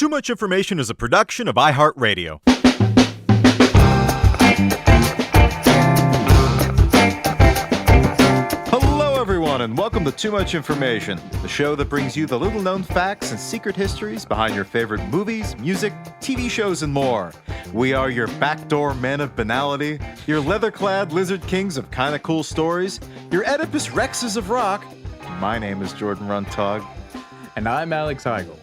Too Much Information is a production of iHeart. Hello, everyone, and welcome to Too Much Information, the show that brings you the little-known facts and secret histories behind your favorite movies, music, TV shows, and more. We are your backdoor men of banality, your leather-clad lizard kings of kinda cool stories, your Oedipus Rexes of rock. My name is Jordan Runtagh. And I'm Alex Heigl.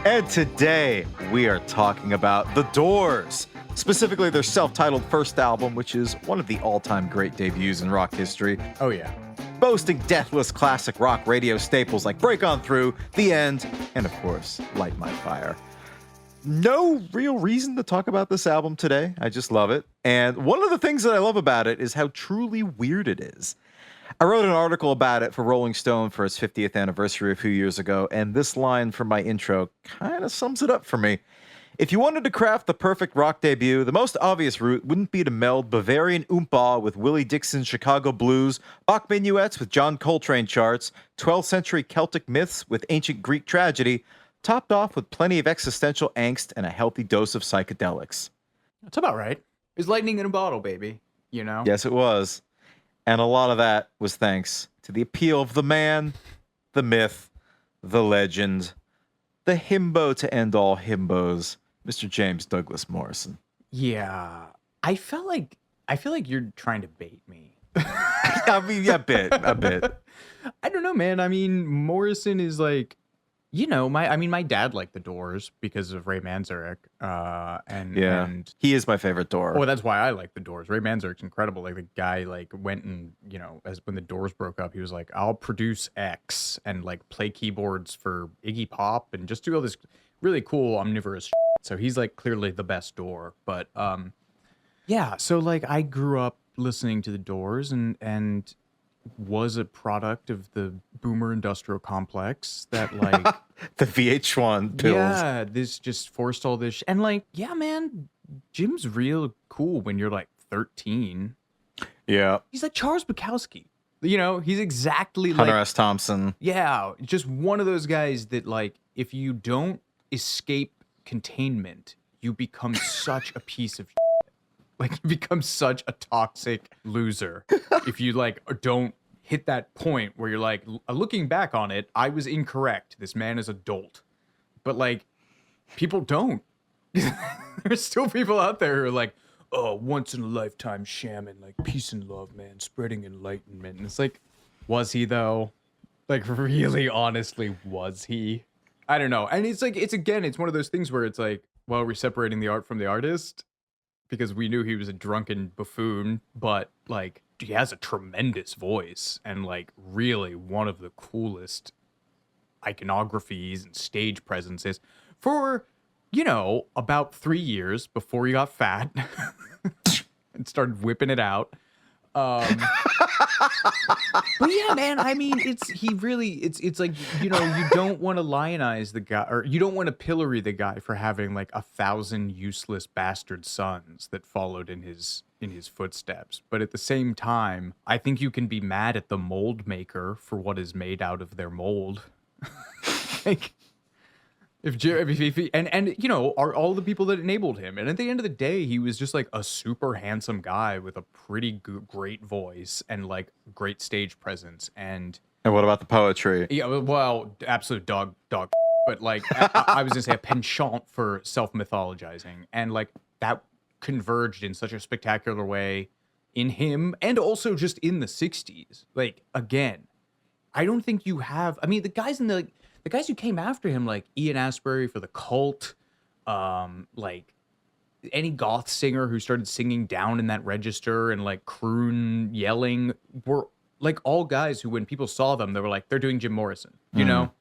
And today, we are talking about The Doors, specifically their self-titled first album, which is one of the all-time great debuts in rock history. Oh, yeah. Boasting deathless classic rock radio staples like Break On Through, The End, and of course, Light My Fire. No real reason to talk about this album today. I just love it. And one of the things that I love about it is how truly weird it is. I wrote an article about it for Rolling Stone for its 50th anniversary a few years ago, and this line from my intro kind of sums it up for me. If you wanted to craft the perfect rock debut, the most obvious route wouldn't be to meld Bavarian oompa with Willie Dixon's Chicago blues, Bach minuets with John Coltrane charts, 12th century Celtic myths with ancient Greek tragedy, topped off with plenty of existential angst and a healthy dose of psychedelics. That's about right. It was lightning in a bottle, baby. You know? Yes, it was. And a lot of that was thanks to the appeal of the man, the myth, the legend, the himbo to end all himbos, Mr. James Douglas Morrison. Yeah. I feel like you're trying to bait me. I mean, a bit. I don't know, man. I mean, Morrison is like, you know, my dad liked the Doors because of Ray Manzarek. And he is my favorite Door. Oh, that's why I like the Doors. Ray Manzarek's incredible. Like, the guy went and, you know, when the Doors broke up, he was like, I'll produce X and like play keyboards for Iggy Pop and just do all this really cool omnivorous shit. So he's like clearly the best Door. But yeah, so like I grew up listening to the Doors and was a product of the boomer industrial complex that like the VH1 pills. Yeah, this just forced all this and like, yeah, man, Jim's real cool when you're like 13. Yeah. He's like Charles Bukowski. You know, he's exactly Hunter like S. Thompson. Yeah, just one of those guys that like if you don't escape containment, you become such a piece of shit. Like, you become such a toxic loser if you, like, don't hit that point where you're like, looking back on it, I was incorrect. This man is adult. But, like, people don't. There's still people out there who are like, oh, once-in-a-lifetime shaman, like, peace and love, man, spreading enlightenment. And it's like, was he, though? Like, really, honestly, was he? I don't know. And it's like, it's one of those things where it's like, well, we're separating the art from the artist. Because we knew he was a drunken buffoon, but like he has a tremendous voice and like really one of the coolest iconographies and stage presences for, you know, about 3 years before he got fat and started whipping it out. But yeah, man, I mean, it's like, you know, you don't want to lionize the guy, or you don't want to pillory the guy for having like 1,000 useless bastard sons that followed in his footsteps. But at the same time, I think you can be mad at the mold maker for what is made out of their mold. Like, if he, and you know, are all the people that enabled him. And at the end of the day, he was just like a super handsome guy with a pretty great voice and like great stage presence. And what about the poetry? Yeah, well, absolute dog. But like, I was gonna say a penchant for self-mythologizing, and like that converged in such a spectacular way in him, and also just in the '60s. Like, again, I don't think you have. I mean, the guys who came after him, like Ian Astbury for The Cult, like any goth singer who started singing down in that register and like croon yelling, were like all guys who, when people saw them, they were like, they're doing Jim Morrison, you know?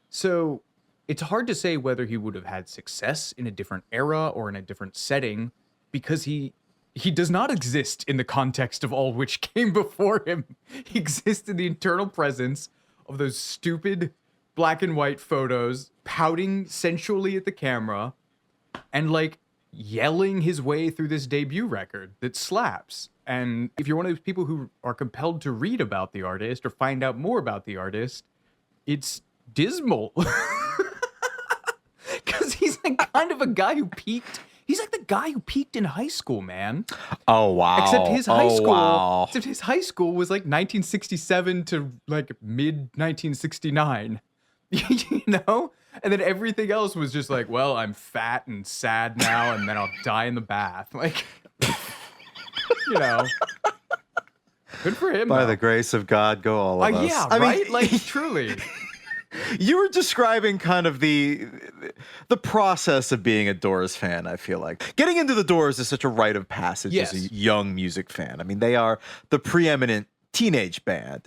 So it's hard to say whether he would have had success in a different era or in a different setting, because he does not exist in the context of all which came before him. He exists in the internal presence of those stupid black and white photos, pouting sensually at the camera, and like yelling his way through this debut record that slaps. And if you're one of those people who are compelled to read about the artist or find out more about the artist, it's dismal. Because he's like kind of a guy who peaked. He's like the guy who peaked in high school, man. Oh wow! Except his high school. Wow. Except his high school was like 1967 to like mid 1969. You know? And then everything else was just like, well, I'm fat and sad now, and then I'll die in the bath. Like, you know. Good for him. By though. the grace of God, go all of us. Yeah, I right? mean, Like, truly. you were describing kind of the process of being a Doors fan, I feel like. Getting into the Doors is such a rite of passage as a young music fan. I mean, they are the preeminent teenage band.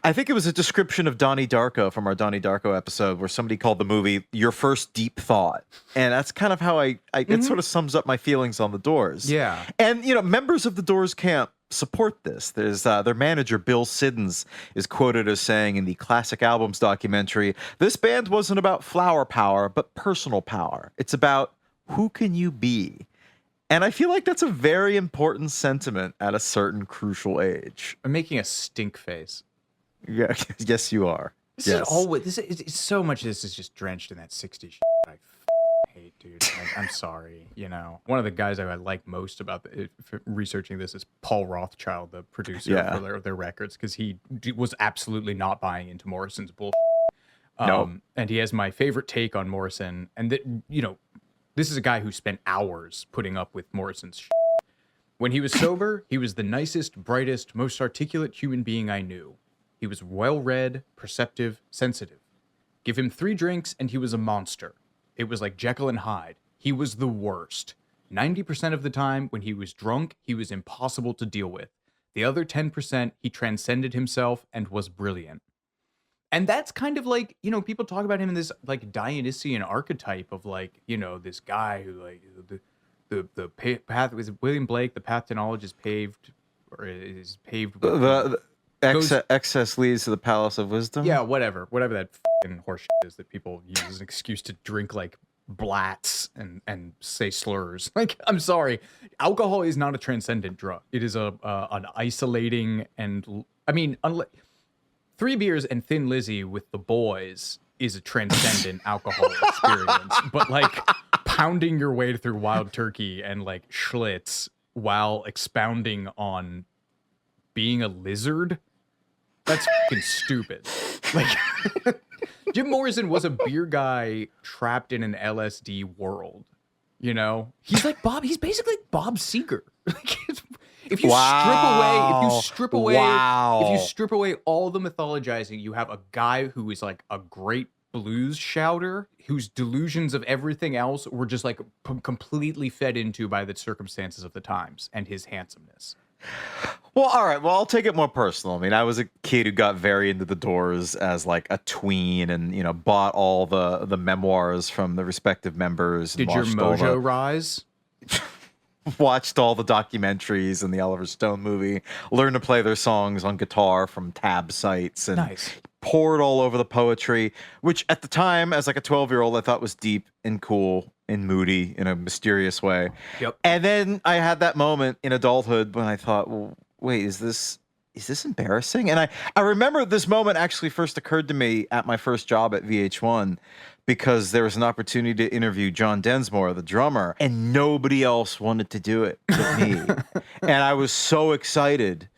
I think it was a description of Donnie Darko from our Donnie Darko episode where somebody called the movie Your First Deep Thought. And that's kind of how it sort of sums up my feelings on the Doors. Yeah. And, members of the Doors camp support this. There's their manager, Bill Siddons, is quoted as saying in the Classic Albums documentary, this band wasn't about flower power, but personal power. It's about who can you be? And I feel like that's a very important sentiment at a certain crucial age. I'm making a stink face. Yeah, yes, you are. This yes. is always so much of this is just drenched in that 60s shit I hate, dude. Like, I'm sorry, One of the guys I like most about researching this is Paul Rothschild, the producer for their records, because he was absolutely not buying into Morrison's bullshit. And he has my favorite take on Morrison, and that this is a guy who spent hours putting up with Morrison's shit. When he was sober, he was the nicest, brightest, most articulate human being I knew. He was well-read, perceptive, sensitive. Give him 3 drinks and he was a monster. It was like Jekyll and Hyde. He was the worst. 90% of the time, when he was drunk, he was impossible to deal with. The other 10%, he transcended himself and was brilliant. And that's kind of like, people talk about him in this like Dionysian archetype of like, this guy who like the path was William Blake, the path to knowledge is paved with the excess leads to the palace of wisdom. Yeah, whatever that fucking horseshit is that people use as an excuse to drink like blats and say slurs. Like, I'm sorry, alcohol is not a transcendent drug. It is an isolating and 3 beers and Thin Lizzy with the boys is a transcendent alcohol experience. But like pounding your way through Wild Turkey and like Schlitz while expounding on being a lizard, that's fucking stupid. Like Jim Morrison was a beer guy trapped in an LSD world. He's like Bob. He's basically Bob Seger. Like, if you strip away all the mythologizing, you have a guy who is like a great blues shouter whose delusions of everything else were just like completely fed into by the circumstances of the times and his handsomeness. Well, all right. Well, I'll take it more personal. I mean, I was a kid who got very into the Doors as like a tween and, bought all the memoirs from the respective members. Did your mojo rise? Watched all the documentaries and the Oliver Stone movie, learned to play their songs on guitar from tab sites, and poured all over the poetry, which at the time, as like a 12-year-old, I thought was deep and cool and moody in a mysterious way. Yep. And then I had that moment in adulthood when I thought, well, wait, is this embarrassing? And I remember this moment actually first occurred to me at my first job at VH1, because there was an opportunity to interview John Densmore, the drummer, and nobody else wanted to do it but me. And I was so excited.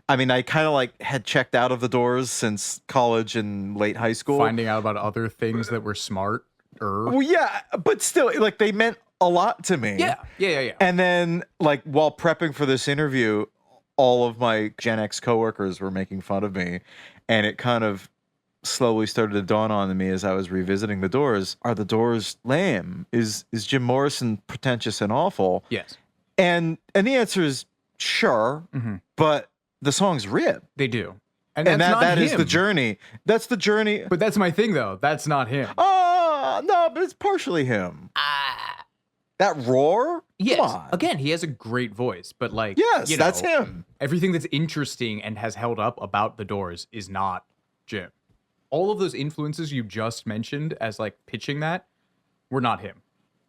I mean, I kind of like had checked out of the Doors since college and late high school. Finding out about other things that were smart. Well, yeah, but still, like, they meant a lot to me. Yeah. And then, like, while prepping for this interview, all of my Gen X coworkers were making fun of me, and it kind of slowly started to dawn on me as I was revisiting the Doors. Are the Doors lame? Is Jim Morrison pretentious and awful? Yes. And the answer is sure, but the songs rip. They do. And that is the journey. That's the journey. But that's my thing, though. That's not him. Oh, no, but it's partially him. That roar? Yes. Come on. Again, he has a great voice, but like, yes, that's him. Everything that's interesting and has held up about the Doors is not Jim. All of those influences you just mentioned as like pitching that were not him.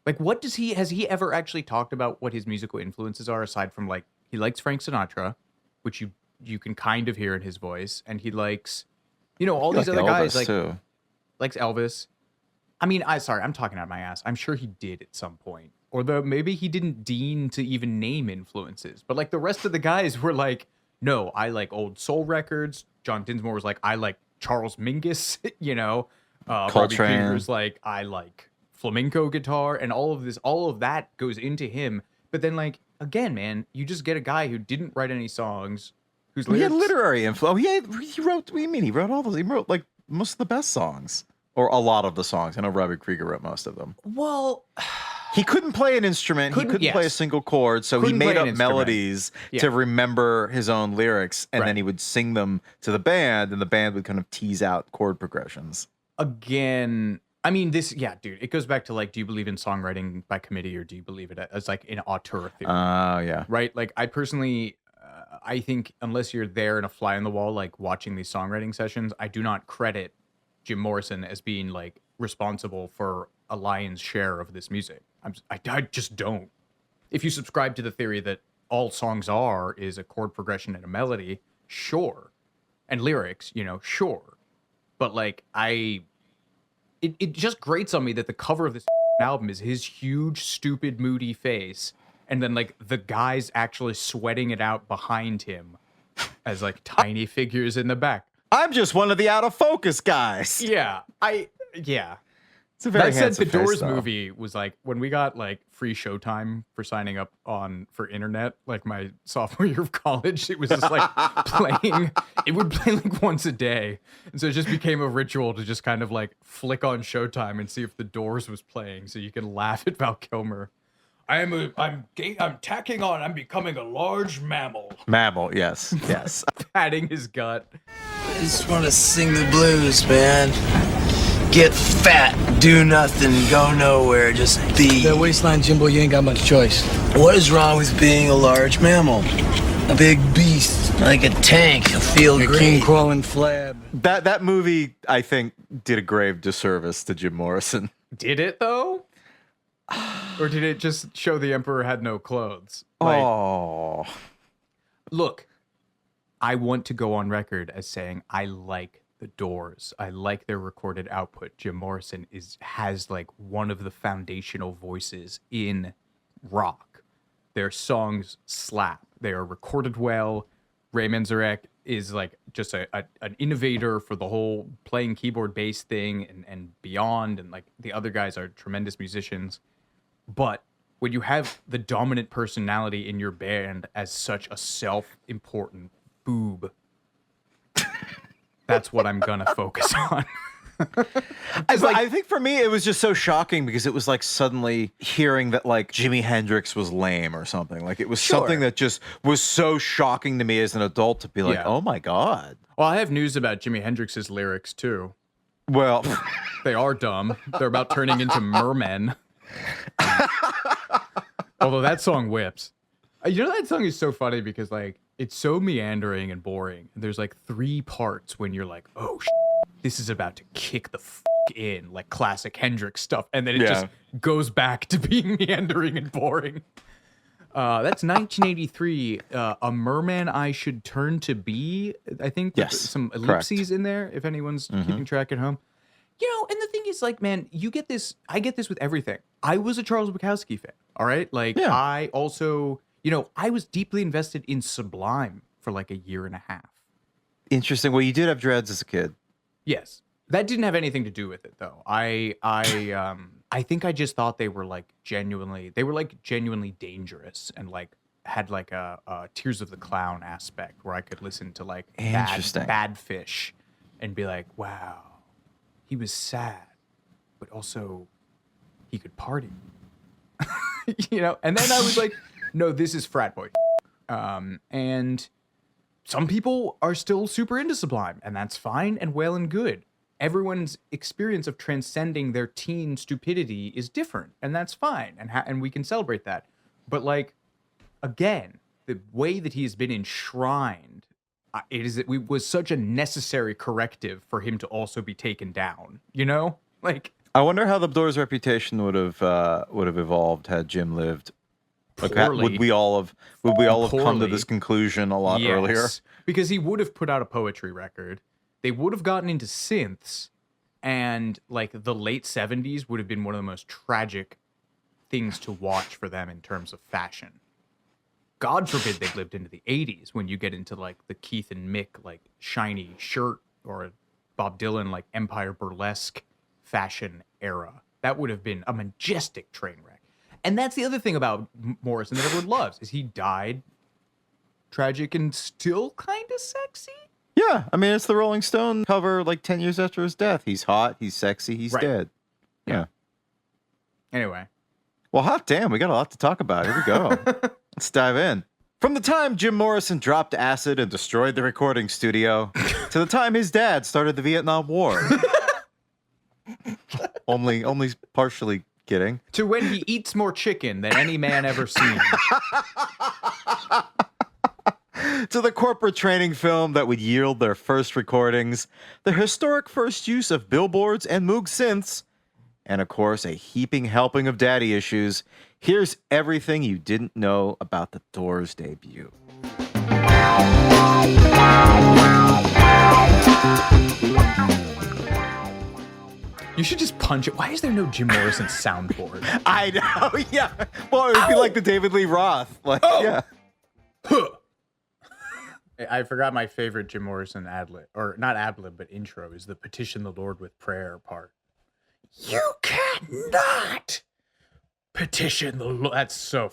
Like, has he ever actually talked about what his musical influences are, aside from like, he likes Frank Sinatra, which you can kind of hear in his voice, and he likes, all these other guys, like, likes Elvis. I mean, I'm talking out my ass. I'm sure he did at some point. Or maybe he didn't deign to even name influences. But like the rest of the guys were like, no, I like old soul records. John Dinsmore was like, I like Charles Mingus, you know. Robbie Coltrane. Krieger's like, I like flamenco guitar, and all of that goes into him. But then like, again, man, you just get a guy who didn't write any songs, whose He had lyrics... literary influence. He wrote. What do you mean? He wrote all those. He wrote like most of the best songs, or a lot of the songs. I know Robbie Krieger wrote most of them. Well, he couldn't play an instrument. He couldn't play a single chord, so he made up melodies to remember his own lyrics, and then he would sing them to the band, and the band would kind of tease out chord progressions. Again, I mean, dude, it goes back to like, do you believe in songwriting by committee, or do you believe it as like an auteur theory? Yeah. Right? Like, I personally, I think unless you're there and a fly on the wall, like watching these songwriting sessions, I do not credit Jim Morrison as being like responsible for a lion's share of this music. I just don't. If you subscribe to the theory that all songs is a chord progression and a melody, sure. And lyrics, you know, sure. But like, it just grates on me that the cover of this album is his huge, stupid, moody face, and then like the guys actually sweating it out behind him as like tiny figures in the back. I'm just one of the out of focus guys. Yeah. It's a very that said, handsome the Doors face, though. movie was like, when we got like free Showtime for signing up for internet, like my sophomore year of college, it was just like playing. It would play like once a day, and so it just became a ritual to just kind of like flick on Showtime and see if the Doors was playing, so you can laugh at Val Kilmer. I'm tacking on. I'm becoming a large mammal. Mammal, yes. Patting his gut. I just want to sing the blues, man. Get fat, do nothing, go nowhere, just be. That waistline, Jimbo, you ain't got much choice. What is wrong with being a large mammal? A big beast, like a tank, feel A great. king crawling flab. That movie, I think, did a grave disservice to Jim Morrison. Did it though? Or did it just show the Emperor had no clothes? Like, look, I want to go on record as saying I like the Doors. I like their recorded output. Jim Morrison has like one of the foundational voices in rock. Their songs slap. They are recorded well. Ray Manzarek is like just an innovator for the whole playing keyboard bass thing and beyond. And like the other guys are tremendous musicians. But when you have the dominant personality in your band as such a self-important boob, that's what I'm gonna focus on. I think for me, it was just so shocking because it was like suddenly hearing that like Jimi Hendrix was lame or something. Like it was something that just was so shocking to me as an adult to be like, oh my God. Well, I have news about Jimi Hendrix's lyrics too. Well, they are dumb. They're about turning into mermen. Although that song whips. You know, that song is so funny because like it's so meandering and boring. There's like 3 parts when you're like, oh, this is about to kick the in, like classic Hendrix stuff. And then it just goes back to being meandering and boring. That's 1983. A Merman I Should Turn to Be. I think some ellipses in there, if anyone's keeping track at home. You know, and the thing is, like, man, you get this. I get this with everything. I was a Charles Bukowski fan. All right. Like, I also, you know, I was deeply invested in Sublime for like a year and a half. Interesting. Well, you did have dreads as a kid. Yes. That didn't have anything to do with it, though. I think I just thought they were genuinely dangerous and like had like a Tears of the Clown aspect where I could listen to like bad Fish and be like, wow, he was sad, but also he could party, you know? And then I was like, no, this is frat boy. And some people are still super into Sublime, and that's fine and well and good. Everyone's experience of transcending their teen stupidity is different, and that's fine, and we can celebrate that. But like, again, the way that he has been enshrined, it was such a necessary corrective for him to also be taken down. You know, like I wonder how the Doors' reputation would have evolved had Jim lived. Like, would we all have come to this conclusion a lot earlier? Because he would have put out a poetry record. They would have gotten into synths, And like the late 70s would have been one of the most tragic things to watch for them in terms of fashion. God forbid they lived into the 80s when you get into like the Keith and Mick like shiny shirt or a Bob Dylan like Empire Burlesque fashion era. That would have been a majestic train wreck. And that's the other thing about Morrison that everyone loves is he died tragic and still kind of sexy. Yeah, I mean, it's the Rolling Stone cover like 10 years after his death. He's hot, he's sexy, he's dead. Yeah. Anyway. Well, hot damn, we got a lot to talk about. Here we go. Let's dive in. From the time Jim Morrison dropped acid and destroyed the recording studio to the time his dad started the Vietnam War. only partially kidding. To when he eats more chicken than any man ever seen. To the corporate training film that would yield their first recordings, the historic first use of billboards and Moog synths, and of course, a heaping helping of daddy issues. Here's everything you didn't know about the Doors' debut. You should just punch it. Why is there no Jim Morrison soundboard? I know, yeah. Well, it would be like the David Lee Roth. Like, yeah. I forgot my favorite Jim Morrison ad-lib, or not ad-lib, but intro, is the petition the Lord with prayer part. You cannot petition the Lord. That's so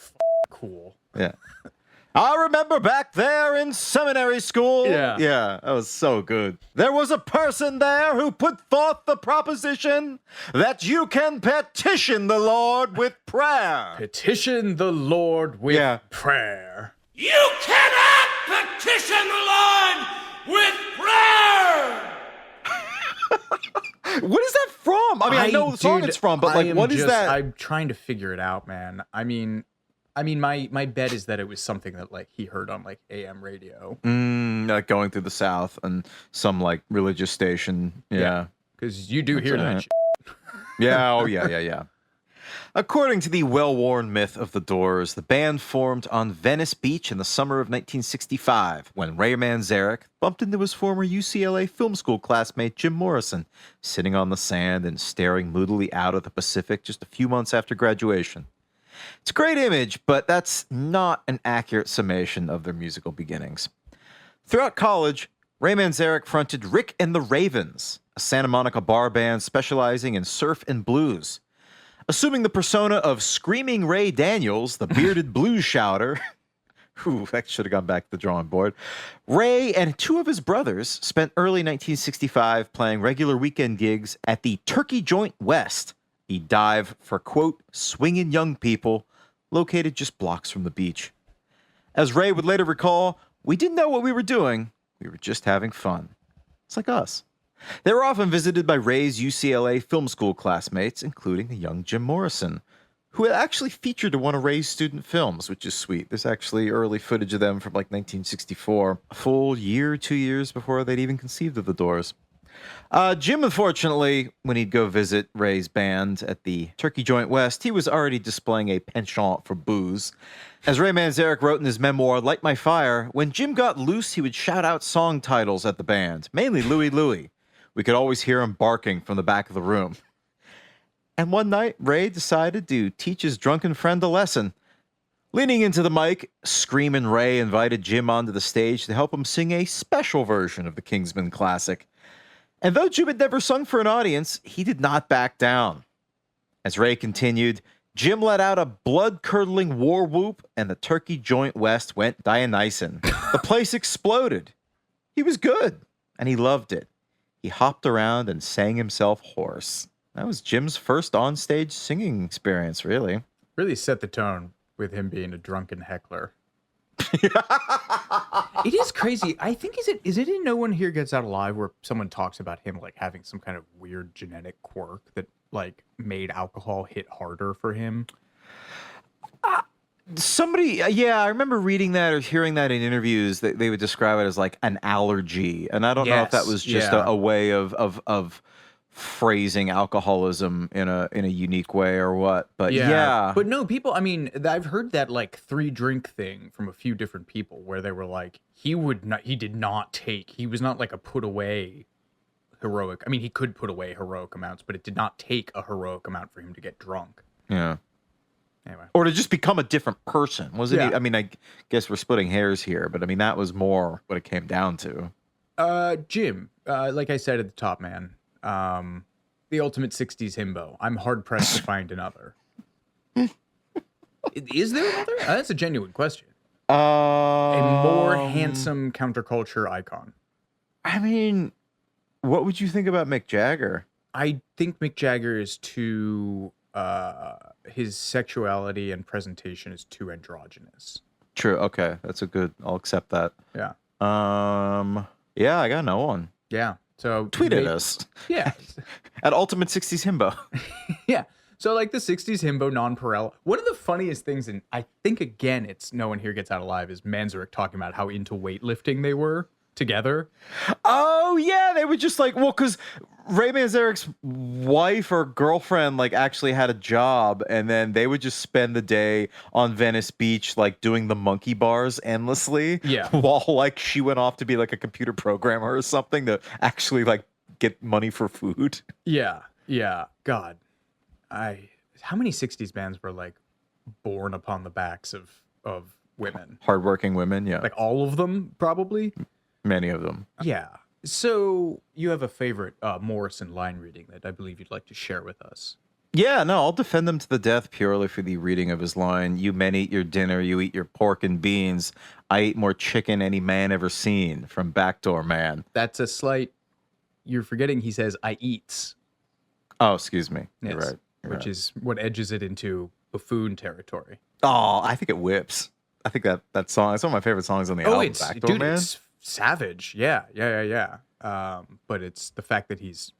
cool. Yeah. I remember back there in seminary school. Yeah. Yeah, that was so good. There was a person there who put forth the proposition that you can petition the Lord with prayer. Petition the Lord with prayer. You cannot petition the Lord with prayer! What is that from? I mean, I know the song it's from, but like, what is that? I'm trying to figure it out, man. I mean, my bet is that it was something that like he heard on like AM radio. Like going through the South and some like religious station. Yeah. Because you do hear that shit. Yeah, oh yeah. According to the well-worn myth of the Doors, the band formed on Venice Beach in the summer of 1965 when Ray Manzarek bumped into his former UCLA film school classmate Jim Morrison, sitting on the sand and staring moodily out at the Pacific just a few months after graduation. It's a great image, but that's not an accurate summation of their musical beginnings. Throughout college, Ray Manzarek fronted Rick and the Ravens, a Santa Monica bar band specializing in surf and blues. Assuming the persona of Screaming Ray Daniels, the bearded blues shouter, that should have gone back to the drawing board, Ray and two of his brothers spent early 1965 playing regular weekend gigs at the Turkey Joint West, a dive for, quote, swinging young people, located just blocks from the beach. As Ray would later recall, we didn't know what we were doing. We were just having fun. It's like us. They were often visited by Ray's UCLA film school classmates, including the young Jim Morrison, who had actually featured in one of Ray's student films, which is sweet. There's actually early footage of them from like 1964, a full year, 2 years before they'd even conceived of the Doors. Jim, unfortunately, when he'd go visit Ray's band at the Turkey Joint West, he was already displaying a penchant for booze. As Ray Manzarek wrote in his memoir, Light My Fire, when Jim got loose, he would shout out song titles at the band, mainly Louie Louie. We could always hear him barking from the back of the room. And one night, Ray decided to teach his drunken friend a lesson. Leaning into the mic, Screamin' Ray invited Jim onto the stage to help him sing a special version of the Kingsman classic. And though Jim had never sung for an audience, he did not back down. As Ray continued, Jim let out a blood-curdling war whoop, and the Turkey Joint West went Dionyson. The place exploded. He was good, and he loved it. He hopped around and sang himself hoarse. That was Jim's first onstage singing experience, really. Really set the tone with him being a drunken heckler. It is crazy. I think is it in No One Here Gets Out Alive where someone talks about him like having some kind of weird genetic quirk that like made alcohol hit harder for him? Somebody, I remember reading that or hearing that in interviews that they would describe it as like an allergy, and I don't know if that was just a way of phrasing alcoholism in a unique way or what. But but no, people. I mean, I've heard that like 3-drink thing from a few different people where they were like, he was not like a put away heroic. I mean, he could put away heroic amounts, but it did not take a heroic amount for him to get drunk. Yeah. Anyway. Or to just become a different person. Wasn't Yeah. he? I mean, I guess we're splitting hairs here, but I mean, that was more what it came down to. Jim, like I said at the top, man, the ultimate 60s himbo. I'm hard-pressed to find another. Is there another? That's a genuine question. A more handsome counterculture icon. I mean, what would you think about Mick Jagger? I think Mick Jagger is too... his sexuality and presentation is too androgynous. True. Okay, that's a good. I'll accept that. Yeah. Yeah, I got no one. Yeah. So Tweet at us Yeah. at Ultimate 60s Himbo. Yeah. So like the 60s himbo nonpareil. One of the funniest things, and I think again it's no one here gets out alive, is Manzarek talking about how into weightlifting they were together. Oh yeah, they were just like, well, because Ray Manzarek's wife or girlfriend like actually had a job, and then they would just spend the day on Venice Beach like doing the monkey bars endlessly. Yeah. While like she went off to be like a computer programmer or something to actually like get money for food. Yeah. Yeah. God. How many 60s bands were like born upon the backs of women? Hardworking women, yeah. Like all of them, probably. Many of them. Yeah. So you have a favorite Morrison line reading that I believe you'd like to share with us. Yeah, no, I'll defend them to the death purely for the reading of his line. You men eat your dinner, you eat your pork and beans. I eat more chicken any man ever seen, from Backdoor Man. That's a slight... You're forgetting he says, I eats. Oh, excuse me. Yes, You're right. You're which right. is what edges it into buffoon territory. Oh, I think it whips. I think that song, it's one of my favorite songs on the album, Backdoor Man. It's savage. Yeah. But it's the fact that he's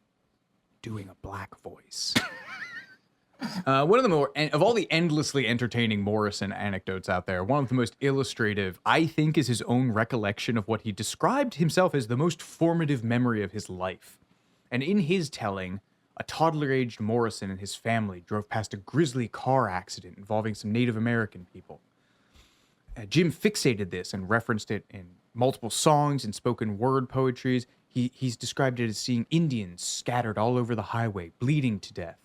doing a black voice. One of the more, of all the endlessly entertaining Morrison anecdotes out there, one of the most illustrative, I think, is his own recollection of what he described himself as the most formative memory of his life. And in his telling, a toddler-aged Morrison and his family drove past a grisly car accident involving some Native American people. Jim fixated this and referenced it in multiple songs and spoken word poetries. He's described it as seeing Indians scattered all over the highway, bleeding to death,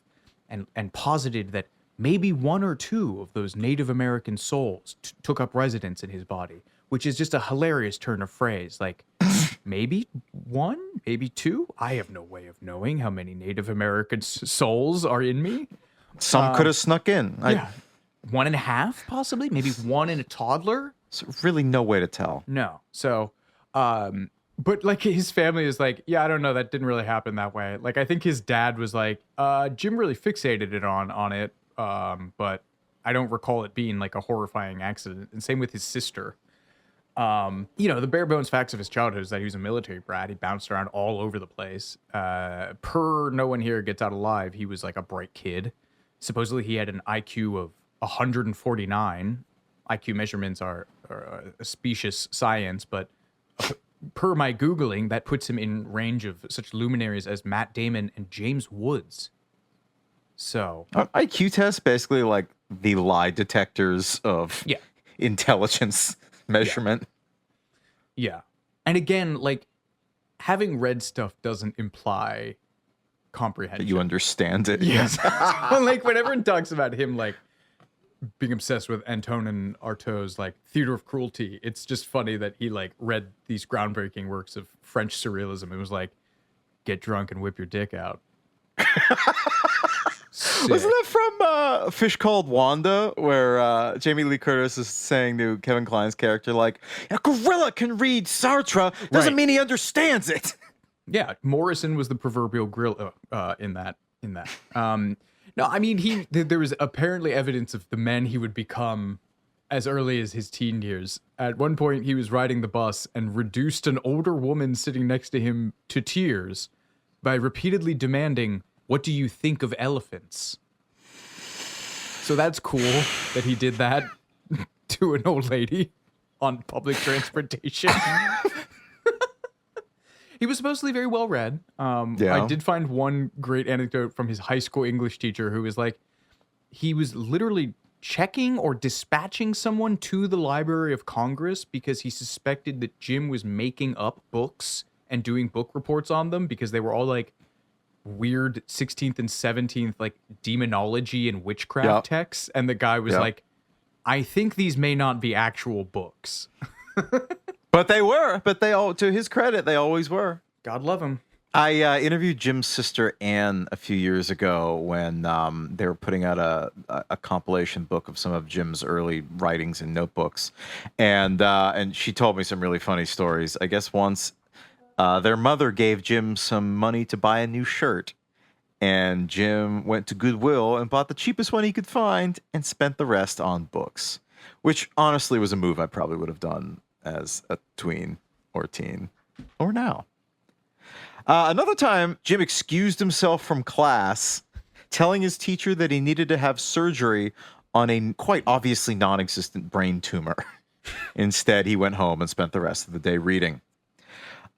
and posited that maybe one or two of those Native American souls took up residence in his body, which is just a hilarious turn of phrase. Like, maybe one, maybe two? I have no way of knowing how many Native American souls are in me. Some could have snuck in. Yeah. 1.5, possibly? Maybe one in a toddler? There's really no way to tell. No. So, but like his family is like, yeah, I don't know. That didn't really happen that way. Like, I think his dad was like, Jim really fixated it on it. But I don't recall it being like a horrifying accident. And same with his sister. The bare bones facts of his childhood is that he was a military brat. He bounced around all over the place. Per no one here gets out alive, he was like a bright kid. Supposedly he had an IQ of 149. IQ measurements are a specious science, but per my Googling, that puts him in range of such luminaries as Matt Damon and James Woods. So IQ tests basically like the lie detectors of intelligence measurement. Yeah. And again, like, having read stuff doesn't imply comprehension. That you understand it. Yes. Like, when everyone talks about him, like, being obsessed with Antonin Artaud's, like, Theater of Cruelty, it's just funny that he, like, read these groundbreaking works of French surrealism and was like, get drunk and whip your dick out. Wasn't that from Fish Called Wanda, where Jamie Lee Curtis is saying to Kevin Kline's character, like, a gorilla can read Sartre, doesn't mean he understands it. Yeah, Morrison was the proverbial gorilla in that. No, I mean, there was apparently evidence of the men he would become as early as his teen years. At one point, he was riding the bus and reduced an older woman sitting next to him to tears by repeatedly demanding, "What do you think of elephants?" So that's cool that he did that to an old lady on public transportation. He was supposedly very well read. I did find one great anecdote from his high school English teacher who was like, he was literally checking or dispatching someone to the Library of Congress because he suspected that Jim was making up books and doing book reports on them because they were all like weird 16th and 17th like demonology and witchcraft texts, and the guy was like, I think these may not be actual books. But they were. But they all, to his credit, they always were. God love him. I interviewed Jim's sister Anne a few years ago when they were putting out a compilation book of some of Jim's early writings and notebooks, and she told me some really funny stories. I guess once their mother gave Jim some money to buy a new shirt, and Jim went to Goodwill and bought the cheapest one he could find and spent the rest on books, which honestly was a move I probably would have done as a tween or teen or now. Another time, Jim excused himself from class, telling his teacher that he needed to have surgery on a quite obviously non-existent brain tumor. Instead, he went home and spent the rest of the day reading.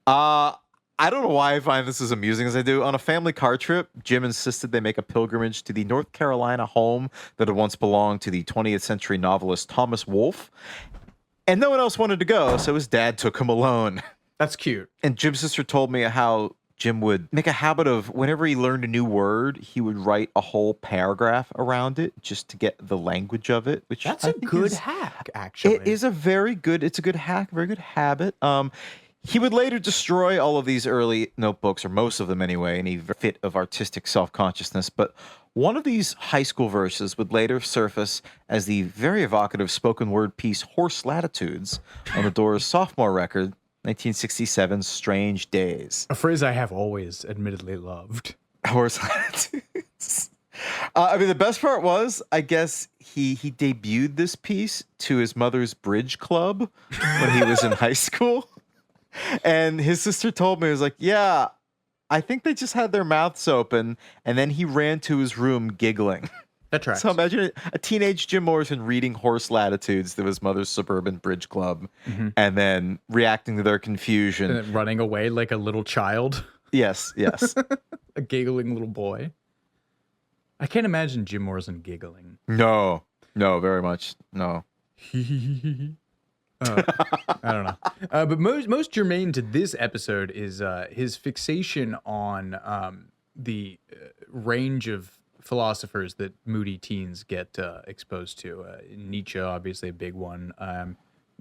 I don't know why I find this as amusing as I do. On a family car trip, Jim insisted they make a pilgrimage to the North Carolina home that had once belonged to the 20th century novelist Thomas Wolfe. And no one else wanted to go, so his dad took him alone. That's cute. And Jim's sister told me how Jim would make a habit of, whenever he learned a new word, he would write a whole paragraph around it just to get the language of it. Which That's I a think good is, hack, actually. It is it's a good hack, very good habit. He would later destroy all of these early notebooks, or most of them anyway, in a fit of artistic self-consciousness. But one of these high school verses would later surface as the very evocative spoken word piece Horse Latitudes on the Doors' sophomore record, 1967's Strange Days. A phrase I have always admittedly loved. Horse Latitudes. I mean, the best part was, I guess he debuted this piece to his mother's bridge club when he was in high school. And his sister told me, it was like, yeah, I think they just had their mouths open, and then he ran to his room giggling. That tracks. So imagine a teenage Jim Morrison reading Horse Latitudes to his mother's suburban bridge club, and then reacting to their confusion. And then running away like a little child. Yes. A giggling little boy. I can't imagine Jim Morrison giggling. No, very much. No. I don't know. But most germane to this episode is his fixation on the range of philosophers that moody teens get exposed to. Nietzsche, obviously a big one.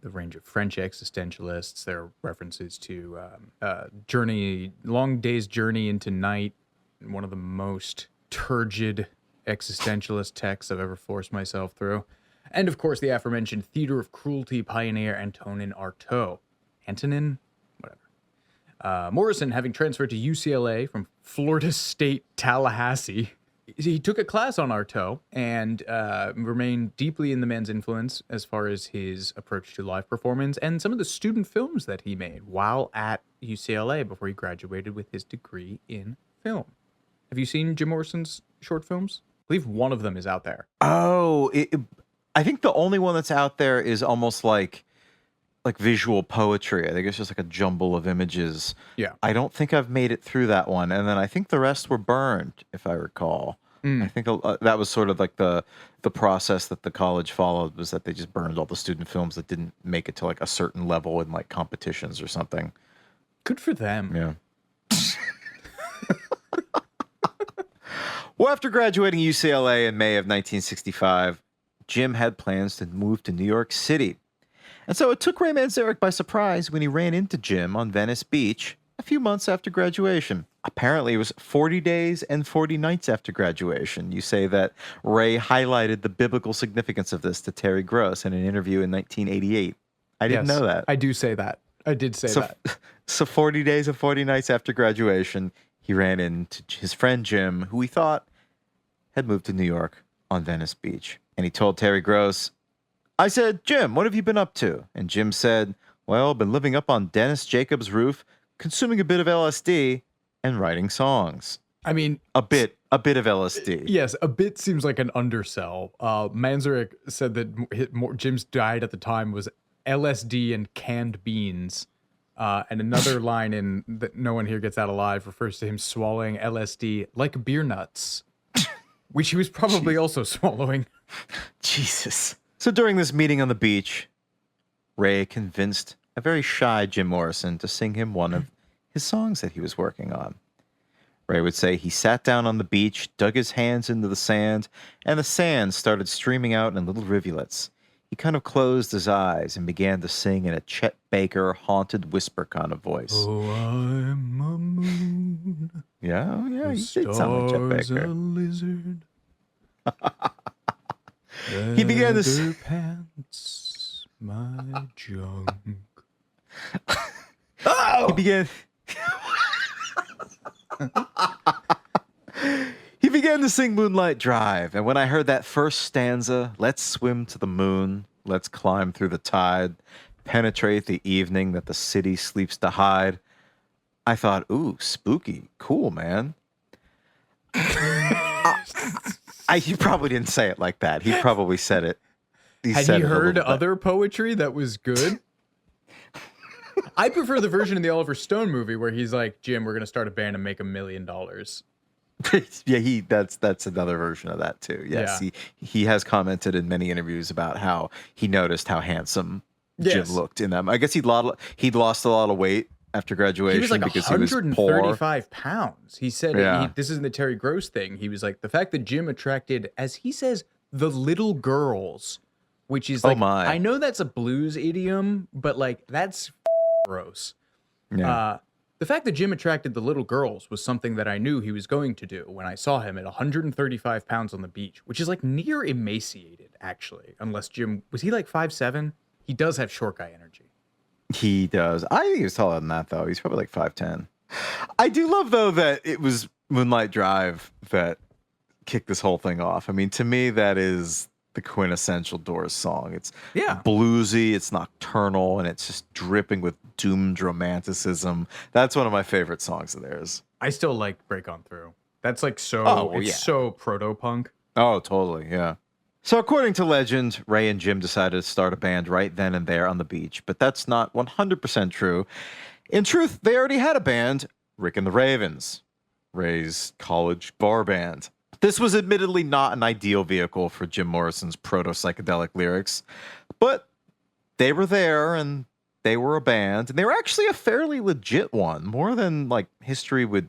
The range of French existentialists. There are references to Long Day's Journey into Night, one of the most turgid existentialist texts I've ever forced myself through. And of course, the aforementioned theater of cruelty pioneer Antonin Artaud. Antonin? Whatever. Morrison, having transferred to UCLA from Florida State Tallahassee, he took a class on Artaud and remained deeply in the man's influence as far as his approach to live performance and some of the student films that he made while at UCLA before he graduated with his degree in film. Have you seen Jim Morrison's short films? I believe one of them is out there. Oh, I think the only one that's out there is almost like visual poetry. I think it's just like a jumble of images. Yeah. I don't think I've made it through that one. And then I think the rest were burned, if I recall. I think that was sort of like the process that the college followed, was that they just burned all the student films that didn't make it to like a certain level in like competitions or something. Good for them. Yeah. Well, after graduating UCLA in May of 1965, Jim had plans to move to New York City. And so it took Ray Manzarek by surprise when he ran into Jim on Venice Beach a few months after graduation. Apparently, it was 40 days and 40 nights after graduation. You say that Ray highlighted the biblical significance of this to Terry Gross in an interview in 1988. I didn't know that. I do say that. I did say that. So 40 days and 40 nights after graduation, he ran into his friend Jim, who he thought had moved to New York on Venice Beach. And he told Terry Gross, I said, Jim, what have you been up to? And Jim said, well, been living up on Dennis Jacobs' roof, consuming a bit of LSD, and writing songs. I mean, a bit of LSD. Yes, a bit seems like an undersell. Manzarek said that Jim's diet at the time was LSD and canned beans. And another line in that no one here gets out alive refers to him swallowing LSD like beer nuts, which he was probably also swallowing. Jesus. So during this meeting on the beach, Ray convinced a very shy Jim Morrison to sing him one of his songs that he was working on. Ray would say he sat down on the beach, dug his hands into the sand, and the sand started streaming out in little rivulets. He kind of closed his eyes and began to sing in a Chet Baker haunted whisper kind of voice. Oh, I'm a moon. Yeah, The he did sound like Chet star's a Baker. lizard. He began to Leather pants, my junk. He began. He began to sing Moonlight Drive, and when I heard that first stanza, let's swim to the moon, let's climb through the tide, penetrate the evening that the city sleeps to hide, I thought, ooh, spooky, cool, man. He probably didn't say it like that. He probably said it. Had he heard other poetry that was good? I prefer the version in the Oliver Stone movie where he's like, Jim, we're going to start a band and make $1 million. Yeah, that's another version of that too. Yes, Yeah. he has commented in many interviews about how he noticed how handsome Jim Yes. looked in them. I guess he'd lost a lot of weight after graduation He was like because he was poor. 135 pounds. He said, Yeah. this isn't the Terry Gross thing. He was like, the fact that Jim attracted, as he says, the little girls, which is like, my. I know that's a blues idiom, but like, that's gross. Yeah. The fact that Jim attracted the little girls was something that I knew he was going to do when I saw him at 135 pounds on the beach, which is like near emaciated, actually, unless Jim, was he like 5'7"? He does have short guy energy. He does. I think he was taller than that, though. He's probably like 5'10". I do love, though, that it was Moonlight Drive that kicked this whole thing off. I mean, to me, that is the quintessential Doors song. It's bluesy, it's nocturnal, and it's just dripping with doomed romanticism. That's one of my favorite songs of theirs. I still like Break On Through. That's like so, it's so proto-punk. Oh, totally, yeah. So according to legend, Ray and Jim decided to start a band right then and there on the beach, but that's not 100% true. In truth, they already had a band, Rick and the Ravens, Ray's college bar band. This was admittedly not an ideal vehicle for Jim Morrison's proto-psychedelic lyrics, but they were there and they were a band, and they were actually a fairly legit one, more than like history would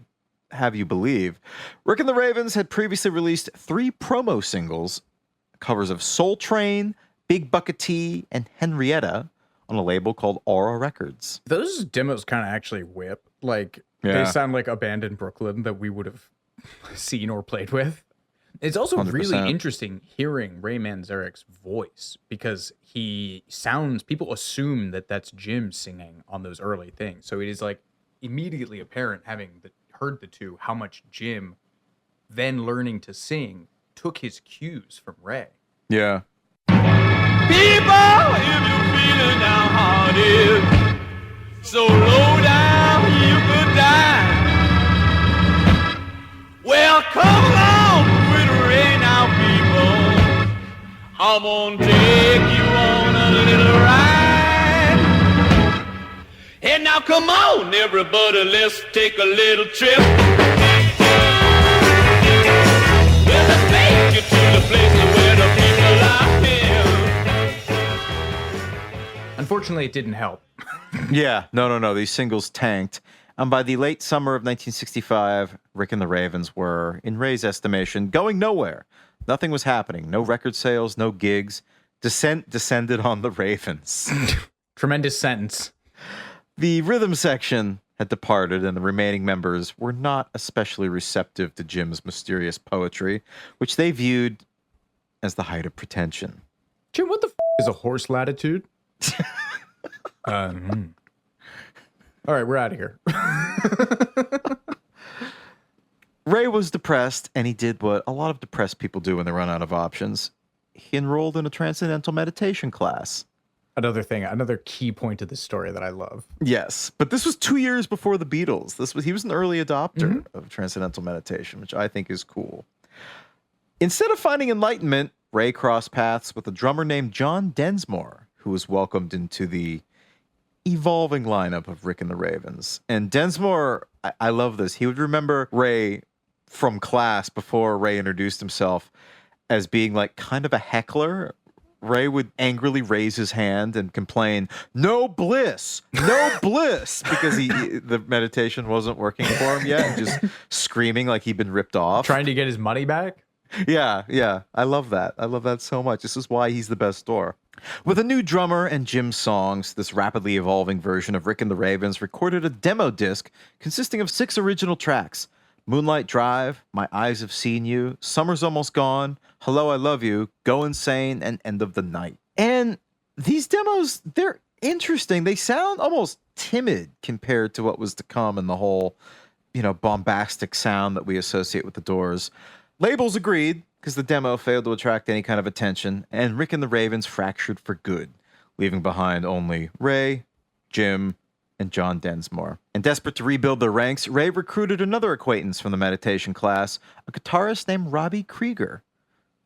have you believe. Rick and the Ravens had previously released 3 promo singles, covers of Soul Train, Big Bucket Tea, and Henrietta on a label called Aura Records. Those demos kind of actually whip. Like, Yeah. they sound like a band in Brooklyn that we would have seen or played with. It's also 100%. really interesting hearing Ray Manzarek's voice because he sounds, people assume that that's Jim singing on those early things. So it is like immediately apparent, having heard the two, how much Jim, then learning to sing, took his cues from Ray. Yeah. People, if you're feeling downhearted, so low down you could die. Well, come along with Ray now, people. I'm gonna take you on a little ride. And now come on, everybody, let's take a little trip. Well, let's take you to the place where the people are here. Unfortunately, it didn't help. Yeah, no. These singles tanked. And by the late summer of 1965, Rick and the Ravens were, in Ray's estimation, going nowhere. Nothing was happening. No record sales, no gigs. Descent descended on the Ravens. Tremendous sentence. The rhythm section had departed, and the remaining members were not especially receptive to Jim's mysterious poetry, which they viewed as the height of pretension. Jim, what the is a horse latitude? All right, we're out of here. Ray was depressed, and he did what a lot of depressed people do when they run out of options. He enrolled in a transcendental meditation class. Another key point of this story that I love. Yes, but this was 2 years before the Beatles. He was an early adopter of transcendental meditation, which I think is cool. Instead of finding enlightenment, Ray crossed paths with a drummer named John Densmore, who was welcomed into the evolving lineup of Rick and the Ravens. And Densmore, I love this. He would remember Ray from class before Ray introduced himself as being like kind of a heckler. Ray would angrily raise his hand and complain, "No bliss, no bliss," because the meditation wasn't working for him yet, and just screaming like he'd been ripped off. Trying to get his money back? Yeah. I love that. I love that so much. This is why he's the best store. With a new drummer and Jim's songs, this rapidly evolving version of Rick and the Ravens recorded a demo disc consisting of 6 original tracks: Moonlight Drive, My Eyes Have Seen You, Summer's Almost Gone, Hello, I Love You, Go Insane, and End of the Night. And these demos, they're interesting. They sound almost timid compared to what was to come in the whole, bombastic sound that we associate with the Doors. Labels agreed, because the demo failed to attract any kind of attention, and Rick and the Ravens fractured for good, leaving behind only Ray, Jim, and John Densmore. And desperate to rebuild their ranks, Ray recruited another acquaintance from the meditation class, a guitarist named Robbie Krieger,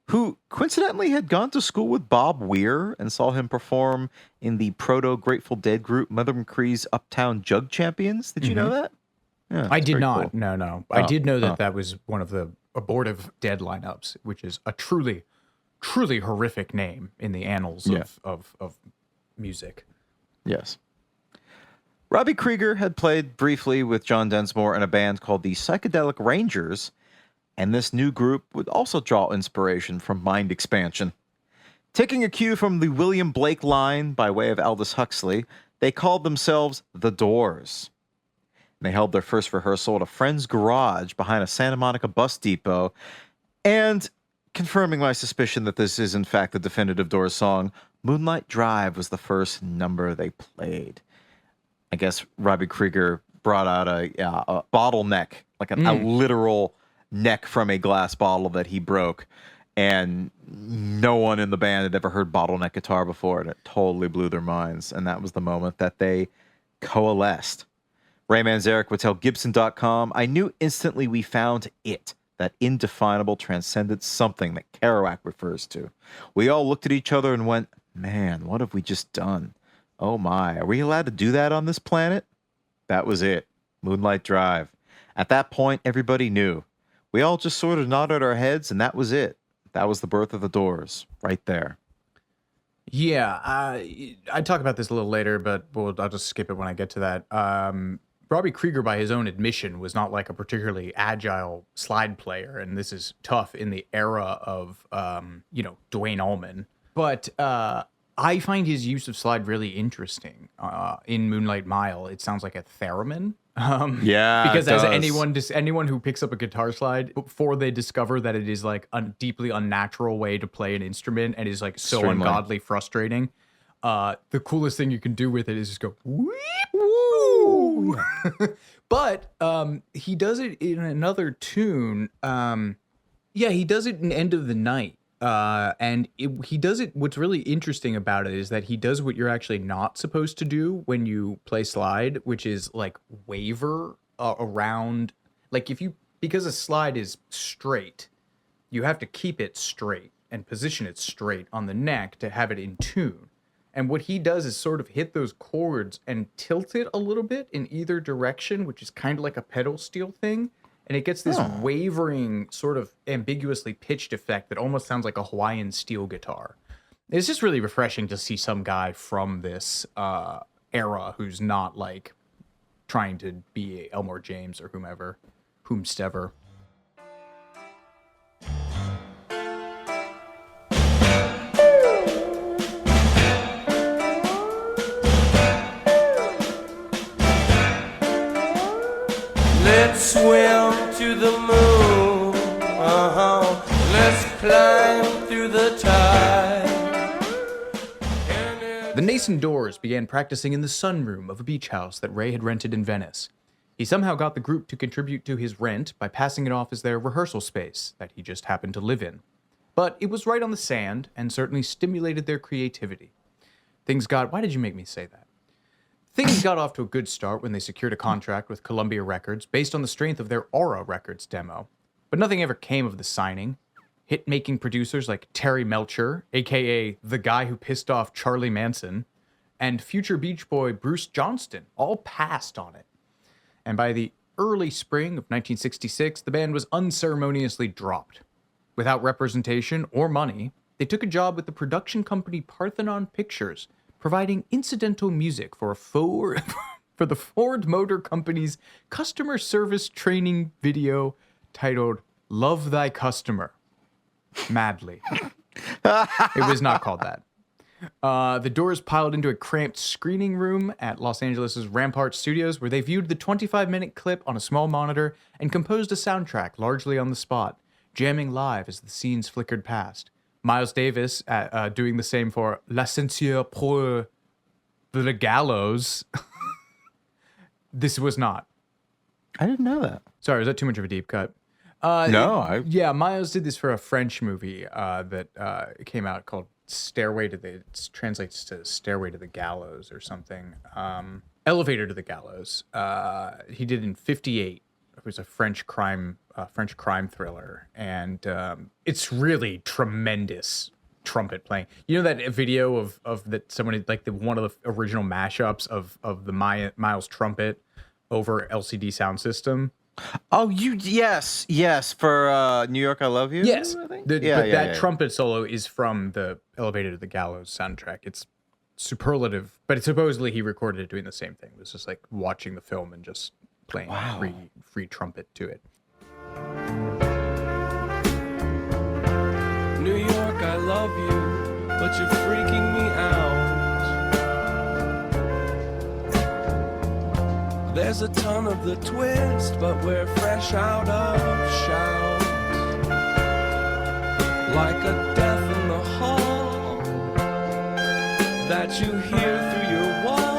who coincidentally had gone to school with Bob Weir and saw him perform in the proto-Grateful Dead group Mother McCree's Uptown Jug Champions. Did you know that? Yeah, I did not. Cool. No. I did know that was one of the abortive Dead lineups, which is a truly, truly horrific name in the annals of music. Yes. Robbie Krieger had played briefly with John Densmore in a band called the Psychedelic Rangers, and this new group would also draw inspiration from Mind Expansion. Taking a cue from the William Blake line by way of Aldous Huxley, they called themselves The Doors. And they held their first rehearsal at a friend's garage behind a Santa Monica bus depot, and confirming my suspicion that this is in fact the definitive Doors song, Moonlight Drive was the first number they played. I guess Robbie Krieger brought out a bottleneck, like a literal neck from a glass bottle that he broke, and no one in the band had ever heard bottleneck guitar before, and it totally blew their minds. And that was the moment that they coalesced. Ray Manzarek would tell Gibson.com, "I knew instantly we found it, that indefinable transcendent something that Kerouac refers to. We all looked at each other and went, man, what have we just done? Oh my, are we allowed to do that on this planet?" That was it. Moonlight Drive. At that point, everybody knew. We all just sort of nodded our heads, and that was it. That was the birth of the Doors, right there. Yeah, I talk about this a little later, but I'll just skip it when I get to that. Robbie Krieger, by his own admission, was not like a particularly agile slide player, and this is tough in the era of, Duane Allman. But I find his use of slide really interesting. In Moonlight Mile, it sounds like a theremin. Because as anyone who picks up a guitar slide, before they discover that it is like a deeply unnatural way to play an instrument and is like so Extremely. ungodly frustrating, the coolest thing you can do with it is just go whoop, woo. But he does it in another tune. He does it in End of the Night. He does it. What's really interesting about it is that he does what you're actually not supposed to do when you play slide, which is like waver around. Like because a slide is straight, you have to keep it straight and position it straight on the neck to have it in tune. And what he does is sort of hit those chords and tilt it a little bit in either direction, which is kind of like a pedal steel thing. And it gets this wavering, sort of ambiguously pitched effect that almost sounds like a Hawaiian steel guitar. It's just really refreshing to see some guy from this era who's not like trying to be Elmore James or whomstever. Let's swim to the moon. Let's climb through the tide. The nascent Doors began practicing in the sunroom of a beach house that Ray had rented in Venice. He somehow got the group to contribute to his rent by passing it off as their rehearsal space that he just happened to live in. But it was right on the sand and certainly stimulated their creativity. Why did you make me say that? Things got off to a good start when they secured a contract with Columbia Records based on the strength of their Aura Records demo. But nothing ever came of the signing. Hit-making producers like Terry Melcher, a.k.a. the guy who pissed off Charlie Manson, and future Beach Boy Bruce Johnston all passed on it. And by the early spring of 1966, the band was unceremoniously dropped. Without representation or money, They took a job with the production company Parthenon Pictures, providing incidental music for for the Ford Motor Company's customer service training video titled "Love Thy Customer." Madly. It was not called that. The Doors piled into a cramped screening room at Los Angeles' Rampart Studios, where they viewed the 25-minute clip on a small monitor and composed a soundtrack largely on the spot, jamming live as the scenes flickered past. Miles Davis doing the same for La Censure pour the Gallows. This was not. I didn't know that. Sorry, was that too much of a deep cut? Yeah, Miles did this for a French movie that came out called it translates to Stairway to the Gallows or something. Elevator to the Gallows. He did in 1958. It was a French crime thriller, and it's really tremendous trumpet playing. You know that video of that someone like one of the original mashups of the Miles trumpet over LCD sound system. Oh, yes, for New York, I Love You. Yes, I think? That trumpet solo is from the Elevator to the Gallows soundtrack. It's superlative, but supposedly he recorded it doing the same thing. It was just like watching the film and just playing free trumpet to it. New York, I love you, but you're freaking me out. There's a ton of the twist, but we're fresh out of shout. Like a death in the hall that you hear through your wall.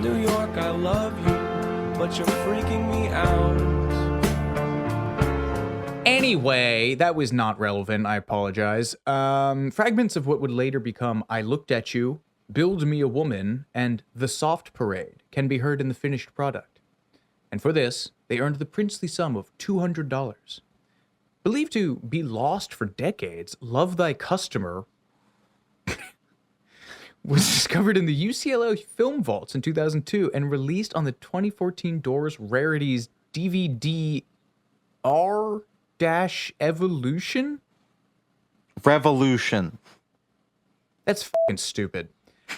New York, I love you, but you're freaking me out. Anyway, that was not relevant. I apologize. Fragments of what would later become I Looked at You, Build Me a Woman, and The Soft Parade can be heard in the finished product. And for this, they earned the princely sum of $200. Believed to be lost for decades, Love Thy Customer was discovered in the UCLA film vaults in 2002 and released on the 2014 Doors Rarities DVD R-Evolution? Revolution. That's fucking stupid.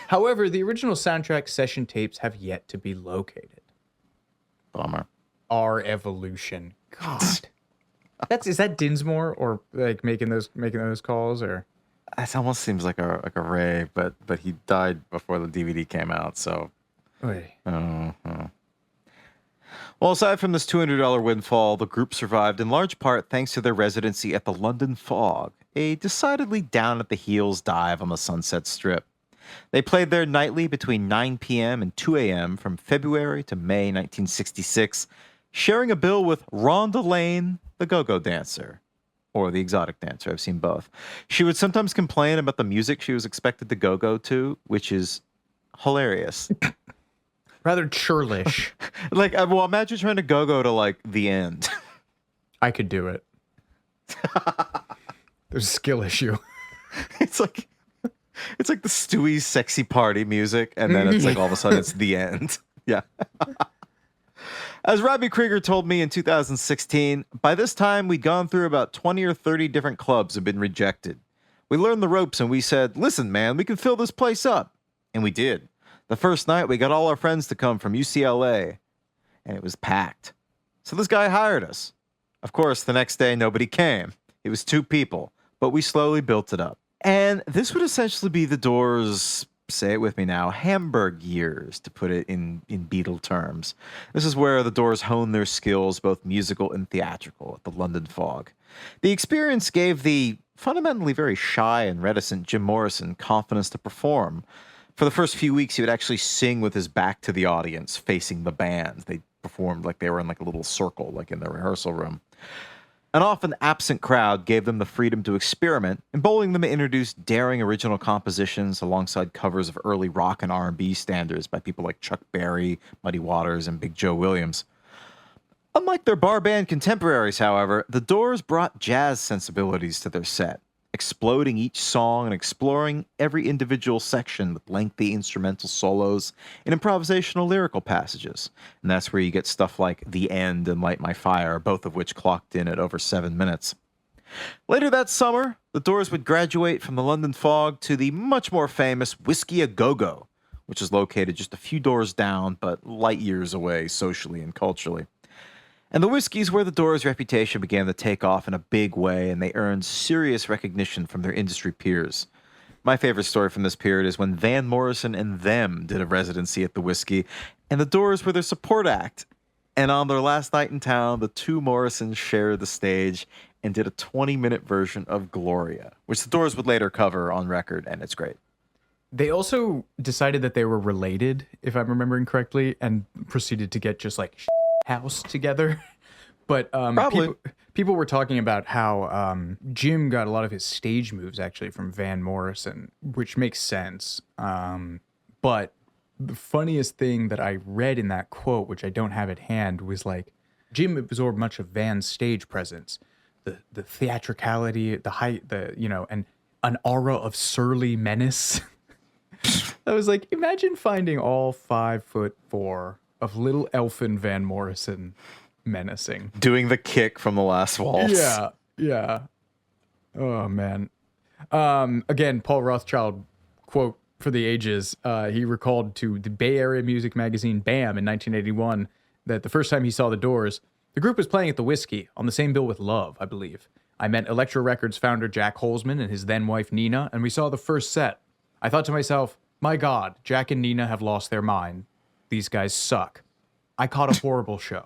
However, the original soundtrack session tapes have yet to be located. Bummer. Our evolution. God. Is that Dinsmore or like making those calls or? It almost seems like a Ray, but he died before the DVD came out, so. Oy. Well, aside from this $200 windfall, the group survived in large part thanks to their residency at the London Fog, a decidedly down at the heels dive on the Sunset Strip. They played there nightly between 9 p.m. and 2 a.m. from February to May 1966, sharing a bill with Rhonda Lane, the go-go dancer, or the exotic dancer. I've seen both. She would sometimes complain about the music she was expected to go-go to, which is hilarious. Rather churlish. Well, imagine trying to go-go to, like, The End. I could do it. There's a skill issue. It's like the Stewie's sexy party music, and then it's like all of a sudden it's The End. Yeah. As Robbie Krieger told me in 2016, by this time we'd gone through about 20 or 30 different clubs and been rejected. We learned the ropes and we said, listen, man, we can fill this place up. And we did. The first night we got all our friends to come from UCLA, and it was packed. So this guy hired us. Of course, the next day nobody came. It was 2 people, but we slowly built it up. And this would essentially be the Doors, say it with me now, Hamburg years, to put it in Beatle terms. This is where the Doors honed their skills, both musical and theatrical, at the London Fog. The experience gave the fundamentally very shy and reticent Jim Morrison confidence to perform. For the first few weeks, he would actually sing with his back to the audience, facing the band. They performed like they were in like a little circle, like in the rehearsal room. An often absent crowd gave them the freedom to experiment, emboldening them to introduce daring original compositions alongside covers of early rock and R&B standards by people like Chuck Berry, Muddy Waters, and Big Joe Williams. Unlike their bar band contemporaries, however, the Doors brought jazz sensibilities to their set, exploding each song and exploring every individual section with lengthy instrumental solos and improvisational lyrical passages. And that's where you get stuff like The End and Light My Fire, both of which clocked in at over 7 minutes. Later that summer, the Doors would graduate from the London Fog to the much more famous Whiskey A Go-Go, which is located just a few doors down, but light years away socially and culturally. And the Whiskey's where the Doors' reputation began to take off in a big way, and they earned serious recognition from their industry peers. My favorite story from this period is when Van Morrison and them did a residency at the Whiskey, and the Doors were their support act. And on their last night in town, the two Morrisons shared the stage and did a 20-minute version of Gloria, which the Doors would later cover on record, and it's great. They also decided that they were related, if I'm remembering correctly, and proceeded to get just like house together. But Probably. people were talking about how Jim got a lot of his stage moves actually from Van Morrison, which makes sense. But the funniest thing that I read in that quote, which I don't have at hand, was like Jim absorbed much of Van's stage presence, the theatricality, the height, and an aura of surly menace. I was like, imagine finding all 5'4" of little elfin Van Morrison menacing. Doing the kick from the last waltz. Yeah. Oh, man. Again, Paul Rothschild, quote for the ages, he recalled to the Bay Area music magazine BAM in 1981 that the first time he saw the Doors, the group was playing at the Whiskey on the same bill with Love, I believe. I met Elektra Records founder Jack Holzman and his then wife Nina, and we saw the first set. I thought to myself, my God, Jack and Nina have lost their mind. These guys suck. I caught a horrible show.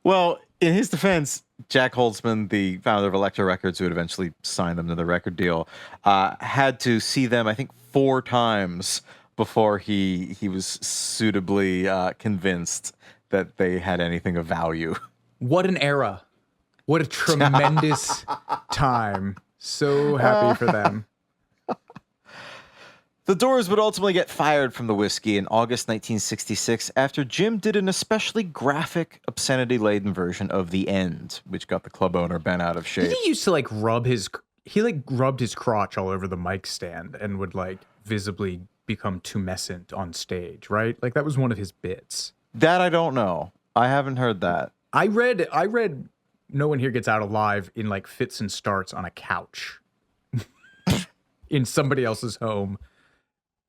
Well, in his defense, Jack Holzman, the founder of Elektra Records, who would eventually sign them to the record deal, had to see them, I think, 4 times before he was suitably convinced that they had anything of value. What an era. What a tremendous time. So happy for them. The Doors would ultimately get fired from the Whiskey in August 1966 after Jim did an especially graphic, obscenity-laden version of The End, which got the club owner bent out of shape. He used to rubbed his crotch all over the mic stand and would visibly become tumescent on stage, right? Like that was one of his bits. That I don't know. I haven't heard that. I read No One Here Gets Out Alive in fits and starts on a couch in somebody else's home.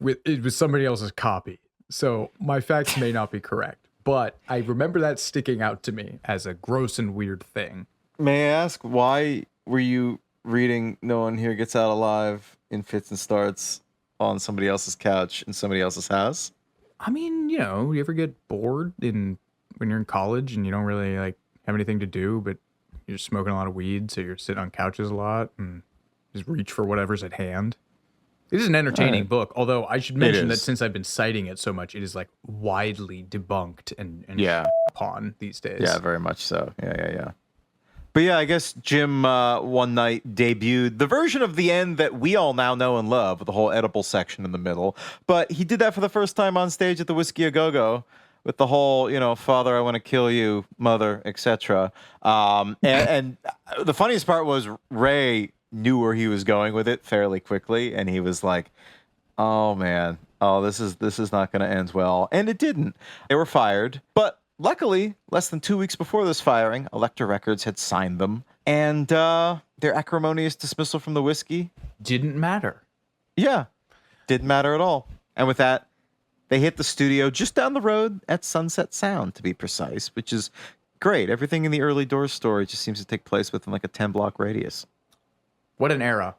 It was somebody else's copy. So my facts may not be correct, but I remember that sticking out to me as a gross and weird thing. May I ask, why were you reading No One Here Gets Out Alive in fits and starts on somebody else's couch in somebody else's house? I mean, you ever get bored when you're in college and you don't really have anything to do, but you're smoking a lot of weed, so you're sitting on couches a lot and just reach for whatever's at hand. It is an entertaining book, although I should mention that since I've been citing it so much, it is widely debunked and upon these days. Yeah, very much so. Yeah. But yeah, I guess Jim one night debuted the version of The End that we all now know and love, with the whole edible section in the middle. But he did that for the first time on stage at the Whiskey A Go-Go with the whole, Father, I want to kill you, Mother, etc. And the funniest part was Ray knew where he was going with it fairly quickly, and he was like, oh man, this is not going to end well. And it didn't. They were fired, but luckily, less than 2 weeks before this firing, Elektra Records had signed them, and their acrimonious dismissal from the Whiskey didn't matter. Yeah, didn't matter at all. And with that, they hit the studio just down the road at Sunset Sound, to be precise, which is great. Everything in the early Doors story just seems to take place within a 10-block radius. What an era.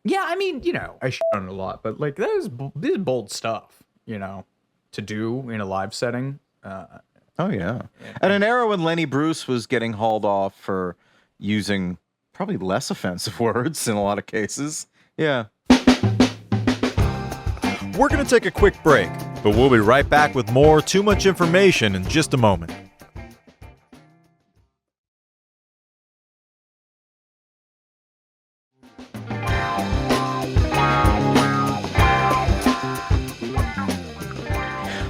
Yeah, I mean, I shit on it a lot, but this is bold stuff, to do in a live setting. Oh, yeah. At an era when Lenny Bruce was getting hauled off for using probably less offensive words in a lot of cases. Yeah. We're going to take a quick break, but we'll be right back with more Too Much Information in just a moment.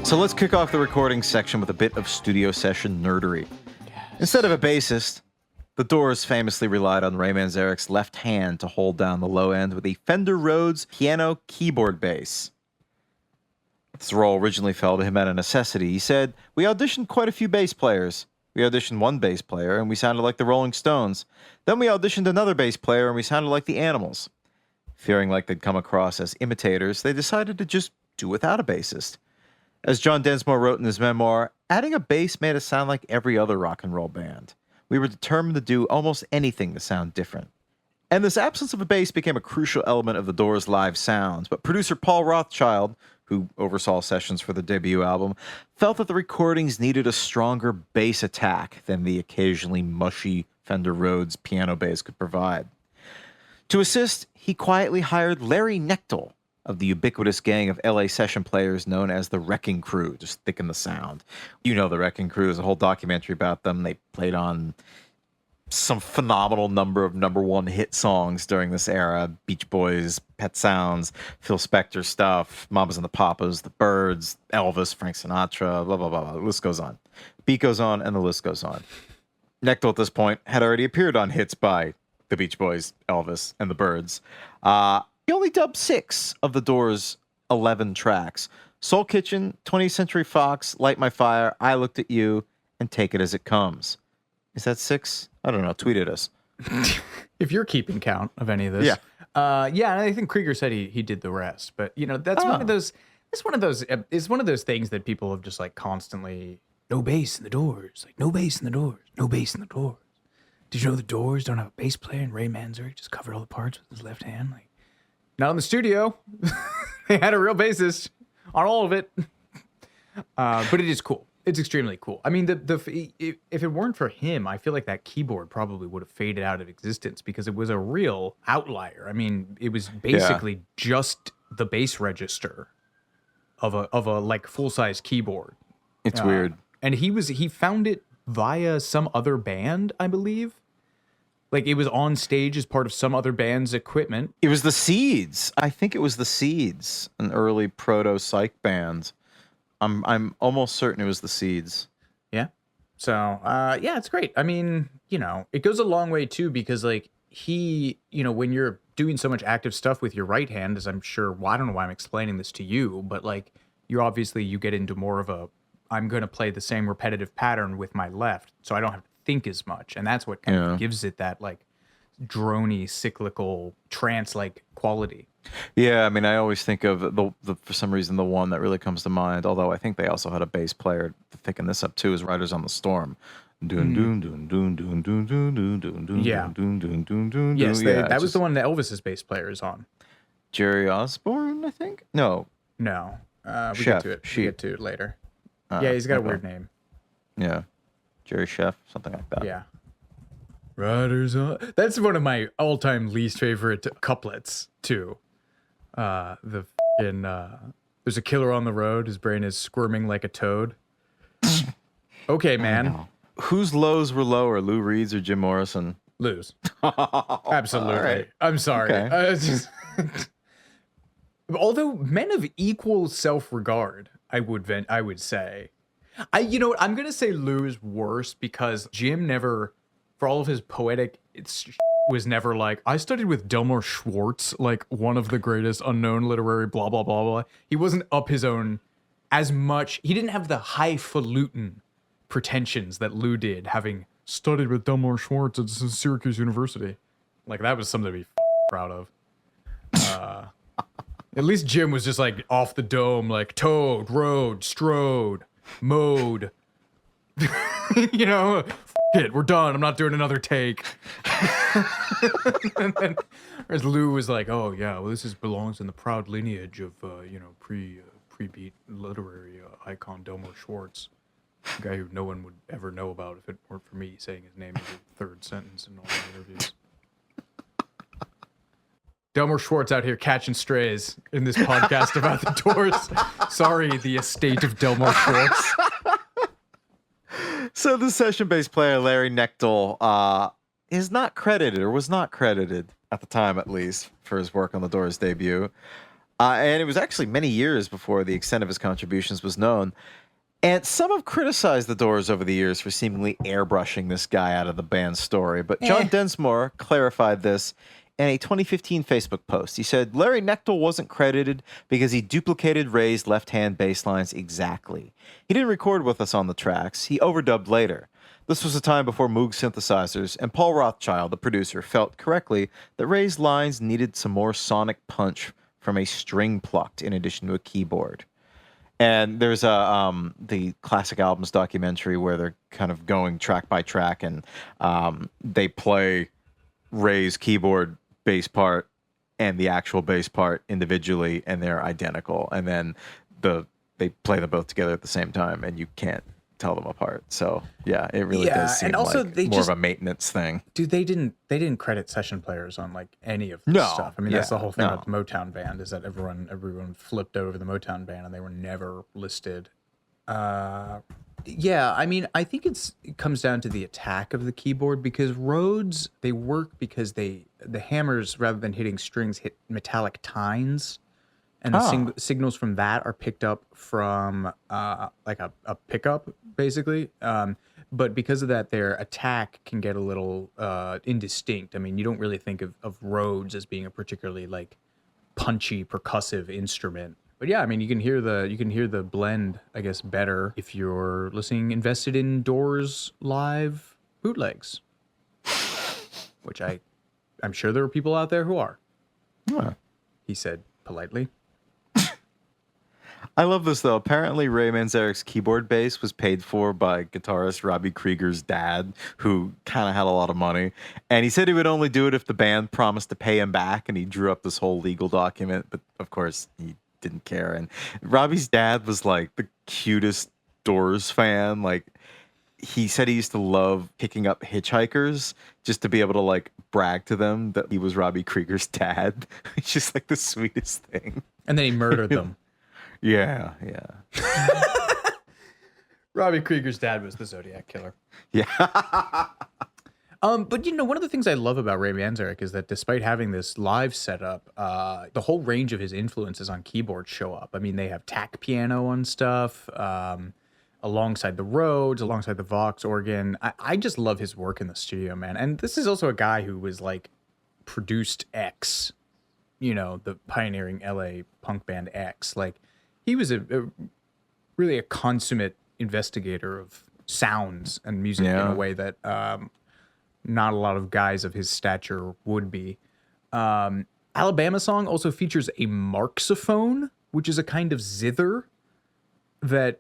So let's kick off the recording section with a bit of studio session nerdery. Yes. Instead of a bassist, the Doors famously relied on Ray Manzarek's left hand to hold down the low end with a Fender Rhodes piano keyboard bass. This role originally fell to him out of necessity. He said, "We auditioned quite a few bass players. We auditioned one bass player, and we sounded like the Rolling Stones. Then we auditioned another bass player, and we sounded like the Animals. Fearing like they'd come across as imitators, they decided to just do without a bassist. As John Densmore wrote in his memoir, adding a bass made us sound like every other rock and roll band. We were determined to do almost anything to sound different. And this absence of a bass became a crucial element of the Doors' live sounds, but producer Paul Rothchild, who oversaw sessions for the debut album, felt that the recordings needed a stronger bass attack than the occasionally mushy Fender Rhodes piano bass could provide. To assist, he quietly hired Larry Knechtel of the ubiquitous gang of LA session players known as the Wrecking Crew, just thicken the sound. You know the Wrecking Crew, there's a whole documentary about them. They played on some phenomenal number of number one hit songs during this era. Beach Boys, Pet Sounds, Phil Spector stuff, Mamas and the Papas, The Byrds, Elvis, Frank Sinatra, blah, blah, blah, blah. The list goes on. Beat goes on, and the list goes on. Knechtel at this point had already appeared on hits by the Beach Boys, Elvis, and the Byrds. He only dubbed 6 of the Doors' 11 tracks. Soul Kitchen, 20th Century Fox, Light My Fire, I Looked at You, and Take It As It Comes. Is that 6? I don't know. Tweet at us. If you're keeping count of any of this. Yeah. Yeah, I think Krieger said he did the rest. But, you know, that's one of those... It's one of those things that people have just, like, constantly... No bass in the Doors. Like, no bass in the Doors. No bass in the Doors. Did you know the Doors don't have a bass player and Ray Manzarek just covered all the parts with his left hand? Like, not in the studio. They had a real bassist on all of it. But it is cool. It's extremely cool. I mean, if it weren't for him, I feel like that keyboard probably would have faded out of existence because it was a real outlier. I mean, it was basically just the bass register of a like full-size keyboard. It's weird. And he found it via some other band, I believe. Like, it was on stage as part of some other band's equipment. It was the Seeds. I think it was the Seeds, an early proto-psych band. I'm almost certain it was the Seeds. Yeah. So, yeah, it's great. I mean, you know, it goes a long way, too, because, like, he, you know, when you're doing so much active stuff with your right hand, as I'm sure, well, I don't know why I'm explaining this to you, but, like, you get into more of a, I'm going to play the same repetitive pattern with my left, so I don't have to think as much. And that's what kind of gives it that, like, drony, cyclical, trance-like quality. Yeah, I mean, I always think of the for some reason the one that really comes to mind, although I think they also had a bass player to thicken this up too, is Riders on the Storm. Dun dun dun dun dun dun dun dun dun dun Yeah. dun dun dun dun. Yes, that was the one that Elvis's bass player is on. Jerry Osborne, I think. No, No, we Chef, get to it. she- We get to it later. Yeah, he's got a okay. weird name. Yeah, Jerry Chef, something like that. Yeah. Riders on. That's one of my all-time least favorite couplets too. The fucking there's a killer on the road. His brain is squirming like a toad. Okay, man. Whose lows were lower, Lou Reed's or Jim Morrison? Lose. Absolutely. All right. I'm sorry. Okay. Although men of equal self-regard, I would say. You know what? I'm gonna say Lou is worse because Jim never, for all of his poetic, was never like, I studied with Delmore Schwartz, like one of the greatest unknown literary blah blah blah blah. He wasn't up his own as much. He didn't have the highfalutin pretensions that Lou did, having studied with Delmore Schwartz at Syracuse University. Like, that was something to be proud of. At least Jim was just like off the dome, like Toad, Road, Strode, Mode. You know, it, we're done. I'm not doing another take. And then, whereas Lou was like, oh yeah, well this belongs in the proud lineage of pre-beat literary icon Delmore Schwartz, a guy who no one would ever know about if it weren't for me saying his name in the third sentence in all the interviews. Delmore Schwartz out here catching strays in this podcast about the Doors. Sorry, the estate of Delmore Schwartz. So the session bass player Larry Knechtel is not credited, or was not credited at the time at least, for his work on the Doors' debut. And it was actually many years before the extent of his contributions was known. And some have criticized the Doors over the years for seemingly airbrushing this guy out of the band's story. But John Densmore clarified this in a 2015 Facebook post. He said, Larry Knechtel wasn't credited because he duplicated Ray's left-hand bass lines exactly. He didn't record with us on the tracks. He overdubbed later. This was a time before Moog synthesizers, and Paul Rothchild, the producer, felt correctly that Ray's lines needed some more sonic punch from a string plucked in addition to a keyboard. And there's the Classic Albums documentary where they're kind of going track by track, and they play Ray's keyboard bass part and the actual bass part individually, and they're identical. And then they play them both together at the same time, and you can't tell them apart. So yeah, it really does seem and also like more of a maintenance thing. Dude, they didn't credit session players on like any of this No, stuff. I mean, that's the whole thing no. about the Motown band, is that everyone flipped over the Motown band and they were never listed. Yeah, I mean, I think it comes down to the attack of the keyboard, because Rhodes, they work because the hammers, rather than hitting strings, hit metallic tines. And the signals from that are picked up from like a pickup, basically. But because of that, their attack can get a little indistinct. I mean, you don't really think of Rhodes as being a particularly like punchy percussive instrument. But yeah, I mean, you can hear the blend, I guess, better if you're invested in Doors live bootlegs, which I'm sure there are people out there who are. Huh. He said politely. I love this, though. Apparently, Ray Manzarek's keyboard bass was paid for by guitarist Robbie Krieger's dad, who kind of had a lot of money. And he said he would only do it if the band promised to pay him back, and he drew up this whole legal document. But, of course, he didn't care. And Robbie's dad was, like, the cutest Doors fan. Like, he said he used to love picking up hitchhikers just to be able to, like, brag to them that he was Robbie Krieger's dad. It's just, like, the sweetest thing. And then he murdered them. Yeah. Robbie Krieger's dad was the Zodiac Killer. Yeah. But one of the things I love about Ray Manzarek is that despite having this live setup, the whole range of his influences on keyboard show up. I mean, they have tack piano on stuff, alongside the Rhodes, alongside the Vox organ. I just love his work in the studio, man. And this is also a guy who was like produced X, the pioneering LA punk band X. Like, he was really a consummate investigator of sounds and music in a way that not a lot of guys of his stature would be. Alabama Song also features a marxophone, which is a kind of zither that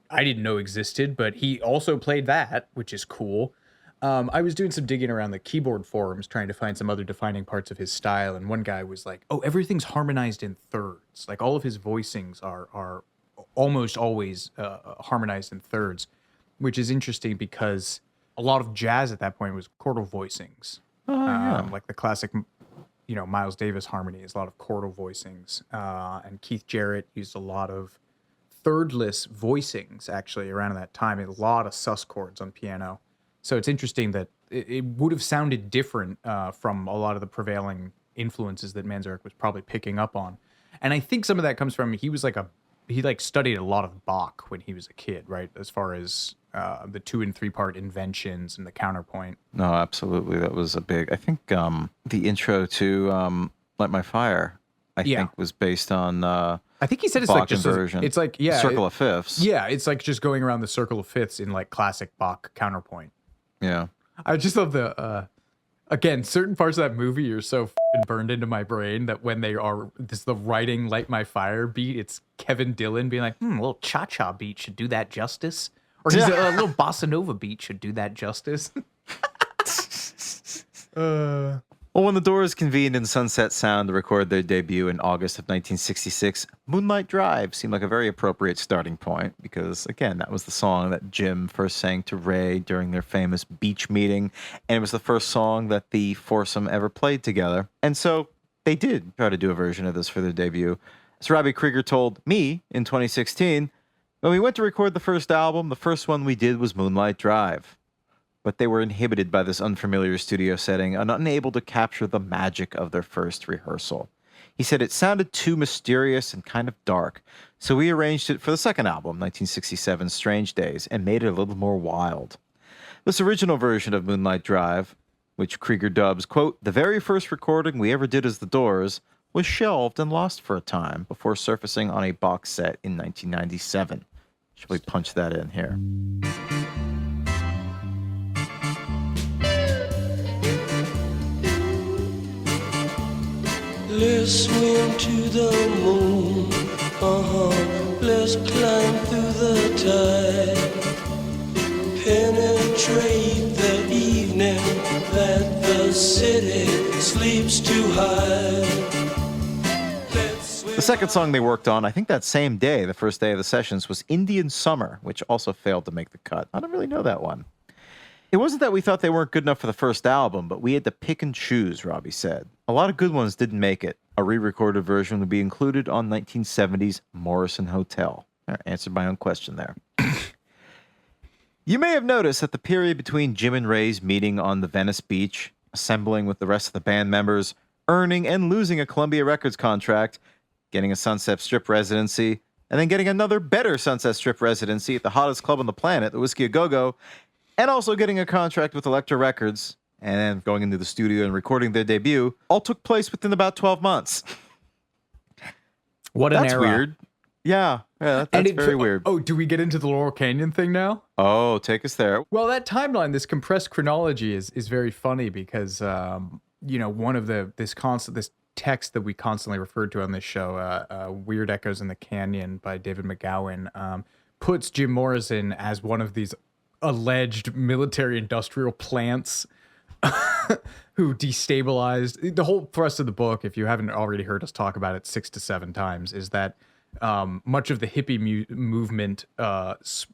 I didn't know existed, but he also played that, which is cool. I was doing some digging around the keyboard forums trying to find some other defining parts of his style, and one guy was like, oh, everything's harmonized in thirds. Like, all of his voicings are almost always harmonized in thirds, which is interesting because a lot of jazz at that point was chordal voicings. Like the classic, Miles Davis harmony is a lot of chordal voicings. And Keith Jarrett used a lot of thirdless voicings, actually, around that time. A lot of sus chords on piano. So it's interesting that it would have sounded different from a lot of the prevailing influences that Manzarek was probably picking up on. And I think some of that comes from, he studied a lot of Bach when he was a kid, right? As far as the 2 and 3 part inventions and the counterpoint. No, absolutely. That was a big, I think the intro to Light My Fire, I think was based on I think he said it's Bach like just inversion. It's like Circle of Fifths. Yeah, it's like just going around the circle of fifths in like classic Bach counterpoint. Yeah. I just love the again, certain parts of that movie are so burned into my brain that when they are the writing Light My Fire beat, it's Kevin Dillon being like, a little cha-cha beat should do that justice. Or a little bossa nova beat should do that justice. Well, when the Doors convened in Sunset Sound to record their debut in August of 1966, Moonlight Drive seemed like a very appropriate starting point because, again, that was the song that Jim first sang to Ray during their famous beach meeting, and it was the first song that the foursome ever played together. And so they did try to do a version of this for their debut. As Robbie Krieger told me in 2016, when we went to record the first album, the first one we did was Moonlight Drive. But they were inhibited by this unfamiliar studio setting and unable to capture the magic of their first rehearsal. He said it sounded too mysterious and kind of dark, so we arranged it for the second album, 1967's Strange Days, and made it a little more wild. This original version of Moonlight Drive, which Krieger dubs, quote, the very first recording we ever did as The Doors, was shelved and lost for a time before surfacing on a box set in 1997. Should we punch that in here? Let's swim to the moon. Let's climb through the tide. Penetrate the evening that the city sleeps too high. The second song they worked on, I think that same day, the first day of the sessions, was Indian Summer, which also failed to make the cut. I don't really know that one. It wasn't that we thought they weren't good enough for the first album, but we had to pick and choose, Robbie said. A lot of good ones didn't make it. A re-recorded version would be included on 1970's Morrison Hotel. I answered my own question there. You may have noticed that the period between Jim and Ray's meeting on the Venice beach, assembling with the rest of the band members, earning and losing a Columbia Records contract, getting a Sunset Strip residency, and then getting another better Sunset Strip residency at the hottest club on the planet, the Whiskey A Go-Go, and also getting a contract with Elektra Records, and then going into the studio and recording their debut, all took place within about 12 months. What an That's era. weird. Yeah, that's very weird. Oh, do we get into the Laurel Canyon thing now? Oh, take us there. Well, that timeline, this compressed chronology is very funny because, one of this text that we constantly referred to on this show, Weird Echoes in the Canyon by David McGowan, puts Jim Morrison as one of these alleged military industrial plants who destabilized. The whole thrust of the book, if you haven't already heard us talk about it 6 to 7 times, is that much of the hippie movement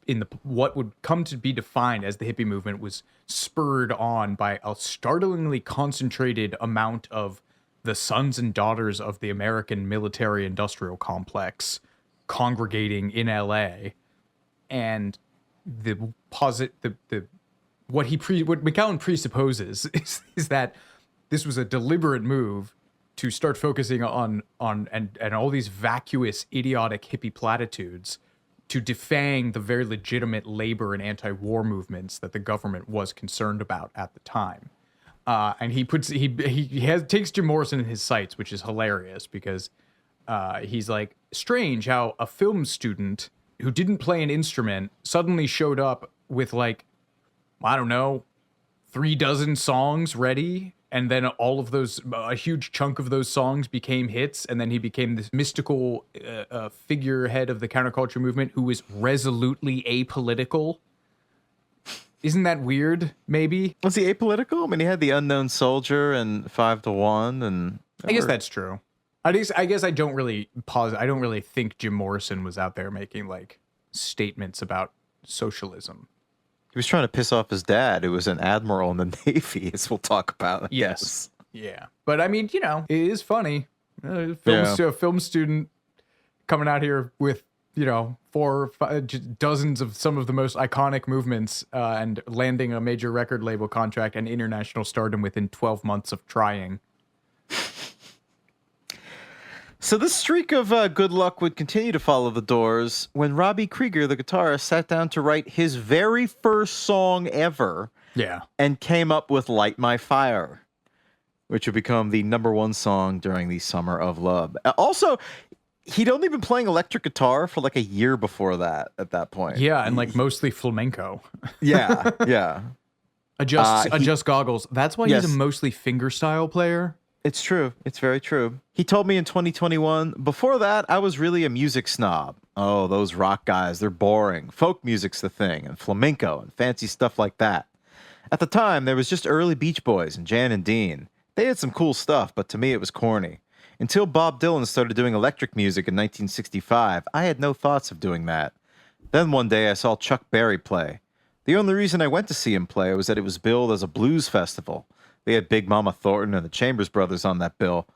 in what would come to be defined as the hippie movement was spurred on by a startlingly concentrated amount of the sons and daughters of the American military industrial complex congregating in LA, and what McGowan presupposes is that this was a deliberate move to start focusing on all these vacuous, idiotic hippie platitudes to defang the very legitimate labor and anti-war movements that the government was concerned about at the time. And he takes Jim Morrison in his sights, which is hilarious because he's like, strange how a film student who didn't play an instrument suddenly showed up with, like, I don't know, 36 songs ready, and then all of those, a huge chunk of those songs became hits, and then he became this mystical figurehead of the counterculture movement who was resolutely apolitical. Isn't that weird, maybe? Was he apolitical? I mean, he had The Unknown Soldier and 5 to 1, and... I guess that's true. I guess I don't really think Jim Morrison was out there making, like, statements about socialism. He was trying to piss off his dad, who was an admiral in the Navy, as we'll talk about. Yes. Yeah. But, I mean, it is funny. A film student coming out here with, 4 or 5 dozens of some of the most iconic movements and landing a major record label contract and international stardom within 12 months of trying. So this streak of good luck would continue to follow the Doors when Robbie Krieger, the guitarist, sat down to write his very first song ever. Yeah. And came up with Light My Fire, which would become the #1 song during the Summer of Love. Also, he'd only been playing electric guitar for like a year before that at that point. Yeah, and like mostly flamenco. Yeah. Adjust goggles. That's why Yes. he's a mostly fingerstyle player. It's true. It's very true. He told me in 2021, before that, I was really a music snob. Oh, those rock guys, they're boring. Folk music's the thing, and flamenco and fancy stuff like that. At the time, there was just early Beach Boys and Jan and Dean. They had some cool stuff, but to me it was corny. Until Bob Dylan started doing electric music in 1965, I had no thoughts of doing that. Then one day I saw Chuck Berry play. The only reason I went to see him play was that it was billed as a blues festival. They had Big Mama Thornton and the Chambers Brothers on that bill.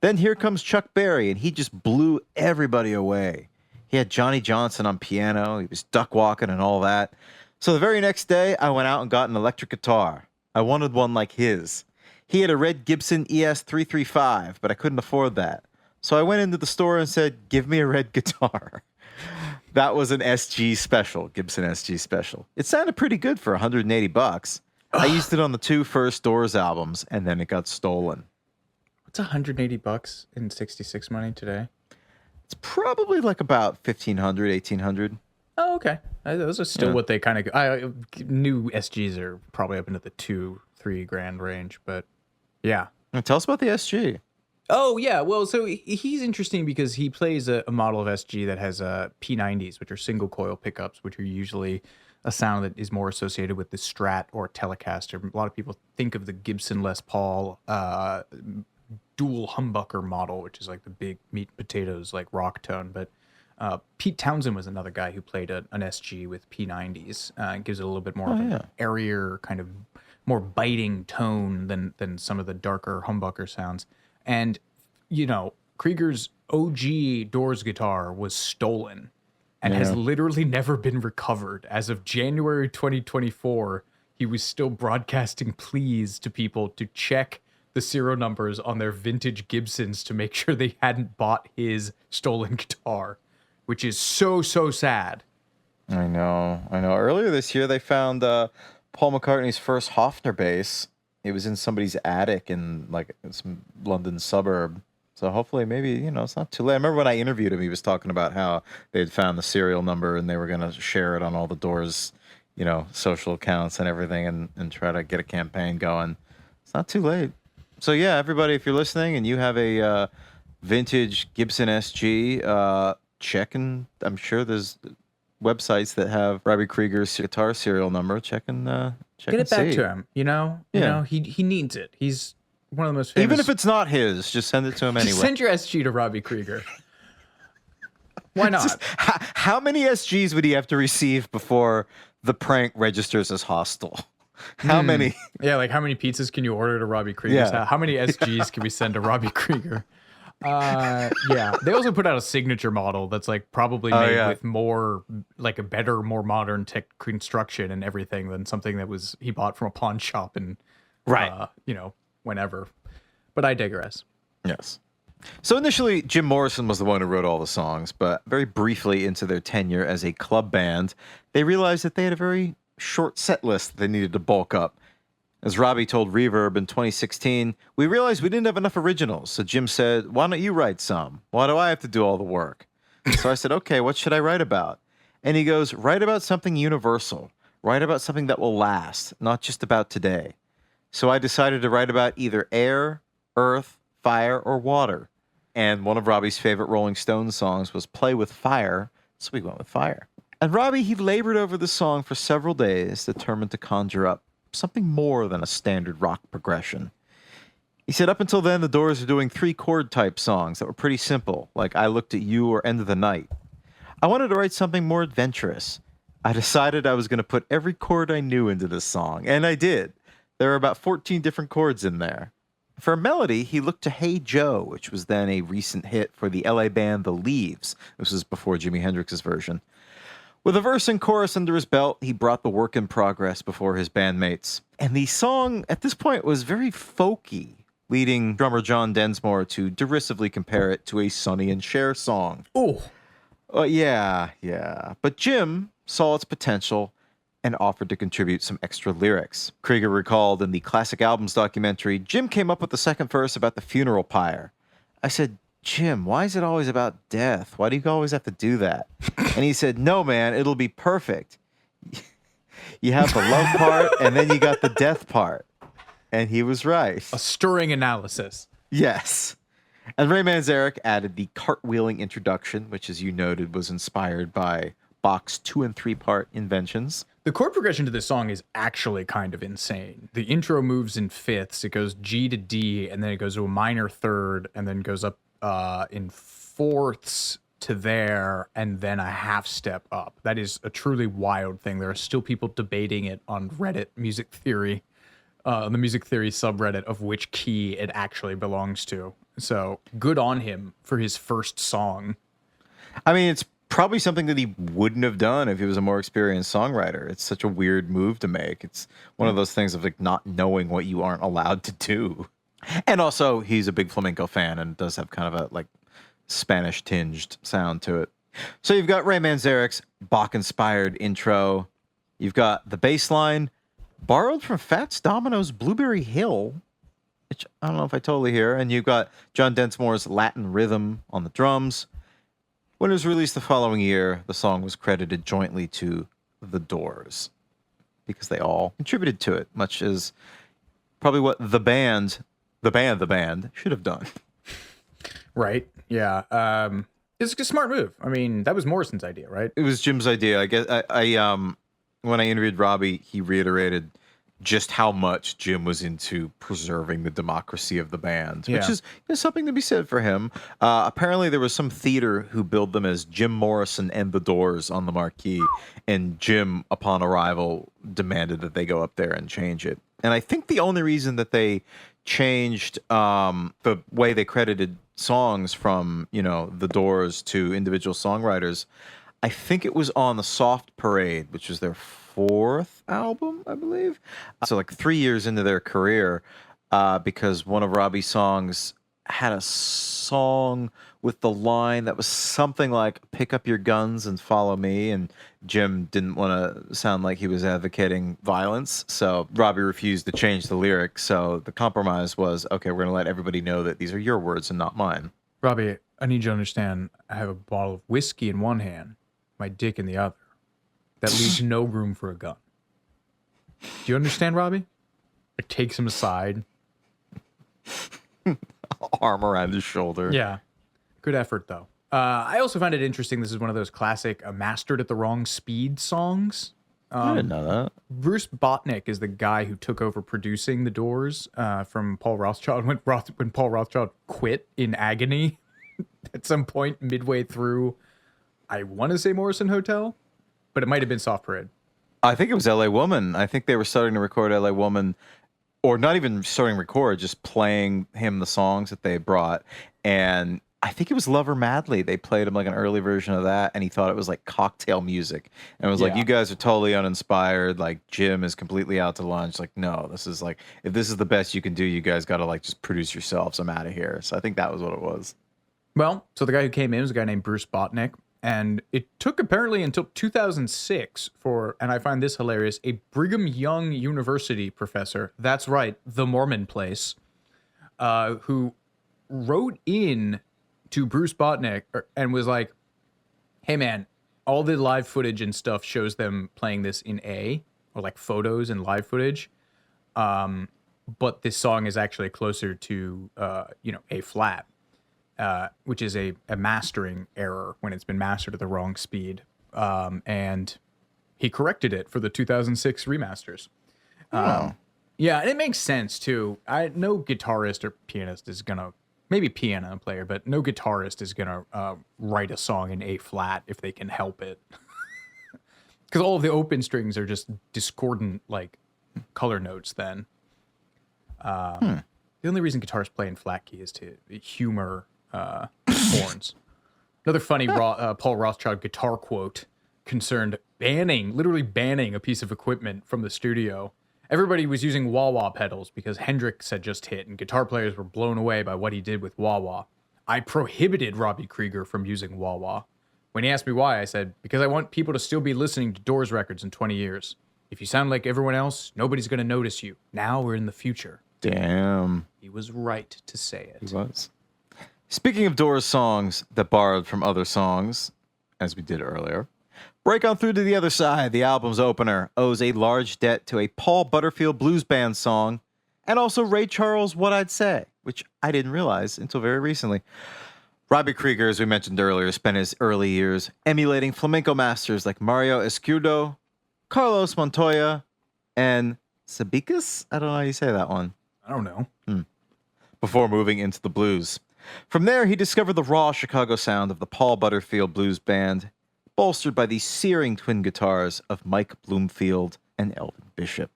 Then here comes Chuck Berry, and he just blew everybody away. He had Johnny Johnson on piano, he was duck walking and all that. So the very next day, I went out and got an electric guitar. I wanted one like his. He had a red Gibson ES-335, but I couldn't afford that. So I went into the store and said, give me a red guitar. That was an SG Special, Gibson SG Special. It sounded pretty good for $180. I used it on the 2 first Doors albums, and then it got stolen. What's $180 in 66 money today? It's probably like about $1,500, $1,800. Oh, okay. Those are still what they kind of... new SGs are probably up into the $2-3 grand range, but yeah. Now tell us about the SG. Oh, yeah. Well, so he's interesting because he plays a model of SG that has P90s, which are single coil pickups, which are usually a sound that is more associated with the Strat or Telecaster. A lot of people think of the Gibson Les Paul dual humbucker model, which is like the big meat and potatoes, like rock tone. But Pete Townsend was another guy who played an SG with P90s. It gives it a little bit more of an airier, kind of more biting tone than some of the darker humbucker sounds. And, you know, Krieger's OG Doors guitar was stolen and has literally never been recovered. As of January 2024, he was still broadcasting pleas to people to check the serial numbers on their vintage Gibsons to make sure they hadn't bought his stolen guitar, which is so sad. I know. Earlier this year, they found Paul McCartney's first Hofner bass. It was in somebody's attic in like some London suburb. So hopefully, maybe, you know, it's not too late. I remember when I interviewed him, he was talking about how they had found the serial number and they were going to share it on all the Doors, you know, social accounts and everything and try to get a campaign going. It's not too late. So yeah, everybody, if you're listening and you have a vintage Gibson SG, check, and I'm sure there's websites that have Robbie Krieger's guitar serial number. Check and Get it back to him, you know? You know, he needs it. He's one of the most famous. Even if it's not his, just send it to him anyway. Just send your SG to Robbie Krieger. Why not? How many SGs would he have to receive before the prank registers as hostile? How many? Yeah, like how many pizzas can you order to Robbie Krieger's house? How many SGs can we send to Robbie Krieger? Yeah. They also put out a signature model that's like probably made with more, like a better, more modern tech construction and everything than something that was he bought from a pawn shop and you know, whenever. But I digress. Yes. So initially, Jim Morrison was the one who wrote all the songs, but very briefly into their tenure as a club band, they realized that they had a very short set list that they needed to bulk up. As Robbie told Reverb in 2016, we realized we didn't have enough originals, so Jim said, why don't you write some? Why do I have to do all the work? So I said, okay, what should I write about? And he goes, write about something universal. Write about something that will last, not just about today. So I decided to write about either air, earth, fire, or water. And one of Robbie's favorite Rolling Stones songs was Play with Fire, so we went with fire. And Robbie, he labored over the song for several days, determined to conjure up something more than a standard rock progression. He said up until then, the Doors were doing 3-chord type songs that were pretty simple, like I Looked at You or End of the Night. I wanted to write something more adventurous. I decided I was going to put every chord I knew into this song, and I did. There are about 14 different chords in there. For a melody, he looked to Hey Joe, which was then a recent hit for the LA band The Leaves. This was before Jimi Hendrix's version. With a verse and chorus under his belt, he brought the work in progress before his bandmates. And the song, at this point, was very folky, leading drummer John Densmore to derisively compare it to a Sonny and Cher song. Oh. Yeah. But Jim saw its potential and offered to contribute some extra lyrics. Krieger recalled in the Classic Albums documentary, Jim came up with the second verse about the funeral pyre. I said, Jim, why is it always about death? Why do you always have to do that? And he said, no, man, it'll be perfect. You have the love part, and then you got the death part. And he was right. A stirring analysis. Yes. And Ray Manzarek added the cartwheeling introduction, which, as you noted, was inspired by Bach's 2- and 3-part inventions. The chord progression to this song is actually kind of insane. The intro moves in fifths. It goes G to D, and then it goes to a minor third, and then goes up in fourths to there, and then a half step up. That is a truly wild thing. There are still people debating it on Reddit, music theory, the music theory subreddit, of which key it actually belongs to. So good on him for his first song. I mean, it's probably something that he wouldn't have done if he was a more experienced songwriter. It's such a weird move to make. It's one of those things of like not knowing what you aren't allowed to do. And also, he's a big flamenco fan and does have kind of a like Spanish tinged sound to it. So you've got Ray Manzarek's Bach-inspired intro. You've got the bass line borrowed from Fats Domino's Blueberry Hill, which I don't know if I totally hear. And you've got John Densmore's Latin rhythm on the drums. When it was released the following year, the song was credited jointly to The Doors because they all contributed to it, much as probably what the band should have done. Right. Yeah. It's a smart move. I mean, that was Morrison's idea, right? It was Jim's idea. I guess when I interviewed Robbie, he reiterated just how much Jim was into preserving the democracy of the band, which is something to be said for him. Apparently, there was some theater who billed them as Jim Morrison and the Doors on the marquee, and Jim, upon arrival, demanded that they go up there and change it. And I think the only reason that they changed the way they credited songs from, the Doors to individual songwriters, I think it was on the Soft Parade, which was their fourth album, I believe. So like 3 years into their career, because one of Robbie's songs had a song with the line that was something like "Pick up your guns and follow me," and Jim didn't want to sound like he was advocating violence, so Robbie refused to change the lyrics. So the compromise was, okay, we're going to let everybody know that these are your words and not mine. Robbie, I need you to understand, I have a bottle of whiskey in one hand, my dick in the other. That leaves no room for a gun. Do you understand, Robbie? It takes him aside. Arm around his shoulder. Yeah. Good effort, though. I also find it interesting. This is one of those classic mastered at the wrong speed songs. I didn't know that. Bruce Botnick is the guy who took over producing The Doors from Paul Rothchild when Paul Rothchild quit in agony at some point midway through, I want to say Morrison Hotel, but it might have been Soft Parade. I think it was L.A. Woman. I think they were starting to record L.A. Woman, or not even starting to record, just playing him the songs that they brought. And I think it was Lover Madly. They played him like an early version of that, and he thought it was like cocktail music. And it was like, you guys are totally uninspired. Like, Jim is completely out to lunch. Like, no, this is like, if this is the best you can do, you guys got to like just produce yourselves. I'm out of here. So I think that was what it was. Well, so the guy who came in was a guy named Bruce Botnick. And it took apparently until 2006 for, and I find this hilarious, a Brigham Young University professor, that's right, the Mormon place, who wrote in to Bruce Botnick and was like, hey man, all the live footage and stuff shows them playing this in A, or like photos and live footage. But this song is actually closer to, A flat. Which is a mastering error when it's been mastered at the wrong speed. And he corrected it for the 2006 remasters. Yeah, and it makes sense, too. No guitarist or pianist is going to, maybe piano player, but no guitarist is going to write a song in A flat if they can help it. Because all of the open strings are just discordant, like, color notes then. The only reason guitarists play in flat key is to humor horns. Another funny Paul Rothchild guitar quote concerned literally banning a piece of equipment from the studio. Everybody was using wah-wah pedals because Hendrix had just hit, and guitar players were blown away by what he did with wah-wah. I prohibited Robbie Krieger from using wah-wah. When he asked me why, I said, because I want people to still be listening to Doors records in 20 years. If you sound like everyone else, nobody's going to notice you. Now we're in the future. Damn. He was right to say it. He was. Speaking of Doors songs that borrowed from other songs, as we did earlier, Break On Through to the Other Side, the album's opener, owes a large debt to a Paul Butterfield Blues Band song, and also Ray Charles' What I'd Say, which I didn't realize until very recently. Robbie Krieger, as we mentioned earlier, spent his early years emulating flamenco masters like Mario Escurdo, Carlos Montoya, and Sabicas? I don't know how you say that one. I don't know. Before moving into the blues. From there, he discovered the raw Chicago sound of the Paul Butterfield Blues Band, bolstered by the searing twin guitars of Mike Bloomfield and Elvin Bishop.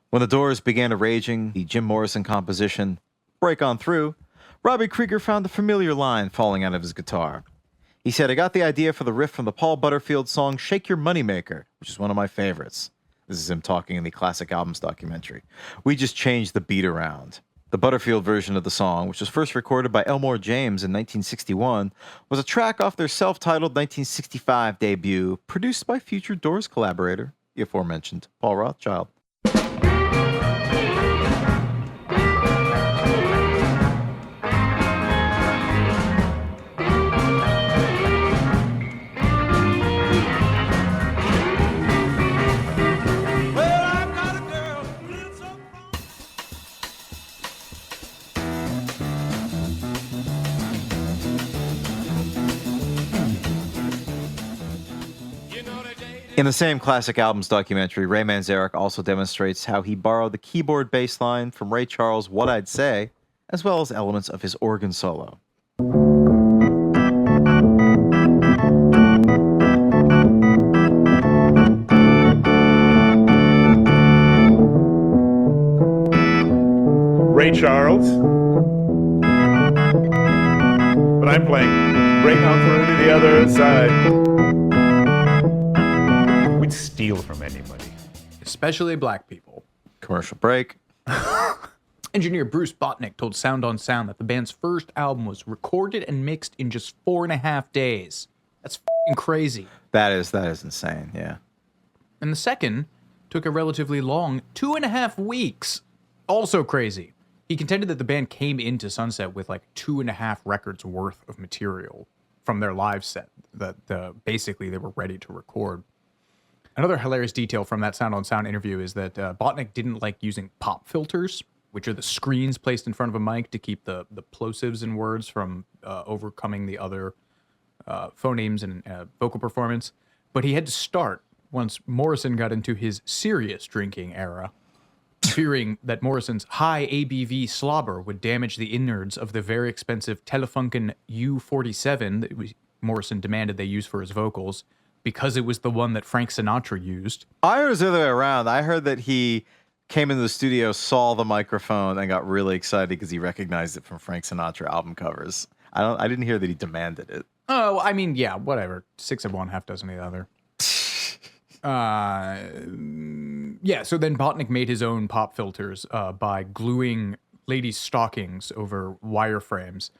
When the Doors began arranging the Jim Morrison composition, Break On Through, Robbie Krieger found a familiar line falling out of his guitar. He said, I got the idea for the riff from the Paul Butterfield song Shake Your Moneymaker, which is one of my favorites. This is him talking in the Classic Albums documentary. We just changed the beat around. The Butterfield version of the song, which was first recorded by Elmore James in 1961, was a track off their self-titled 1965 debut, produced by future Doors collaborator, the aforementioned Paul Rothchild. In the same Classic Albums documentary, Ray Manzarek also demonstrates how he borrowed the keyboard bass line from Ray Charles' What I'd Say, as well as elements of his organ solo. Ray Charles. But I'm playing Bring On Through to the Other Side. We'd steal from anybody. Especially black people. Commercial break. Engineer Bruce Botnick told Sound on Sound that the band's first album was recorded and mixed in just 4.5 days. That's f***ing crazy. That is insane, yeah. And the second took a relatively long 2.5 weeks. Also crazy. He contended that the band came into Sunset with like 2.5 records worth of material from their live set that basically they were ready to record. Another hilarious detail from that Sound on Sound interview is that Botnick didn't like using pop filters, which are the screens placed in front of a mic to keep the plosives in words from overcoming the other phonemes and vocal performance. But he had to start once Morrison got into his serious drinking era, fearing that Morrison's high ABV slobber would damage the innards of the very expensive Telefunken U-47 that Morrison demanded they use for his vocals, because it was the one that Frank Sinatra used. I heard it was the other way around. I heard that he came into the studio, saw the microphone, and got really excited because he recognized it from Frank Sinatra album covers. I didn't hear that he demanded it. Oh, I mean, yeah, whatever. 6 of one, half dozen of the other. Yeah, so then Botnick made his own pop filters by gluing ladies' stockings over wireframes.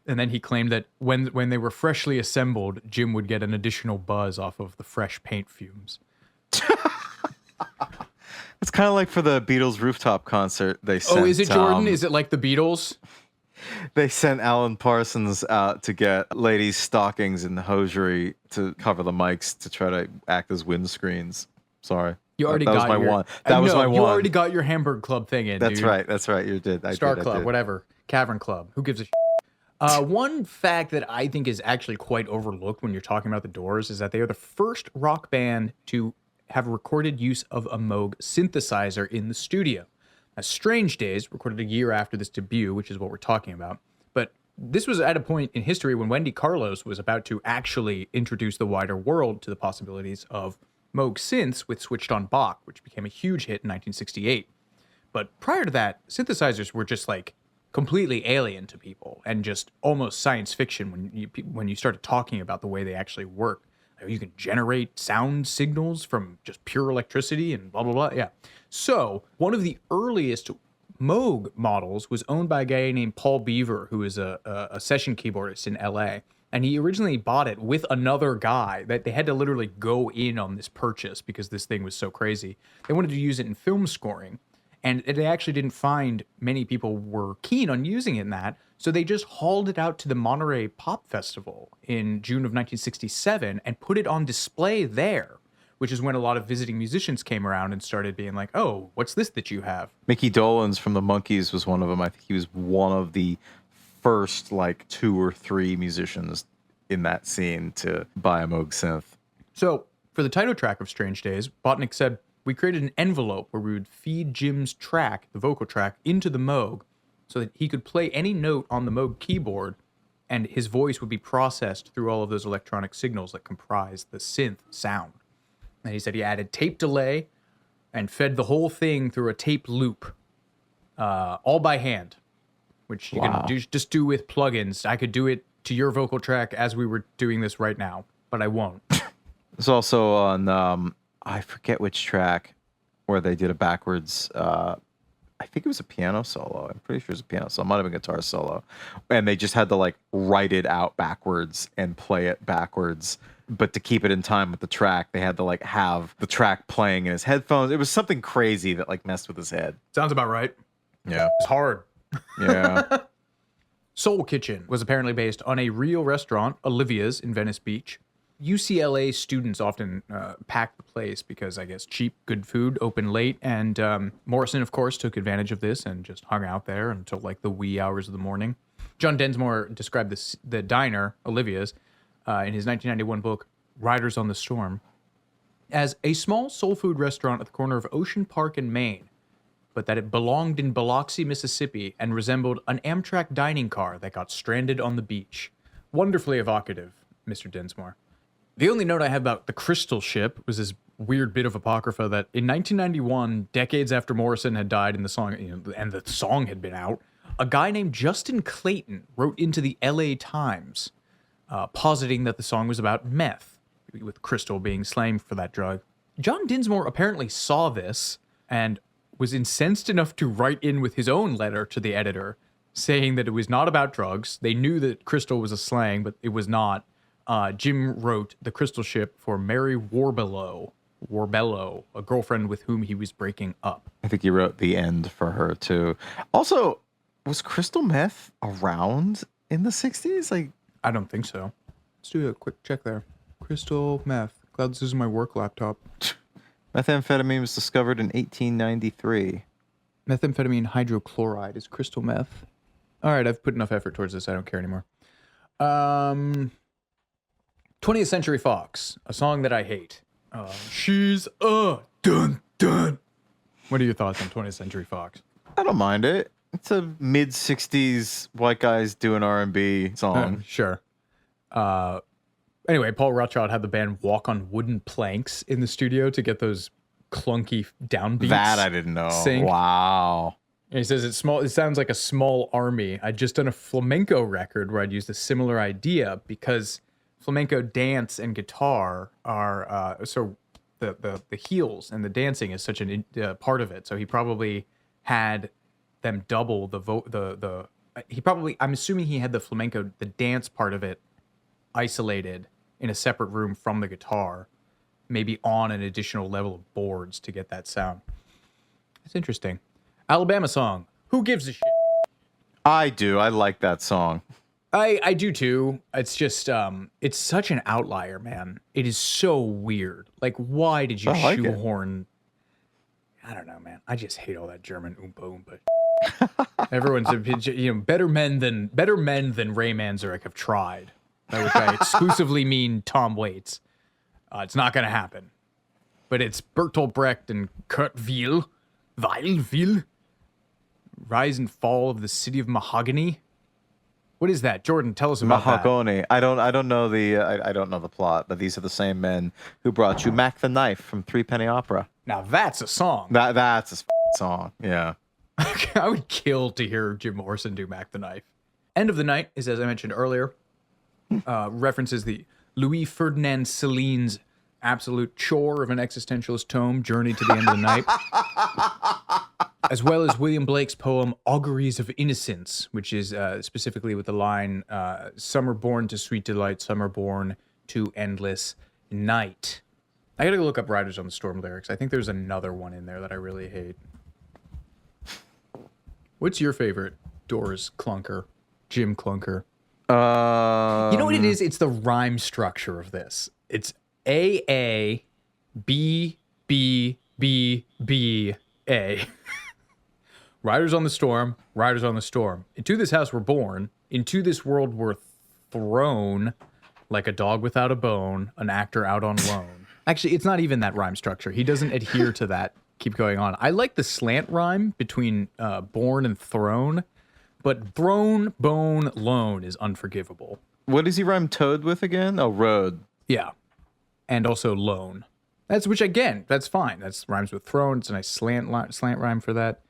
And then he claimed that when they were freshly assembled, Jim would get an additional buzz off of the fresh paint fumes. It's kind of like for the Beatles rooftop concert they sent. Oh, is it Jordan? Is it like the Beatles? They sent Alan Parsons out to get ladies' stockings and hosiery to cover the mics to try to act as windscreens. Sorry. You already that got was my your, one. That was my one. You already got your Hamburg Club thing in, That's dude. right. That's right. You did. Star I Club, did. whatever. Cavern Club. Who gives a shit? One fact that I think is actually quite overlooked when you're talking about the Doors is that they are the first rock band to have recorded use of a Moog synthesizer in the studio. Estranged Days, recorded a year after this debut, which is what we're talking about. But this was at a point in history when Wendy Carlos was about to actually introduce the wider world to the possibilities of Moog synths with Switched on Bach, which became a huge hit in 1968. But prior to that, synthesizers were just like completely alien to people and just almost science fiction when you started talking about the way they actually work. You can generate sound signals from just pure electricity and blah, blah, blah. Yeah. So one of the earliest Moog models was owned by a guy named Paul Beaver, who is a session keyboardist in LA. And he originally bought it with another guy that they had to literally go in on this purchase because this thing was so crazy. They wanted to use it in film scoring. And they actually didn't find many people were keen on using it in that. So they just hauled it out to the Monterey Pop Festival in June of 1967 and put it on display there, which is when a lot of visiting musicians came around and started being like, oh, what's this that you have? Mickey Dolenz from the Monkees was one of them. I think he was one of the first, 2 or 3 musicians in that scene to buy a Moog synth. So for the title track of Strange Days, Botnick said, we created an envelope where we would feed Jim's track, the vocal track, into the Moog so that he could play any note on the Moog keyboard and his voice would be processed through all of those electronic signals that comprise the synth sound. And he said he added tape delay and fed the whole thing through a tape loop, all by hand, which you can just do with plugins. I could do it to your vocal track as we were doing this right now, but I won't. It's also on... I forget which track where they did a backwards, I think it was a piano solo. I'm pretty sure it was a piano solo. It might have been a guitar solo. And they just had to write it out backwards and play it backwards. But to keep it in time with the track, they had to have the track playing in his headphones. It was something crazy that messed with his head. Sounds about right. Yeah. It's hard. Yeah. Soul Kitchen was apparently based on a real restaurant, Olivia's in Venice Beach. UCLA students often pack the place because, I guess, cheap, good food, open late. And Morrison, of course, took advantage of this and just hung out there until the wee hours of the morning. John Densmore described the diner, Olivia's, in his 1991 book, Riders on the Storm. as a small soul food restaurant at the corner of Ocean Park and Maine, but that it belonged in Biloxi, Mississippi, and resembled an Amtrak dining car that got stranded on the beach. Wonderfully evocative, Mr. Dinsmore. The only note I have about the Crystal Ship was this weird bit of apocrypha that in 1991, decades after Morrison had died and the song had been out, a guy named Justin Clayton wrote into the LA Times, positing that the song was about meth, with crystal being slang for that drug. John Dinsmore apparently saw this and was incensed enough to write in with his own letter to the editor, saying that it was not about drugs. They knew that crystal was a slang, but it was not. Jim wrote the Crystal Ship for Mary Warbello, a girlfriend with whom he was breaking up. I think he wrote the end for her too. Also, was crystal meth around in the 60s? Like, I don't think so. Let's do a quick check there. Crystal meth. Glad this is my work laptop. methamphetamine was discovered in 1893. Methamphetamine hydrochloride is crystal meth. All right, I've put enough effort towards this. I don't care anymore. 20th Century Fox, a song that I hate. She's a dun dun. What are your thoughts on 20th Century Fox? I don't mind it. It's a mid 60s white guys doing R&B song. Sure. Anyway, Paul Rothschild had the band walk on wooden planks in the studio to get those clunky downbeats. That I didn't know. Sync. Wow. And he says it's small. It sounds like a small army. I'd just done a flamenco record where I'd used a similar idea because flamenco dance and guitar are so the heels and the dancing is such a part of it. So he probably had them double I'm assuming he had the flamenco, the dance part of it isolated in a separate room from the guitar, maybe on an additional level of boards to get that sound. It's interesting. Alabama song. Who gives a shit? I do. I like that song. I do too. It's just it's such an outlier, man. It is so weird. Like, why did you shoehorn? I don't know, man. I just hate all that German oompa oompa. Everyone's better men than Ray Manzarek have tried. By which I exclusively mean Tom Waits. It's not going to happen. But it's Bertolt Brecht and Kurt Weill, Rise and Fall of the City of Mahogany. What is that, Jordan? Tell us about Mahogany. I don't know the plot, but these are the same men who brought you Mac the Knife from Three Penny Opera. Now that's a song. That's a song. Yeah. I would kill to hear Jim Morrison do Mac the Knife. End of the Night is, as I mentioned earlier, references the Louis Ferdinand Céline's absolute chore of an existentialist tome, Journey to the End of the Night, as well as William Blake's poem Auguries of Innocence, which is specifically with the line, some are born to sweet delight, some are born to endless night. I gotta go look up Riders on the Storm lyrics. I think there's another one in there that I really hate. What's your favorite Doors clunker? Jim clunker? You know what it is? It's the rhyme structure of this. It's A, A, B, B, B, B, A. Riders on the storm, riders on the storm. Into this house we're born, into this world we're thrown, like a dog without a bone, an actor out on loan. Actually, it's not even that rhyme structure. He doesn't adhere to that. Keep going on. I like the slant rhyme between born and thrown, but thrown, bone, loan is unforgivable. What does he rhyme toad with again? Oh, road. Yeah. And also loan. Which again, that's fine. That's rhymes with thrown. It's a nice slant rhyme for that.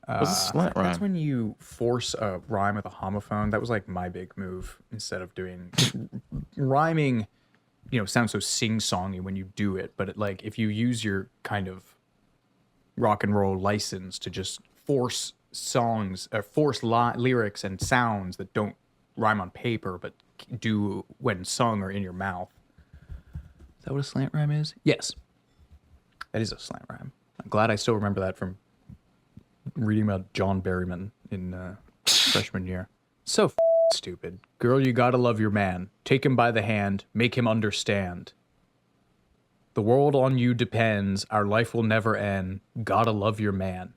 What's a slant rhyme? That's when you force a rhyme with a homophone. That was like my big move. Instead of doing rhyming, sounds so sing-songy when you do it. But if you use your kind of rock and roll license to just force songs or force lyrics and sounds that don't rhyme on paper but do when sung or in your mouth. Is that what a slant rhyme is? Yes. That is a slant rhyme. I'm glad I still remember that from reading about John Berryman in freshman year. So stupid. Girl, you gotta love your man. Take him by the hand. Make him understand. The world on you depends. Our life will never end. Gotta love your man.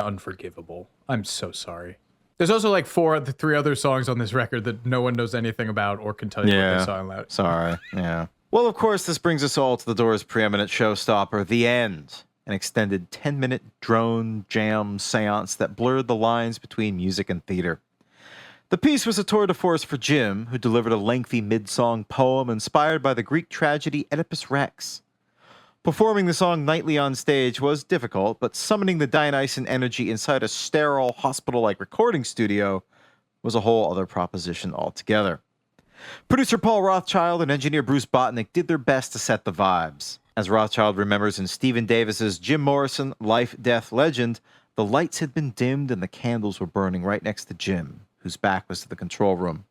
Unforgivable. I'm so sorry. There's also three other songs on this record that no one knows anything about or can tell you what they saw loud. Sorry. Yeah. Well, of course, this brings us all to the Doors' preeminent showstopper, The End, an extended 10-minute drone jam seance that blurred the lines between music and theater. The piece was a tour de force for Jim, who delivered a lengthy mid-song poem inspired by the Greek tragedy Oedipus Rex. Performing the song nightly on stage was difficult, but summoning the Dionysian energy inside a sterile, hospital-like recording studio was a whole other proposition altogether. Producer Paul Rothchild and engineer Bruce Botnick did their best to set the vibes. As Rothchild remembers in Stephen Davis's Jim Morrison, Life, Death, Legend, the lights had been dimmed and the candles were burning right next to Jim, whose back was to the control room.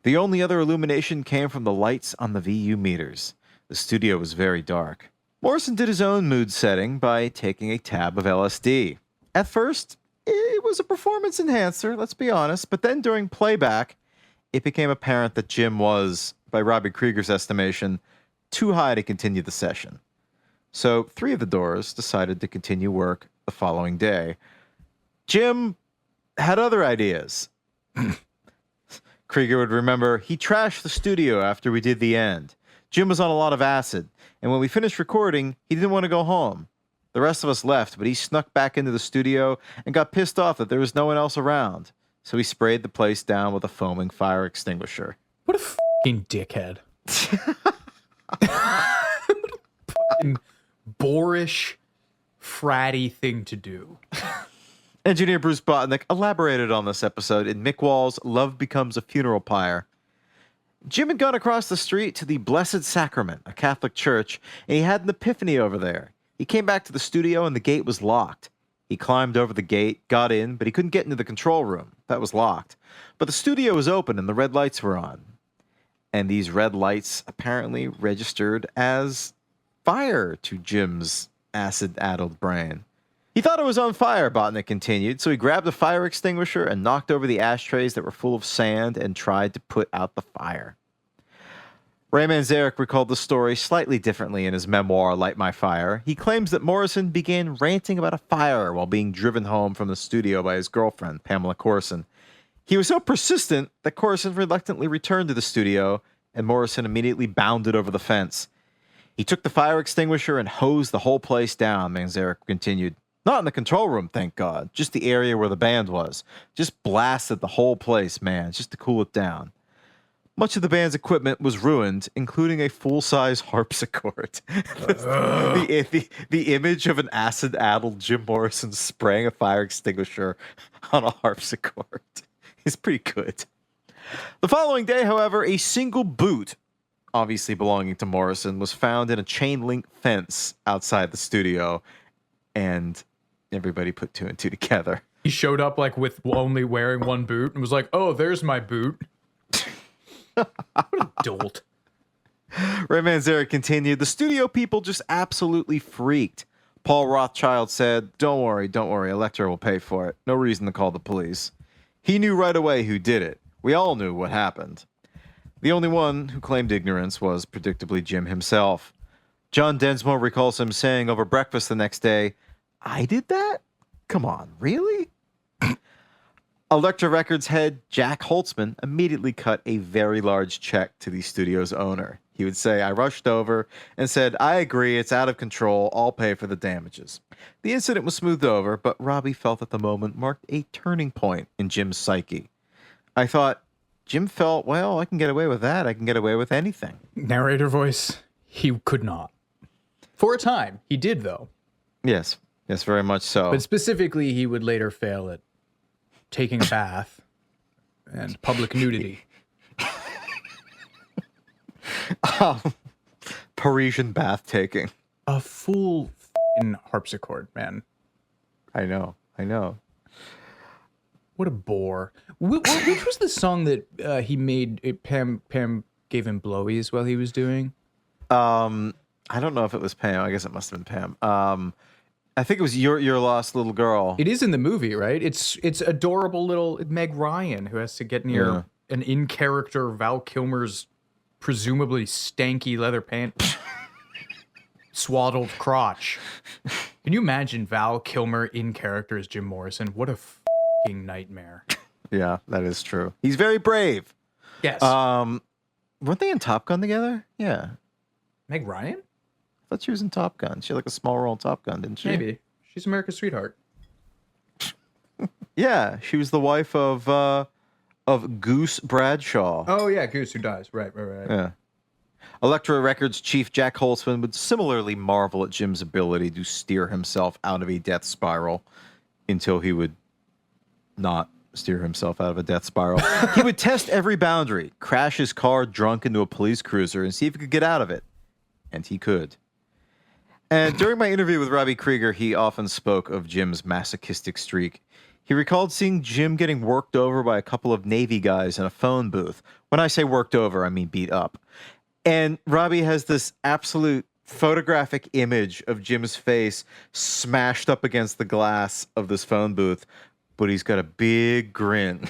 The only other illumination came from the lights on the VU meters. The studio was very dark. Morrison did his own mood setting by taking a tab of LSD. At first, it was a performance enhancer, let's be honest, but then during playback, it became apparent that Jim was, by Robbie Krieger's estimation, too high to continue the session. So 3 of the Doors decided to continue work the following day. Jim had other ideas. Krieger would remember, he trashed the studio after we did The End. Jim was on a lot of acid, and when we finished recording, he didn't want to go home. The rest of us left, but he snuck back into the studio and got pissed off that there was no one else around. So he sprayed the place down with a foaming fire extinguisher. What a fucking dickhead. Fucking boorish, fratty thing to do. Engineer Bruce Botnick elaborated on this episode in Mick Wall's Love Becomes a Funeral Pyre. Jim had gone across the street to the Blessed Sacrament, a Catholic church, and he had an epiphany over there. He came back to the studio and the gate was locked. He climbed over the gate, got in, but he couldn't get into the control room. That was locked. But the studio was open and the red lights were on. And these red lights apparently registered as fire to Jim's acid-addled brain. He thought it was on fire, Botnick continued, so he grabbed a fire extinguisher and knocked over the ashtrays that were full of sand and tried to put out the fire. Ray Manzarek recalled the story slightly differently in his memoir, Light My Fire. He claims that Morrison began ranting about a fire while being driven home from the studio by his girlfriend, Pamela Corson. He was so persistent that Corson reluctantly returned to the studio, and Morrison immediately bounded over the fence. He took the fire extinguisher and hosed the whole place down, Manzarek continued. Not in the control room, thank God, just the area where the band was. Just blasted the whole place, man, just to cool it down. Much of the band's equipment was ruined, including a full-size harpsichord. The image of an acid-addled Jim Morrison spraying a fire extinguisher on a harpsichord is pretty good. The following day, however, a single boot, obviously belonging to Morrison, was found in a chain-link fence outside the studio, and everybody put 2 and 2 together. He showed up like with only wearing one boot and was like, "Oh, there's my boot." What a dolt. Ray Manzarek continued, the studio people just absolutely freaked. Paul Rothchild said, don't worry, Elektra will pay for it. No reason to call the police. He knew right away who did it. We all knew what happened. The only one who claimed ignorance was, predictably, Jim himself. John Densmore recalls him saying over breakfast the next day, I did that? Come on, really? Elektra Records head Jack Holtzman immediately cut a very large check to the studio's owner. He would say, I rushed over and said, I agree, it's out of control, I'll pay for the damages. The incident was smoothed over, but Robbie felt that the moment marked a turning point in Jim's psyche. I thought, Jim felt, well, I can get away with that, I can get away with anything. Narrator voice, he could not. For a time, he did, though. Yes, very much so. But specifically, he would later fail at taking a bath and public nudity. Parisian bath taking. A full f***ing harpsichord, man. I know. What a bore. Which was the song that he made? Pam gave him blowies while he was doing? I don't know if it was Pam. I guess it must have been Pam. I think it was your lost little girl. It is in the movie, right? It's adorable little Meg Ryan who has to get near an in-character Val Kilmer's presumably stanky leather pant swaddled crotch. Can you imagine Val Kilmer in character as Jim Morrison? What a fucking nightmare. Yeah, that is true. He's very brave. Yes. Weren't they in Top Gun together? Yeah. Meg Ryan? I thought she was in Top Gun. She had like a small role in Top Gun, didn't she? Maybe. She's America's sweetheart. Yeah, she was the wife of Goose Bradshaw. Oh yeah, Goose who dies. Right. Yeah. Elektra Records chief Jack Holtzman would similarly marvel at Jim's ability to steer himself out of a death spiral until he would not steer himself out of a death spiral. He would test every boundary, crash his car drunk into a police cruiser, and see if he could get out of it. And he could. And during my interview with Robbie Krieger, he often spoke of Jim's masochistic streak. He recalled seeing Jim getting worked over by a couple of Navy guys in a phone booth. When I say worked over, I mean beat up. And Robbie has this absolute photographic image of Jim's face smashed up against the glass of this phone booth, but he's got a big grin.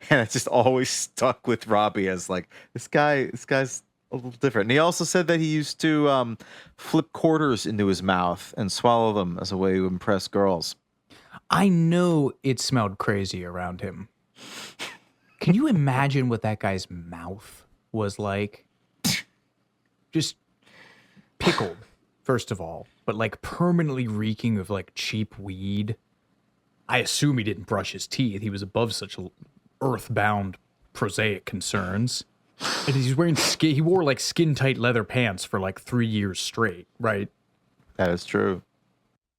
And it's just always stuck with Robbie as like, this guy's a little different. And he also said that he used to flip quarters into his mouth and swallow them as a way to impress girls. I know it smelled crazy around him. Can you imagine what that guy's mouth was like? Just pickled, first of all, but like permanently reeking of like cheap weed. I assume he didn't brush his teeth. He was above such earthbound prosaic concerns. And he's wearing he wore like skin tight leather pants for like 3 years straight, right? That is true.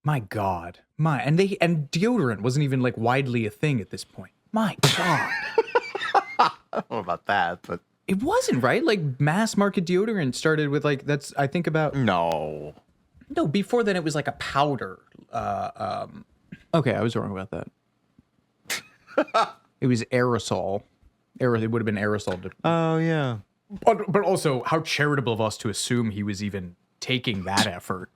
My God. And deodorant wasn't even like widely a thing at this point. My God. I don't know about that, but It wasn't, right? Like mass market deodorant started with like I think about no, before then it was like a powder. Okay, I was wrong about that. It was aerosol. It would have been aerosol. Oh yeah. But also, how charitable of us to assume he was even taking that effort.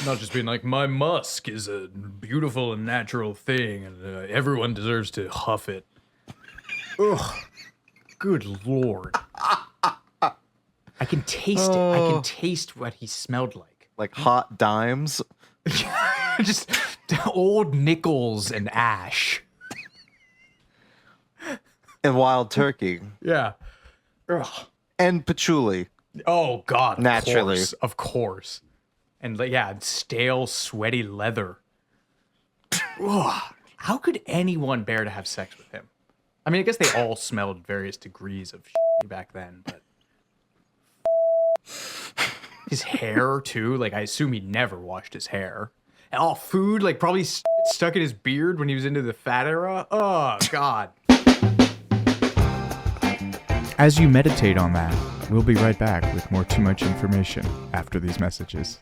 Not just being like, my musk is a beautiful and natural thing, and everyone deserves to huff it. Ugh. Good Lord. I can taste it. I can taste what he smelled like. Like hot dimes. Just old nickels and ash. And wild turkey. Yeah. Ugh. And patchouli. Oh, God. Naturally. Of course. And yeah, stale, sweaty leather. Ugh. How could anyone bear to have sex with him? I mean, I guess they all smelled various degrees of shit back then, but his hair too. Like, I assume he never washed his hair. And all food, like, probably stuck in his beard when he was into the fat era. Oh God. As you meditate on that, we'll be right back with more Too Much Information after these messages.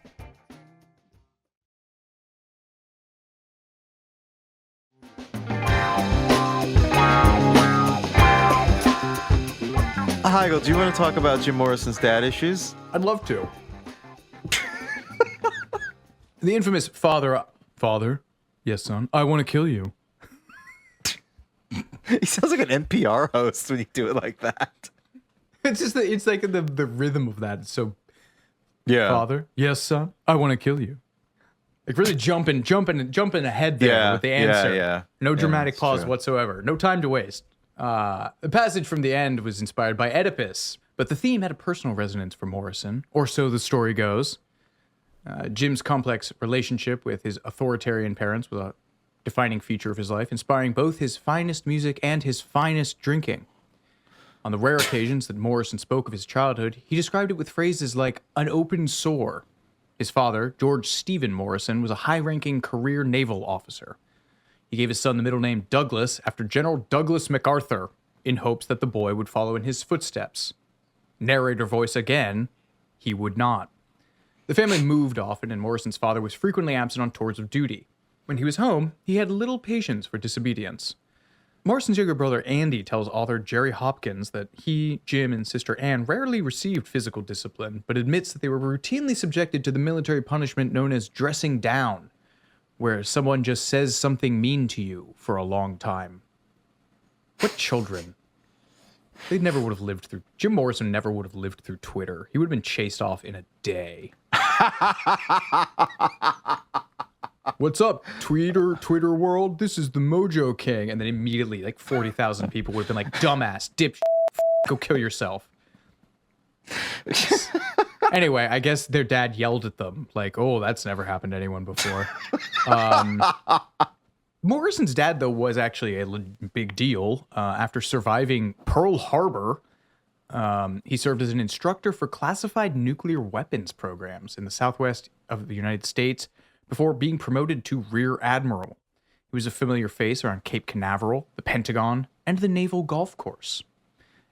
Heigl, do you want to talk about Jim Morrison's dad issues? I'd love to. The infamous father, yes, son, I want to kill you. He sounds like an NPR host when you do it like that. It's just it's like the rhythm of that. It's so, Yeah. father, yes, son, I want to kill you. Like really jumping ahead there with the answer. Yeah. No dramatic that's pause true. whatsoever. No time to waste. The passage from the end was inspired by Oedipus, but the theme had a personal resonance for Morrison, or so the story goes. Jim's complex relationship with his authoritarian parents was a defining feature of his life, inspiring both his finest music and his finest drinking. On the rare occasions that Morrison spoke of his childhood, he described it with phrases like an open sore. His father, George Stephen Morrison, was a high-ranking career naval officer. He gave his son the middle name Douglas after General Douglas MacArthur in hopes that the boy would follow in his footsteps. Narrator voice again, he would not. The family moved often, and Morrison's father was frequently absent on tours of duty. When he was home, he had little patience for disobedience. Morrison's younger brother Andy tells author Jerry Hopkins that he, Jim, and sister Anne rarely received physical discipline, but admits that they were routinely subjected to the military punishment known as dressing down, where someone just says something mean to you for a long time. What children? They never would have lived through... Jim Morrison never would have lived through Twitter. He would have been chased off in a day. What's up, Twitter world? This is the Mojo King. And then immediately, like 40,000 people would have been like, dumbass, dip, go kill yourself. Anyway, I guess their dad yelled at them like, "Oh, that's never happened to anyone before." Morrison's dad, though, was actually a big deal. After surviving Pearl Harbor, he served as an instructor for classified nuclear weapons programs in the southwest of the United States before being promoted to Rear Admiral. He was a familiar face around Cape Canaveral, the Pentagon, and the Naval Golf Course.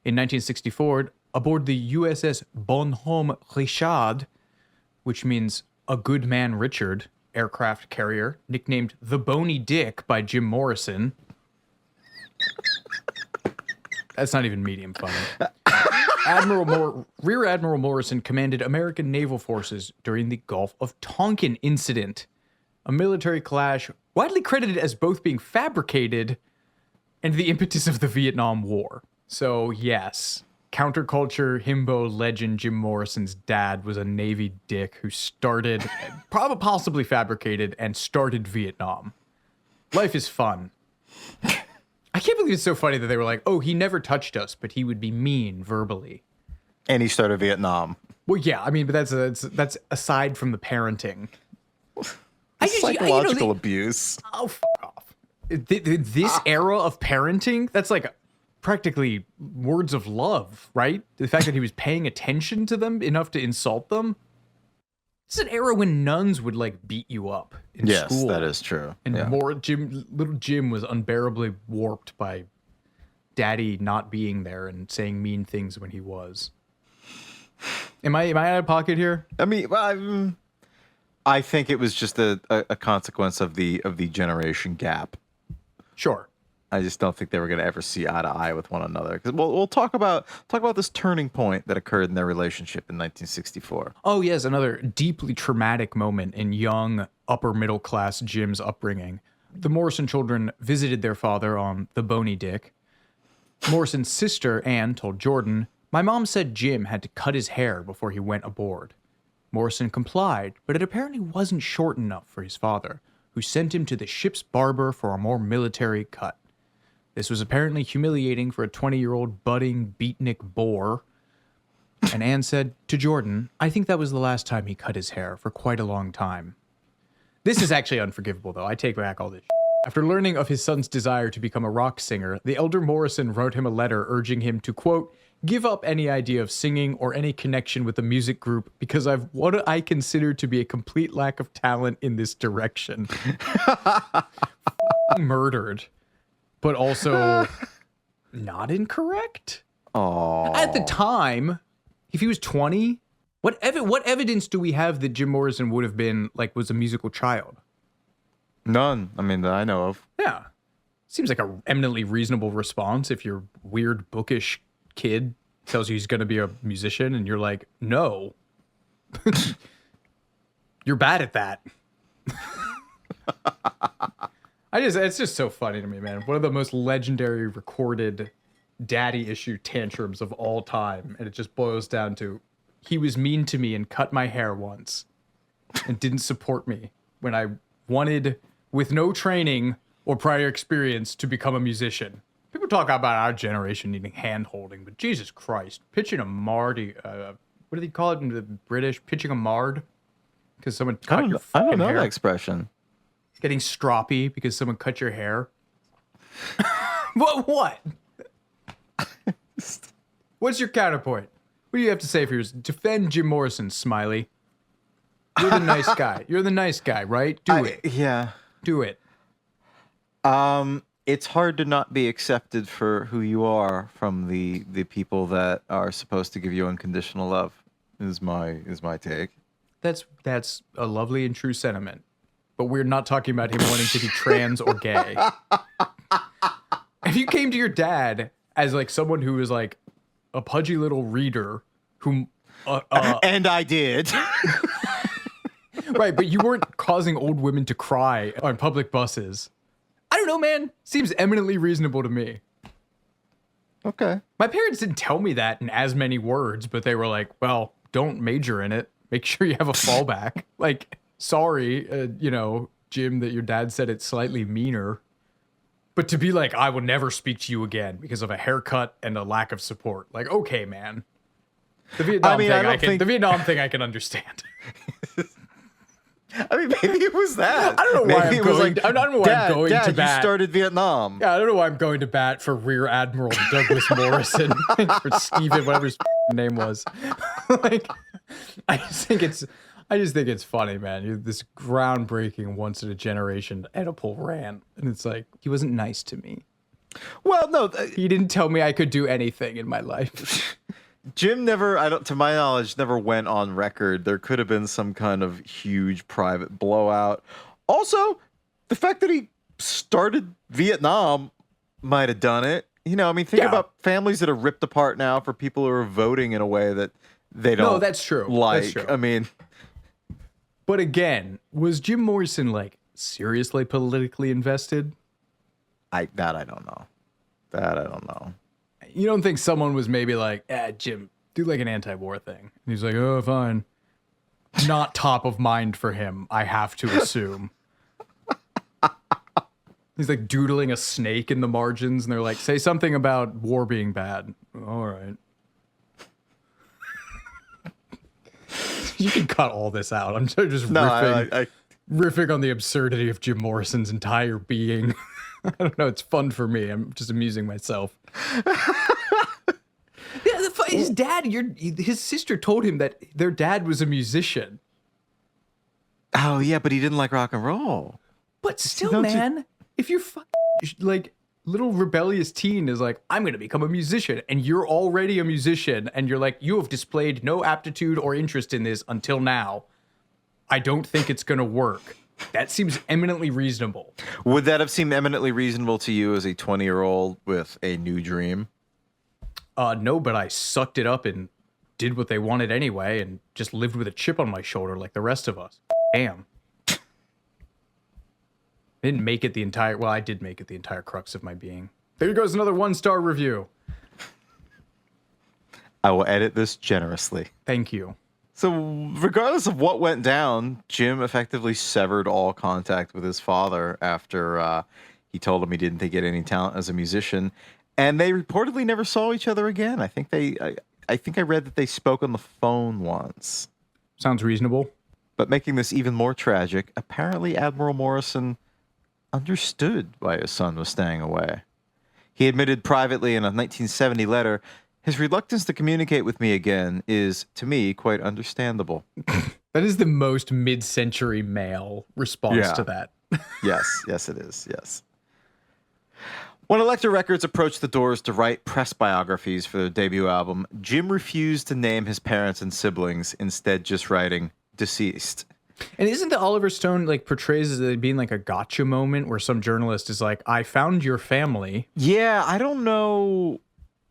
In 1964, aboard the USS Bonhomme Richard, which means a good man Richard, aircraft carrier, nicknamed the Bony Dick by Jim Morrison. That's not even medium funny. Rear Admiral Morrison commanded American naval forces during the Gulf of Tonkin incident, a military clash widely credited as both being fabricated and the impetus of the Vietnam War. So, yes, counterculture himbo legend Jim Morrison's dad was a Navy dick who started, probably possibly fabricated, and started Vietnam. Life is fun. I can't believe it's so funny that they were like, oh, he never touched us, but he would be mean verbally. And he started Vietnam. Well, yeah, I mean, but that's aside from the parenting. Psychological abuse. Oh, f*** off. This era of parenting, that's like practically words of love, right? The fact that he was paying attention to them enough to insult them. It's an era when nuns would like beat you up in school. Yes, that is true. And little Jim was unbearably warped by daddy not being there and saying mean things when he was. Am I out of pocket here? I mean, I think it was just a consequence of the generation gap. Sure. I just don't think they were going to ever see eye to eye with one another. Because we'll talk about this turning point that occurred in their relationship in 1964. Oh yes, another deeply traumatic moment in young upper middle class Jim's upbringing. The Morrison children visited their father on the Bony Dick. Morrison's sister Anne told Jordan, "My mom said Jim had to cut his hair before he went aboard." Morrison complied, but it apparently wasn't short enough for his father, who sent him to the ship's barber for a more military cut. This was apparently humiliating for a 20-year-old budding beatnik boar. And Anne said to Jordan, "I think that was the last time he cut his hair for quite a long time." This is actually unforgivable, though. I take back all this. After learning of his son's desire to become a rock singer, the elder Morrison wrote him a letter urging him to, quote, "give up any idea of singing or any connection with the music group because I've what I consider to be a complete lack of talent in this direction." Murdered. But also not incorrect. Oh. At the time, if he was 20, what evidence do we have that Jim Morrison would have been was a musical child? None. I mean, that I know of. Yeah. Seems like a eminently reasonable response if your weird bookish kid tells you he's going to be a musician and you're like, "No." You're bad at that. It's just so funny to me, man. One of the most legendary recorded daddy issue tantrums of all time. And it just boils down to, he was mean to me and cut my hair once and didn't support me when I wanted, with no training or prior experience, to become a musician. People talk about our generation needing hand-holding, but Jesus Christ, pitching a mardy, what do they call it in the British? Pitching a mard? Because someone cut your fucking I don't know hair. that expression. Getting stroppy because someone cut your hair. What? What's your counterpoint? What do you have to say for yours? Defend Jim Morrison, Smiley. You're the nice guy. You're the nice guy, right? Do it. Yeah. Do it. It's hard to not be accepted for who you are from the people that are supposed to give you unconditional love. Is my take. That's a lovely and true sentiment. But we're not talking about him wanting to be trans or gay. If you came to your dad as someone who was a pudgy little reader who and I did. Right, but you weren't causing old women to cry on public buses. I don't know, man. Seems eminently reasonable to me. Okay. My parents didn't tell me that in as many words, but they were like, "Well, don't major in it. Make sure you have a fallback." Sorry, Jim, that your dad said it slightly meaner. But to be like, "I will never speak to you again because of a haircut and a lack of support." Okay, man. The Vietnam mean, I don't think- the Vietnam thing I can understand. I mean, maybe it was that. I don't know why Maybe I'm it was going. I don't know why Dad, I'm going Dad, to you bat. started Vietnam. Yeah, I don't know why I'm going to bat for Rear Admiral Douglas Morrison or Steven, whatever his name was. Like, I just think it's funny, man. You're this groundbreaking, once in a generation Oedipal rant, and it's like he wasn't nice to me. Well, no, He didn't tell me I could do anything in my life. Jim never, to my knowledge, never went on record. There could have been some kind of huge private blowout. Also, the fact that he started Vietnam might have done it. You know, I mean, think about families that are ripped apart now for people who are voting in a way that they don't. No, that's true. Like, That's true. I mean, But again, was Jim Morrison like seriously politically invested? I don't know. That I don't know. You don't think someone was maybe like, Jim, do like an anti-war thing? And he's like, oh, fine. Not top of mind for him, I have to assume. He's like doodling a snake in the margins, and they're like, say something about war being bad. All right. You can cut all this out. I'm just riffing on the absurdity of Jim Morrison's entire being. I don't know. It's fun for me. I'm just amusing myself. Yeah, his dad, his sister told him that their dad was a musician. Oh, yeah, but he didn't like rock and roll. But still, Don't man, if you're like little rebellious teen is like, I'm going to become a musician, and you're already a musician, and you're like, you have displayed no aptitude or interest in this until now. I don't think it's going to work. That seems eminently reasonable. Would that have seemed eminently reasonable to you as a 20-year-old with a new dream? No, but I sucked it up and did what they wanted anyway, and just lived with a chip on my shoulder like the rest of us. Damn. Didn't make it the entire... Well, I did make it the entire crux of my being. There goes another 1-star review. I will edit this generously. Thank you. So, regardless of what went down, Jim effectively severed all contact with his father after he told him he didn't think he had any talent as a musician, and they reportedly never saw each other again. I think I read that they spoke on the phone once. Sounds reasonable. But making this even more tragic, apparently Admiral Morrison understood why his son was staying away. He admitted privately in a 1970 letter, his reluctance to communicate with me again is, to me, quite understandable. That is the most mid-century male response to that. Yes, it is, yes. When Elektra Records approached the Doors to write press biographies for their debut album, Jim refused to name his parents and siblings, instead just writing, deceased. And isn't the Oliver Stone like portrays it being like a gotcha moment where some journalist is like, I found your family? Yeah, I don't know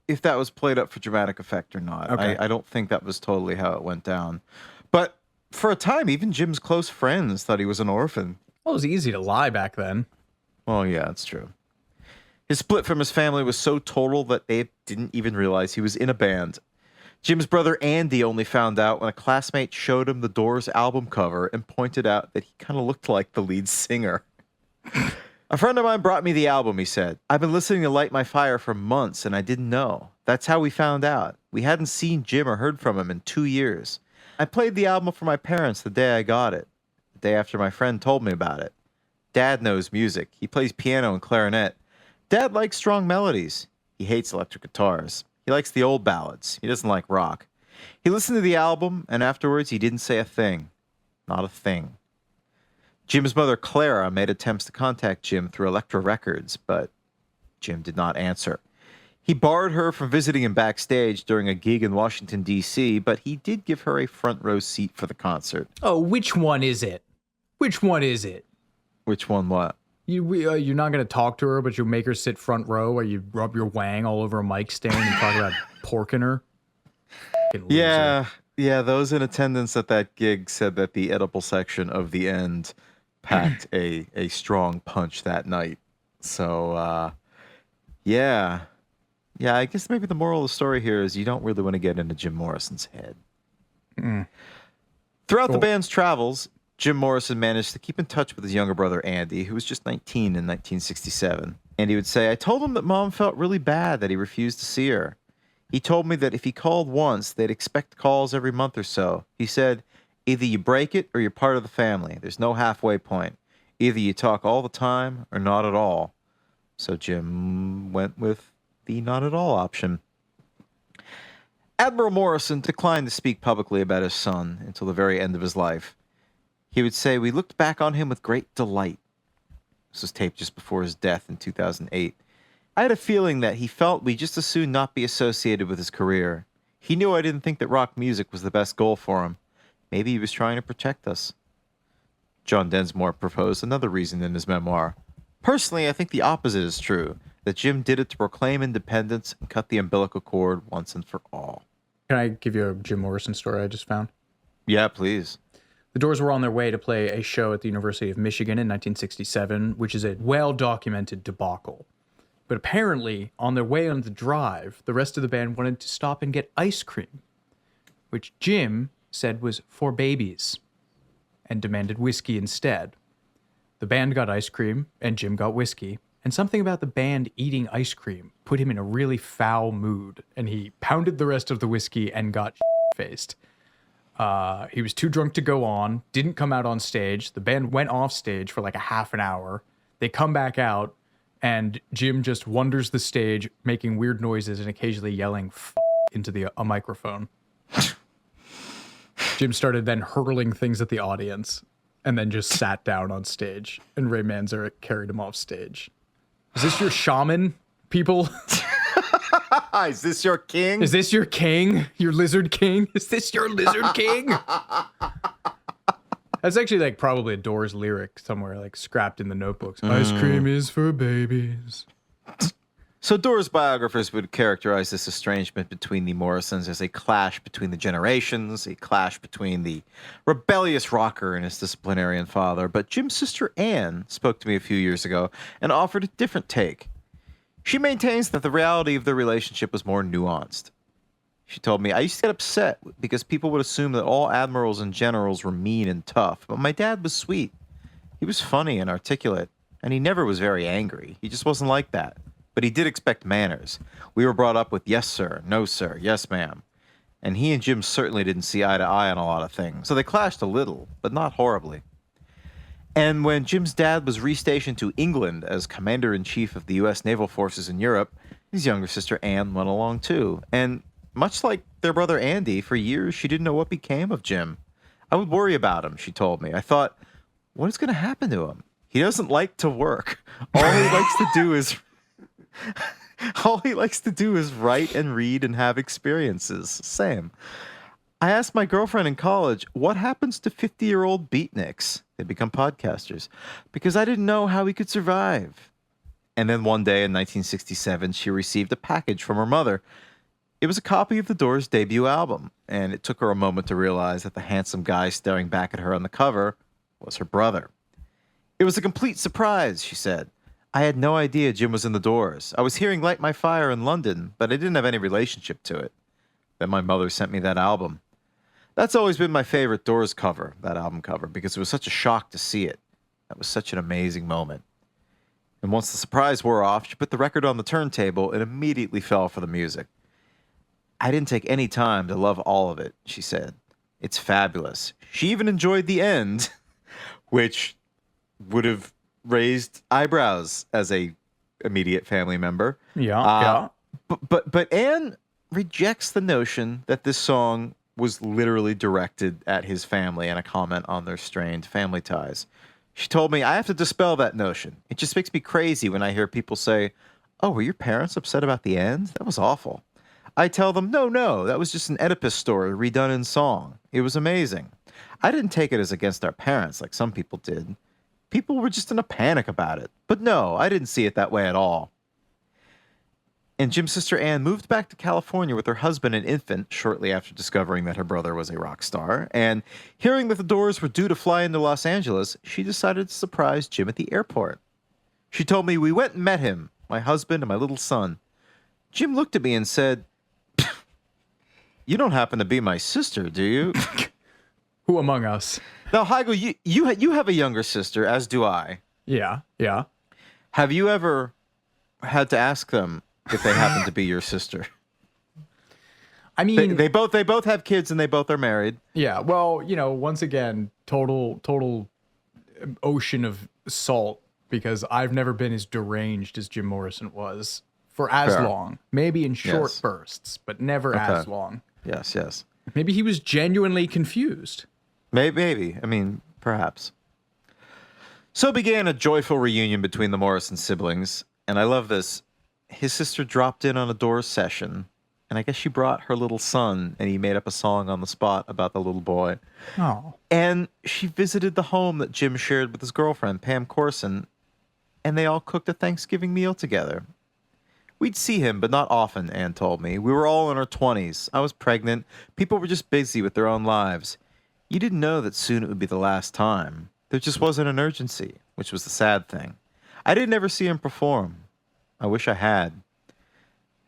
if that was played up for dramatic effect or not. Okay. I don't think that was totally how it went down. But for a time, even Jim's close friends thought he was an orphan. Well, it was easy to lie back then. Well, yeah, that's true. His split from his family was so total that they didn't even realize he was in a band. Jim's brother Andy only found out when a classmate showed him the Doors album cover and pointed out that he kind of looked like the lead singer. A friend of mine brought me the album, he said. I've been listening to Light My Fire for months and I didn't know. That's how we found out. We hadn't seen Jim or heard from him in 2 years. I played the album for my parents the day I got it, the day after my friend told me about it. Dad knows music. He plays piano and clarinet. Dad likes strong melodies. He hates electric guitars. He likes the old ballads. He doesn't like rock. He listened to the album, and afterwards he didn't say a thing. Not a thing. Jim's mother, Clara, made attempts to contact Jim through Elektra Records, but Jim did not answer. He barred her from visiting him backstage during a gig in Washington, D.C., but he did give her a front row seat for the concert. Oh, which one is it? Which one is it? Which one what? You're not going to talk to her, but you'll make her sit front row while you rub your wang all over a mic stand and talk about porking her? Yeah, those in attendance at that gig said that the edible section of the end packed a strong punch that night. So, yeah, I guess maybe the moral of the story here is you don't really want to get into Jim Morrison's head. Throughout the band's travels, Jim Morrison managed to keep in touch with his younger brother, Andy, who was just 19 in 1967. Andy would say, I told him that Mom felt really bad that he refused to see her. He told me that if he called once, they'd expect calls every month or so. He said, either you break it or you're part of the family. There's no halfway point. Either you talk all the time or not at all. So Jim went with the not at all option. Admiral Morrison declined to speak publicly about his son until the very end of his life. He would say, we looked back on him with great delight. This was taped just before his death in 2008. I had a feeling that he felt we'd just as soon not be associated with his career. He knew I didn't think that rock music was the best goal for him. Maybe he was trying to protect us. John Densmore proposed another reason in his memoir. Personally, I think the opposite is true, that Jim did it to proclaim independence and cut the umbilical cord once and for all. Can I give you a Jim Morrison story I just found? Yeah, please. The Doors were on their way to play a show at the University of Michigan in 1967, which is a well-documented debacle. But apparently, on their way on the drive, the rest of the band wanted to stop and get ice cream, which Jim said was for babies, and demanded whiskey instead. The band got ice cream, and Jim got whiskey, and something about the band eating ice cream put him in a really foul mood, and he pounded the rest of the whiskey and got faced. He was too drunk to go on, didn't come out on stage. The band went off stage for like a half an hour. They come back out, and Jim just wanders the stage, making weird noises and occasionally yelling into a microphone. Jim started then hurling things at the audience, and then just sat down on stage, and Ray Manzarek carried him off stage. Is this your shaman, people? Is this your king? Is this your king? Your lizard king? Is this your lizard king? That's actually like probably a Doors lyric somewhere, like scrapped in the notebooks. Ice cream is for babies. So Doors biographers would characterize this estrangement between the Morrisons as a clash between the generations, a clash between the rebellious rocker and his disciplinarian father. But Jim's sister Anne spoke to me a few years ago and offered a different take. She maintains that the reality of their relationship was more nuanced. She told me, I used to get upset because people would assume that all admirals and generals were mean and tough, but my dad was sweet. He was funny and articulate, and he never was very angry. He just wasn't like that. But he did expect manners. We were brought up with yes, sir, no, sir, yes, ma'am. And he and Jim certainly didn't see eye to eye on a lot of things. So they clashed a little, but not horribly. And when Jim's dad was restationed to England as commander-in-chief of the U.S. naval forces in Europe, his younger sister Anne went along too. And much like their brother Andy, for years she didn't know what became of Jim. I would worry about him, she told me. I thought, what is going to happen to him? He doesn't like to work. All he likes to do is write and read and have experiences. Same. I asked my girlfriend in college, what happens to 50-year-old beatniks? They become podcasters. Because I didn't know how he could survive. And then one day in 1967, she received a package from her mother. It was a copy of the Doors' debut album, and it took her a moment to realize that the handsome guy staring back at her on the cover was her brother. It was a complete surprise, she said. I had no idea Jim was in the Doors. I was hearing Light My Fire in London, but I didn't have any relationship to it. Then my mother sent me that album. That's always been my favorite Doors cover, that album cover, because it was such a shock to see it. That was such an amazing moment. And once the surprise wore off, she put the record on the turntable and immediately fell for the music. I didn't take any time to love all of it, she said. It's fabulous. She even enjoyed the end, which would have raised eyebrows as a immediate family member. Yeah. But Anne rejects the notion that this song was literally directed at his family and a comment on their strained family ties. She told me, I have to dispel that notion. It just makes me crazy when I hear people say, oh, were your parents upset about the end? That was awful. I tell them, no, that was just an Oedipus story redone in song. It was amazing. I didn't take it as against our parents like some people did. People were just in a panic about it. But no, I didn't see it that way at all. And Jim's sister Anne moved back to California with her husband and infant shortly after discovering that her brother was a rock star. And hearing that the Doors were due to fly into Los Angeles, she decided to surprise Jim at the airport. She told me, we went and met him, my husband and my little son. Jim looked at me and said, you don't happen to be my sister, do you? Who among us? Now, Heigl, you have a younger sister, as do I. Yeah. Have you ever had to ask them if they happen to be your sister? I mean, They both have kids and they both are married. yeah. Well, once again, total ocean of salt because I've never been as deranged as Jim Morrison was for as Fair. long. Maybe in short Yes. bursts, but never as long. Yes. Maybe he was genuinely confused. Maybe. I mean, perhaps. So began a joyful reunion between the Morrison siblings, and I love this. His sister dropped in on a Doors session, and I guess she brought her little son, and he made up a song on the spot about the little boy. Oh. And she visited the home that Jim shared with his girlfriend, Pam Corson, and they all cooked a Thanksgiving meal together. We'd see him, but not often, Ann told me. We were all in our 20s. I was pregnant. People were just busy with their own lives. You didn't know that soon it would be the last time. There just wasn't an urgency, which was the sad thing. I didn't ever see him perform. I wish I had.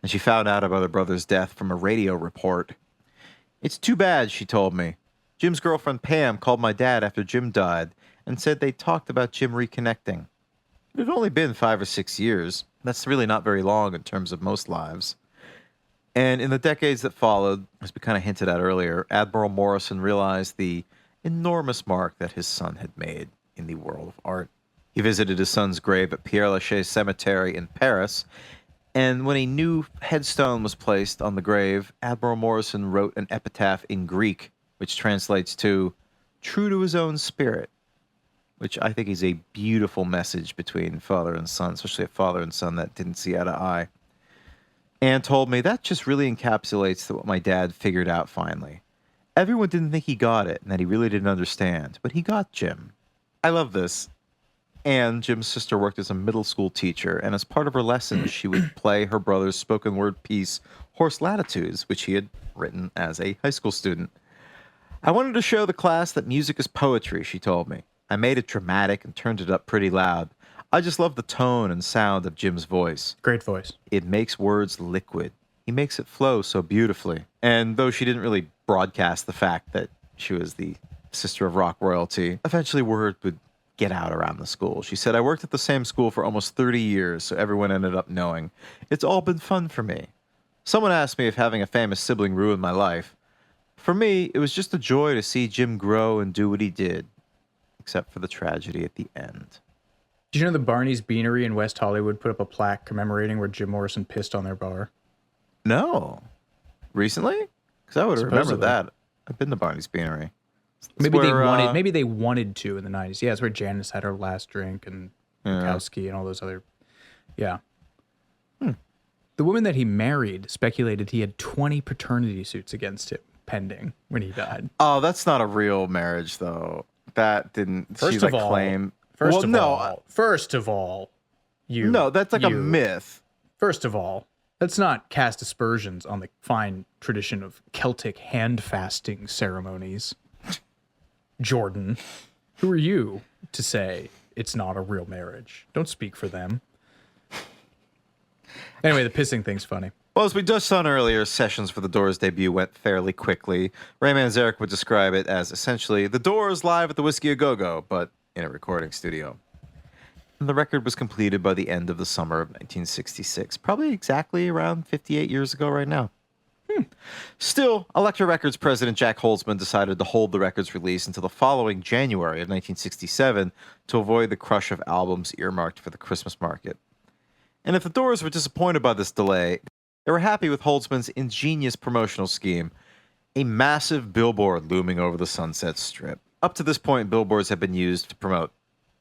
And she found out about her brother's death from a radio report. It's too bad, she told me. Jim's girlfriend Pam called my dad after Jim died and said they talked about Jim reconnecting. It had only been 5 or 6 years. That's really not very long in terms of most lives. And in the decades that followed, as we kind of hinted at earlier, Admiral Morrison realized the enormous mark that his son had made in the world of art. He visited his son's grave at Père Lachaise Cemetery in Paris, and when a new headstone was placed on the grave, Admiral Morrison wrote an epitaph in Greek, which translates to, "True to his own spirit," which I think is a beautiful message between father and son, especially a father and son that didn't see eye to eye. Anne told me that just really encapsulates what my dad figured out finally. Everyone didn't think he got it and that he really didn't understand, but he got Jim. I love this. Anne, Jim's sister, worked as a middle school teacher, and as part of her lessons, she would play her brother's spoken word piece, Horse Latitudes, which he had written as a high school student. I wanted to show the class that music is poetry, she told me. I made it dramatic and turned it up pretty loud. I just love the tone and sound of Jim's voice. Great voice. It makes words liquid. He makes it flow so beautifully. And though she didn't really broadcast the fact that she was the sister of rock royalty, eventually word would get out around the school. She said, I worked at the same school for almost 30 years, so everyone ended up knowing. It's all been fun for me. Someone asked me if having a famous sibling ruined my life. For me, it was just a joy to see Jim grow and do what he did, except for the tragedy at the end. Did you know the Barney's Beanery in West Hollywood put up a plaque commemorating where Jim Morrison pissed on their bar? No. Recently? Because I would have remembered Supposedly. that. I've been to Barney's Beanery. It's Maybe they where, wanted. Maybe they wanted to in the 90s. Yeah, it's where Janice had her last drink and Bukowski and all those other. Yeah. The woman that he married speculated he had 20 paternity suits against him pending when he died. Oh, that's not a real marriage, though. That didn't. First she of like all, claim. First of no, all, you. no, that's like a myth. First of all, let's not cast aspersions on the fine tradition of Celtic hand fasting ceremonies. Jordan, who are you to say it's not a real marriage? Don't speak for them. Anyway, the pissing thing's funny. Well, as we touched on earlier, sessions for the Doors debut went fairly quickly. Ray Manzarek would describe it as essentially the Doors live at the Whiskey A Go-Go, but in a recording studio. And the record was completed by the end of the summer of 1966, probably exactly around 58 years ago right now. Still, Elektra Records president Jack Holzman decided to hold the record's release until the following January of 1967 to avoid the crush of albums earmarked for the Christmas market. And if the Doors were disappointed by this delay, they were happy with Holzman's ingenious promotional scheme, a massive billboard looming over the Sunset Strip. Up to this point, billboards had been used to promote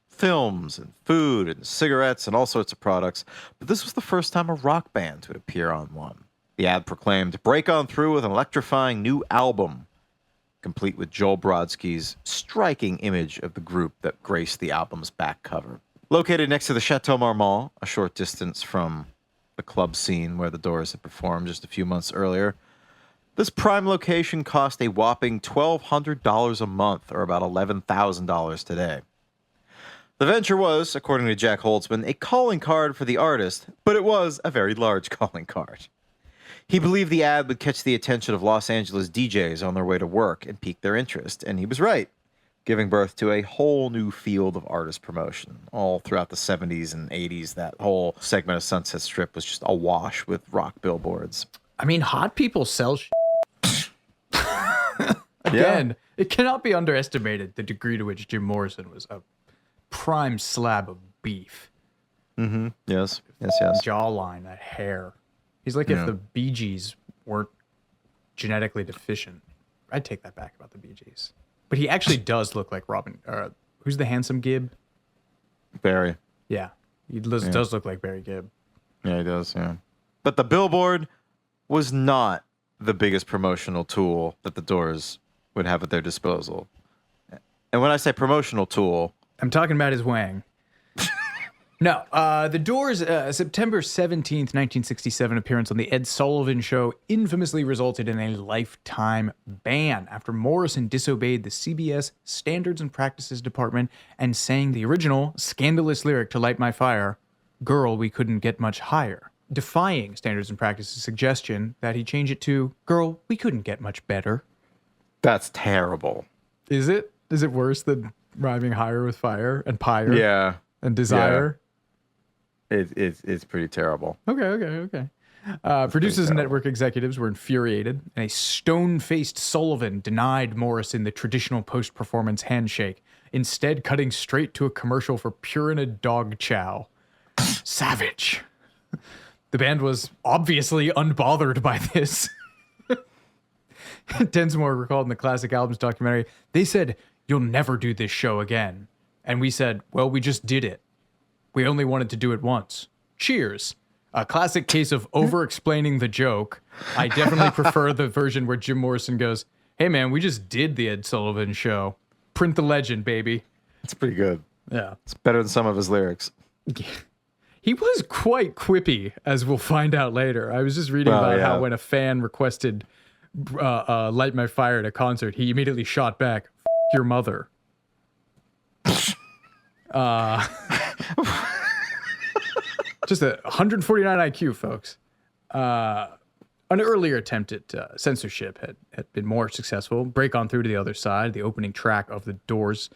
films and food and cigarettes and all sorts of products, but this was the first time a rock band would appear on one. The ad proclaimed, "Break on through with an electrifying new album," complete with Joel Brodsky's striking image of the group that graced the album's back cover. Located next to the Chateau Marmont, a short distance from the club scene where the Doors had performed just a few months earlier, this prime location cost a whopping $1,200 a month, or about $11,000 today. The venture was, according to Jack Holzman, a calling card for the artist, but it was a very large calling card. He believed the ad would catch the attention of Los Angeles DJs on their way to work and pique their interest, and he was right, giving birth to a whole new field of artist promotion. All throughout the 70s and 80s, that whole segment of Sunset Strip was just awash with rock billboards. I mean, hot people sell Again, it cannot be underestimated the degree to which Jim Morrison was a prime slab of beef. Mm-hmm. Yes. Jawline, that hair. He's like if the Bee Gees weren't genetically deficient. I'd take that back about the Bee Gees. But he actually does look like Robin. Who's the handsome Gibb? Barry. Yeah. He does look like Barry Gibb. Yeah, he does, yeah. But the billboard was not the biggest promotional tool that the Doors would have at their disposal. And when I say promotional tool... I'm talking about his wang. No, the Doors' September 17th, 1967 appearance on The Ed Sullivan Show infamously resulted in a lifetime ban after Morrison disobeyed the CBS Standards and Practices Department and sang the original scandalous lyric to Light My Fire, "Girl, we couldn't get much higher," defying Standards and Practices' suggestion that he change it to, "Girl, we couldn't get much better." That's terrible. Is it? Is it worse than rhyming higher with fire and pyre? Yeah. And desire? Yeah. It's pretty terrible. Okay. Producers and network executives were infuriated, and a stone-faced Sullivan denied Morrison the traditional post-performance handshake, instead cutting straight to a commercial for Purina dog chow. Savage. The band was obviously unbothered by this. Densmore recalled in the Classic Albums documentary, they said, "You'll never do this show again." And we said, "Well, we just did it. We only wanted to do it once. Cheers." A classic case of over-explaining the joke. I definitely prefer the version where Jim Morrison goes, "Hey man, we just did the Ed Sullivan Show. Print the legend, baby." It's pretty good. Yeah. It's better than some of his lyrics. He was quite quippy, as we'll find out later. I was just reading about how when a fan requested Light My Fire at a concert, he immediately shot back, "F your mother." Just a 149 IQ, folks. An earlier attempt at censorship had been more successful. Break On Through to the Other Side, the opening track of the Doors,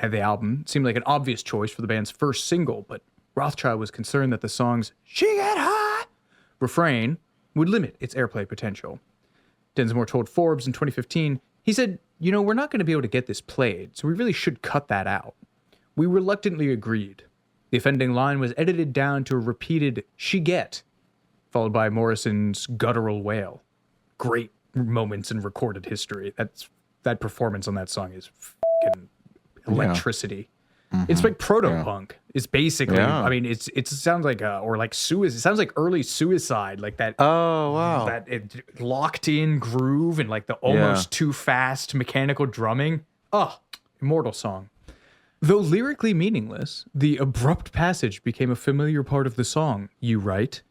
the album, seemed like an obvious choice for the band's first single, but Rothschild was concerned that the song's "She Get High" refrain would limit its airplay potential. Densmore told Forbes in 2015, he said, we're not going to be able to get this played, so we really should cut that out. We reluctantly agreed. The offending line was edited down to a repeated "she get," followed by Morrison's guttural wail. Great moments in recorded history. That performance on that song is fucking electricity. Mm-hmm. It's like proto-punk. It's basically, I mean, it sounds like, or like suicide. It sounds like early Suicide, like that. Oh, wow. That locked in groove and like the almost too fast mechanical drumming. Oh, immortal song. Though lyrically meaningless, the abrupt passage became a familiar part of the song, you write.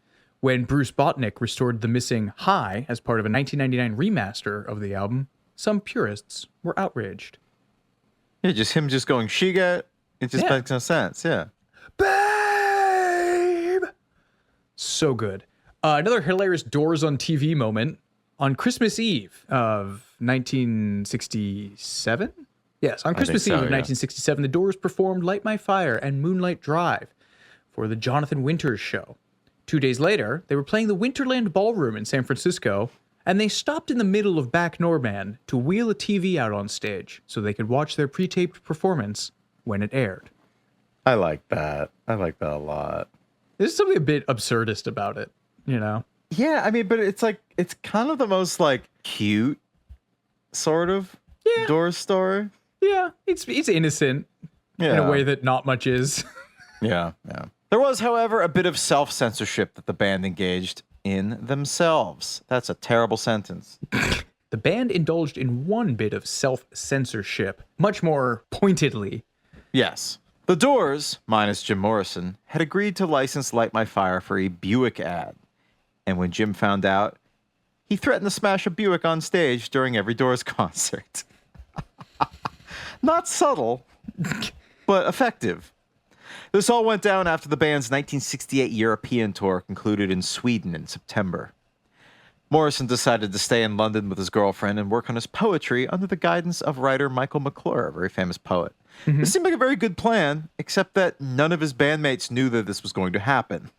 When Bruce Botnick restored the missing "high" as part of a 1999 remaster of the album, some purists were outraged. Yeah, just him just going, "she get," it just makes no sense, yeah. Babe! So good. Another hilarious Doors on TV moment. On Christmas Eve of 1967? Yes, on Christmas Eve of 1967, the Doors performed Light My Fire and Moonlight Drive for the Jonathan Winters Show. 2 days later, they were playing the Winterland Ballroom in San Francisco, and they stopped in the middle of Back Norman to wheel a TV out on stage so they could watch their pre-taped performance when it aired. I like that. I like that a lot. There's something a bit absurdist about it, Yeah, I mean, but it's like, it's kind of the most like cute sort of Doors story. Yeah, it's innocent in a way that not much is. Yeah. There was, however, a bit of self-censorship that the band engaged in themselves. That's a terrible sentence. The band indulged in one bit of self-censorship, much more pointedly. Yes. The Doors, minus Jim Morrison, had agreed to license Light My Fire for a Buick ad. And when Jim found out, he threatened to smash a Buick on stage during every Doors concert. Not subtle, but effective. This all went down after the band's 1968 European tour concluded in Sweden in September. Morrison decided to stay in London with his girlfriend and work on his poetry under the guidance of writer Michael McClure, a very famous poet. Mm-hmm. This seemed like a very good plan, except that none of his bandmates knew that this was going to happen.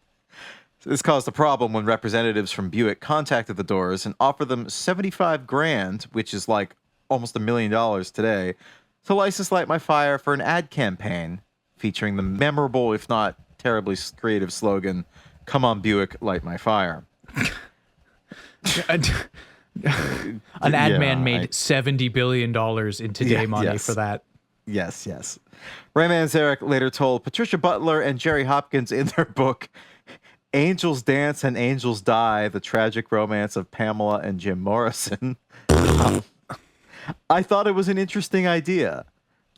This caused a problem when representatives from Buick contacted the Doors and offered them $75,000, which is like almost $1 million today to license Light My Fire for an ad campaign featuring the memorable, if not terribly creative slogan, "Come on Buick, light my fire." An ad man made $70 billion in today money for that. Yes. Ray Manzarek later told Patricia Butler and Jerry Hopkins in their book, Angels Dance and Angels Die, The Tragic Romance of Pamela and Jim Morrison. I thought it was an interesting idea.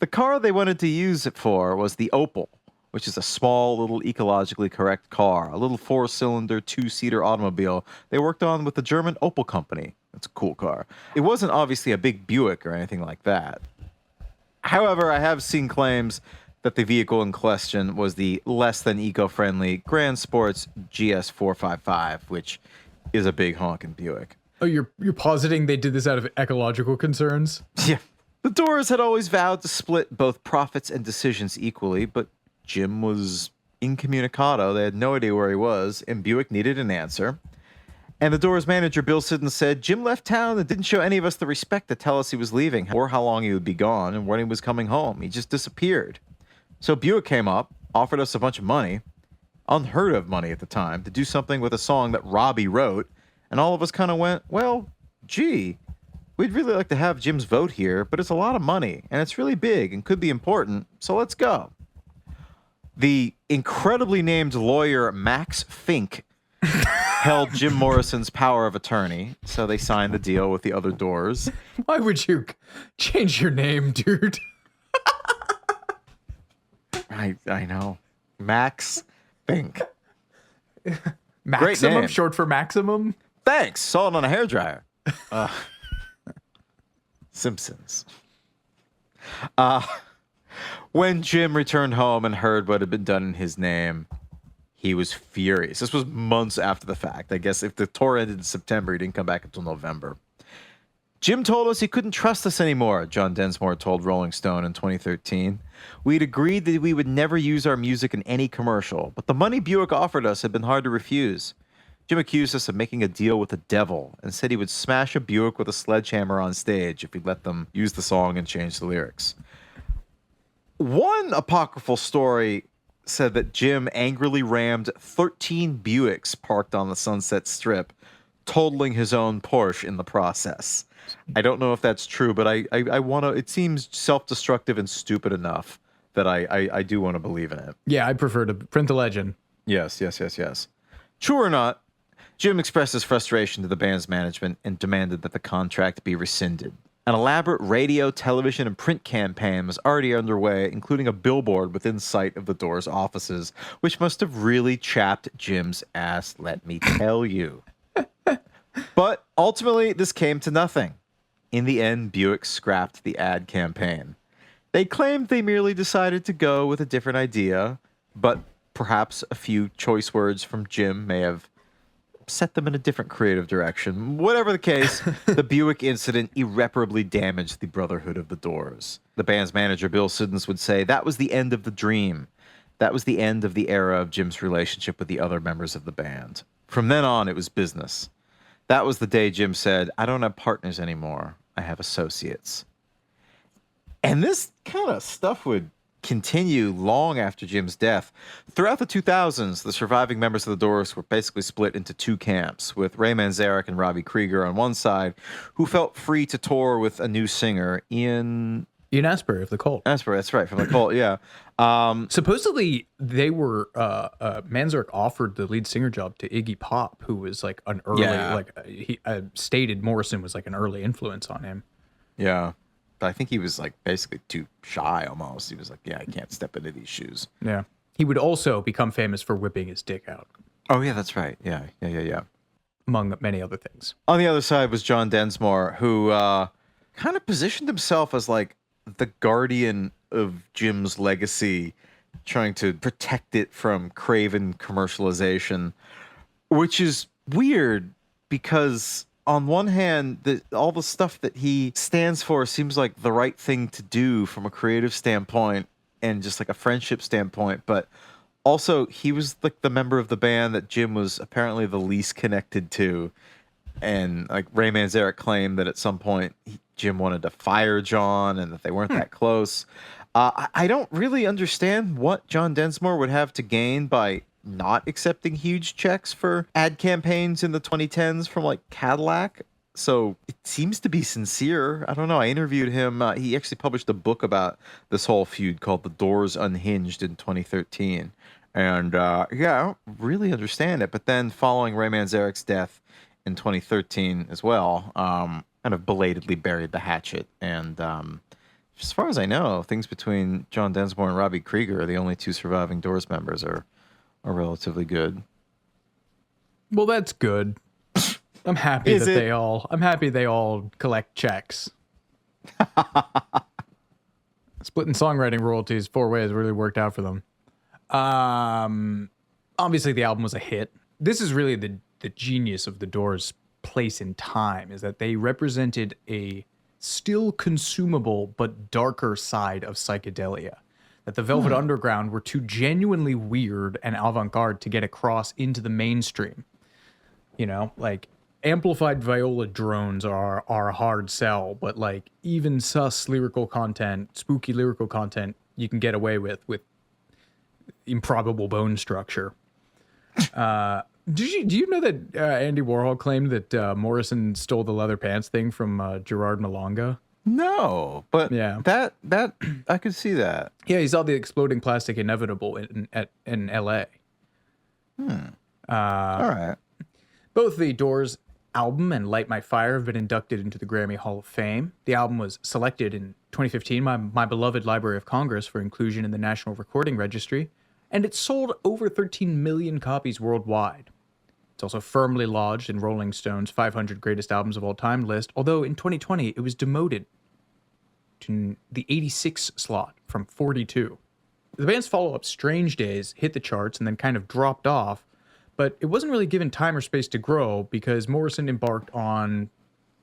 The car they wanted to use it for was the Opel, which is a small, little ecologically correct car, a little 4-cylinder, 2-seater automobile they worked on with the German Opel company. It's a cool car. It wasn't obviously a big Buick or anything like that. However, I have seen claims that the vehicle in question was the less than eco-friendly Grand Sports GS455, which is a big honking Buick. Oh, you're positing they did this out of ecological concerns? Yeah. The Doors had always vowed to split both profits and decisions equally, but Jim was incommunicado. They had no idea where he was, and Buick needed an answer. And the Doors manager, Bill Siddons, said, Jim left town and didn't show any of us the respect to tell us he was leaving or how long he would be gone and when he was coming home. He just disappeared. So Buick came up, offered us a bunch of money, unheard of money at the time, to do something with a song that Robbie wrote, and all of us kind of went, well, gee, we'd really like to have Jim's vote here, but it's a lot of money, and it's really big and could be important, so let's go. The incredibly named lawyer Max Fink held Jim Morrison's power of attorney, so they signed the deal with the other Doors. Why would you change your name, dude? I know. Max Fink. Maximum, short for maximum? Thanks. Saw it on a hairdryer. Simpsons. When Jim returned home and heard what had been done in his name, he was furious. This was months after the fact. I guess if the tour ended in September, he didn't come back until November. Jim told us he couldn't trust us anymore, John Densmore told Rolling Stone in 2013. We'd agreed that we would never use our music in any commercial, but the money Buick offered us had been hard to refuse. Jim accused us of making a deal with the devil and said he would smash a Buick with a sledgehammer on stage if he'd let them use the song and change the lyrics. One apocryphal story said that Jim angrily rammed 13 Buicks parked on the Sunset Strip, totaling his own Porsche in the process. I don't know if that's true, but I want to. It seems self-destructive and stupid enough that I do want to believe in it. Yeah, I prefer to print the legend. Yes. True or not, Jim expressed his frustration to the band's management and demanded that the contract be rescinded. An elaborate radio, television, and print campaign was already underway, including a billboard within sight of the Doors' offices, which must have really chapped Jim's ass, let me tell you. But ultimately, this came to nothing. In the end, Buick scrapped the ad campaign. They claimed they merely decided to go with a different idea, but perhaps a few choice words from Jim may have set them in a different creative direction. Whatever the case, the Buick incident irreparably damaged the Brotherhood of the Doors. The band's manager, Bill Siddons, would say that was the end of the dream. That was the end of the era of Jim's relationship with the other members of the band. From then on, it was business. That was the day Jim said, I don't have partners anymore. I have associates. And this kind of stuff would continue long after Jim's death. Throughout the 2000s, the surviving members of the Doors were basically split into two camps, with Ray Manzarek and Robbie Krieger on one side, who felt free to tour with a new singer, Ian Astbury of the Cult. Astbury, that's right, from the Cult, yeah. Supposedly, they were Manzarek offered the lead singer job to Iggy Pop, who was like an early, he stated Morrison was like an early influence on him. Yeah. But I think he was like basically too shy almost. He was like, yeah, I can't step into these shoes. Yeah. He would also become famous for whipping his dick out. Oh, yeah, that's right. Yeah. Among many other things. On the other side was John Densmore, who kind of positioned himself as like the guardian of Jim's legacy, trying to protect it from craven commercialization, which is weird because on one hand, all the stuff that he stands for seems like the right thing to do from a creative standpoint and just like a friendship standpoint. But also, he was like the member of the band that Jim was apparently the least connected to. And like Ray Manzarek claimed that at some point Jim wanted to fire John and that they weren't that close. I don't really understand what John Densmore would have to gain by not accepting huge checks for ad campaigns in the 2010s from like Cadillac. So it seems to be sincere. I don't know. I interviewed him. He actually published a book about this whole feud called The Doors Unhinged in 2013. And yeah, I don't really understand it. But then following Ray Manzarek's death in 2013 as well, kind of belatedly buried the hatchet. And as far as I know, things between John Densmore and Robbie Krieger, the only two surviving Doors members, are relatively good. Well, that's good. I'm happy they all collect checks. Splitting songwriting royalties 4 ways really worked out for them. Obviously the album was a hit. This is really the genius of the Doors' place in time, is that they represented a still consumable but darker side of psychedelia. That the Velvet Underground were too genuinely weird and avant-garde to get across into the mainstream. You know, like amplified viola drones are a hard sell, but like even sus lyrical content, spooky lyrical content, you can get away with improbable bone structure. Do you know that Andy Warhol claimed that Morrison stole the leather pants thing from Gerard Malonga? No, but Yeah. that I could see that. Yeah, he saw the exploding plastic inevitable in L.A. All right. Both the Doors album and Light My Fire have been inducted into the Grammy Hall of Fame. The album was selected in 2015 by my beloved Library of Congress for inclusion in the National Recording Registry, and it sold over 13 million copies worldwide. It's also firmly lodged in Rolling Stone's 500 Greatest Albums of All Time list, although in 2020 it was demoted to the 86 slot from 42. The band's follow-up, Strange Days, hit the charts and then kind of dropped off, but it wasn't really given time or space to grow because Morrison embarked on,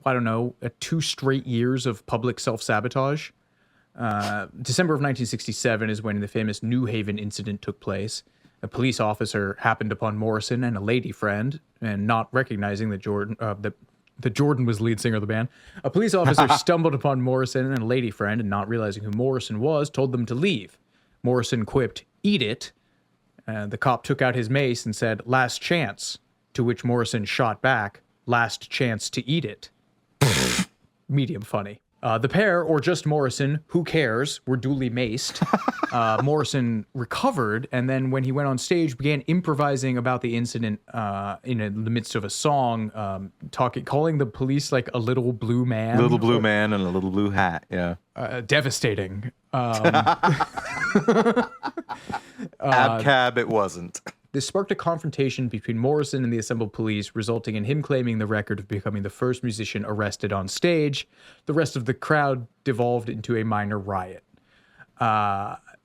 2 straight years of public self-sabotage. December of 1967 is when the famous New Haven incident took place. A police officer happened upon Morrison and a lady friend, and not recognizing that Jordan was the lead singer of the band. A police officer stumbled upon Morrison and a lady friend, and not realizing who Morrison was, told them to leave. Morrison quipped, "Eat it." The cop took out his mace and said, "Last chance," to which Morrison shot back, "Last chance to eat it." Medium funny. The pair, or just Morrison, who cares, were duly maced. Morrison recovered, and then when he went on stage, began improvising about the incident in the midst of a song, calling the police like a little blue man. Little blue man and a little blue hat, yeah. Devastating. Abcab it wasn't. This sparked a confrontation between Morrison and the assembled police, resulting in him claiming the record of becoming the first musician arrested on stage. The rest of the crowd devolved into a minor riot.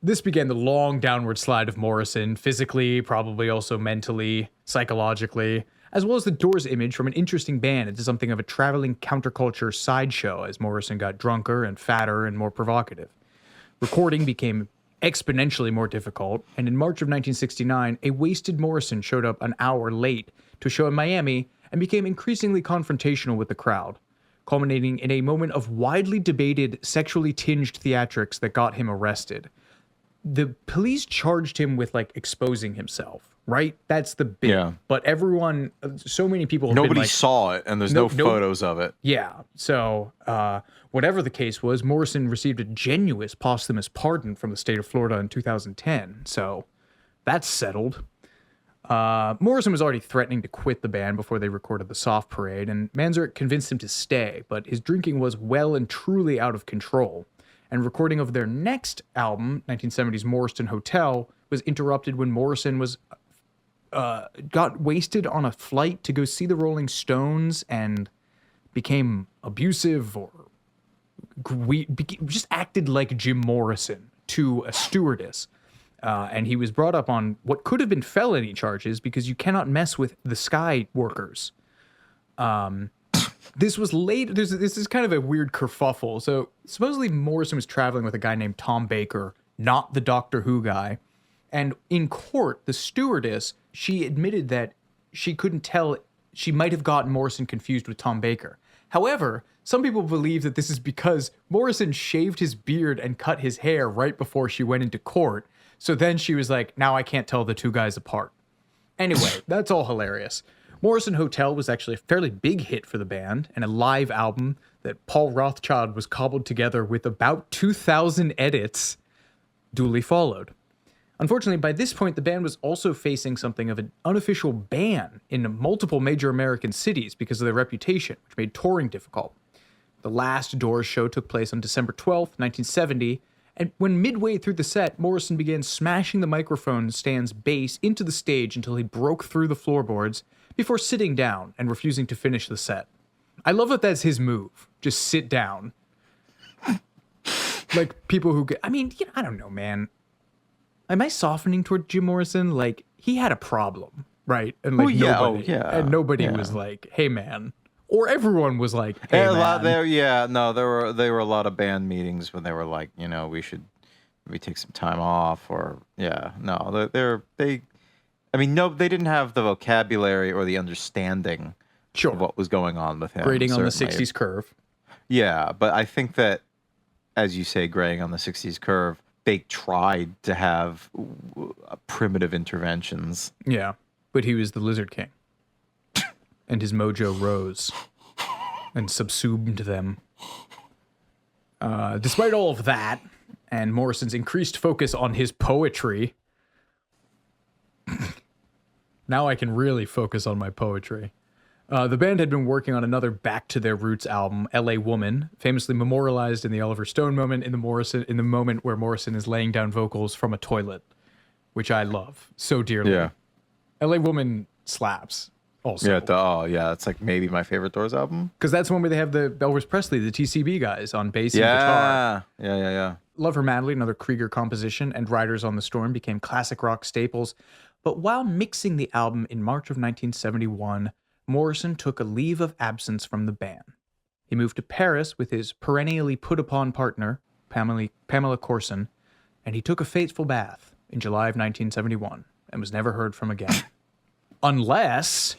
This began the long downward slide of Morrison, physically, probably also mentally, psychologically, as well as the Doors' image from an interesting band into something of a traveling counterculture sideshow as Morrison got drunker and fatter and more provocative. Recording became exponentially more difficult, and in March of 1969, a wasted Morrison showed up an hour late to a show in Miami and became increasingly confrontational with the crowd, culminating in a moment of widely debated sexually tinged theatrics that got him arrested. The police charged him with exposing himself, right? That's the bit. Yeah. But everyone, so many people have Nobody been saw it, and there's no photos of it. Yeah. So, whatever the case was, Morrison received a genuine posthumous pardon from the state of Florida in 2010. So, that's settled. Morrison was already threatening to quit the band before they recorded the Soft Parade, and Manzarek convinced him to stay, but his drinking was well and truly out of control. And recording of their next album, 1970's Morriston Hotel, was interrupted when Morrison got wasted on a flight to go see the Rolling Stones and became abusive or just acted like Jim Morrison to a stewardess. And he was brought up on what could have been felony charges because you cannot mess with the sky workers. This was late. This is kind of a weird kerfuffle. So supposedly Morrison was traveling with a guy named Tom Baker, not the Doctor Who guy. And in court, the stewardess, she admitted that she couldn't tell she might have gotten Morrison confused with Tom Baker. However, some people believe that this is because Morrison shaved his beard and cut his hair right before she went into court. So then she was like, now I can't tell the two guys apart. Anyway, that's all hilarious. Morrison Hotel was actually a fairly big hit for the band, and a live album that Paul Rothchild was cobbled together with about 2,000 edits duly followed. Unfortunately, by this point, the band was also facing something of an unofficial ban in multiple major American cities because of their reputation, which made touring difficult. The last Doors show took place on December 12th, 1970, and when midway through the set, Morrison began smashing the microphone stand's bass into the stage until he broke through the floorboards before sitting down and refusing to finish the set. I love that that's his move. Just sit down. Like, people who get... I mean, I don't know, man. Am I softening toward Jim Morrison? Like, he had a problem, right? And like, and nobody was like, hey, man. Or everyone was like, hey, man. There were a lot of band meetings when they were like, we should maybe take some time off, or they didn't have the vocabulary or the understanding of what was going on with him. Grading on the 60s curve. Yeah, but I think that, as you say, grading on the 60s curve, they tried to have primitive interventions. Yeah, but he was the Lizard King. And his mojo rose and subsumed them. Despite all of that, and Morrison's increased focus on his poetry, now I can really focus on my poetry. The band had been working on another Back to Their Roots album, L.A. Woman, famously memorialized in the Oliver Stone moment in the moment where Morrison is laying down vocals from a toilet, which I love so dearly. Yeah. L.A. Woman slaps. Also. It's like maybe my favorite Doors album. Because that's one where they have the Elvis Presley, the TCB guys on bass and guitar. Yeah. Love Her Madly, another Krieger composition, and Riders on the Storm became classic rock staples. But while mixing the album in March of 1971, Morrison took a leave of absence from the band. He moved to Paris with his perennially put-upon partner, Pamela Corson, and he took a fateful bath in July of 1971 and was never heard from again. Unless...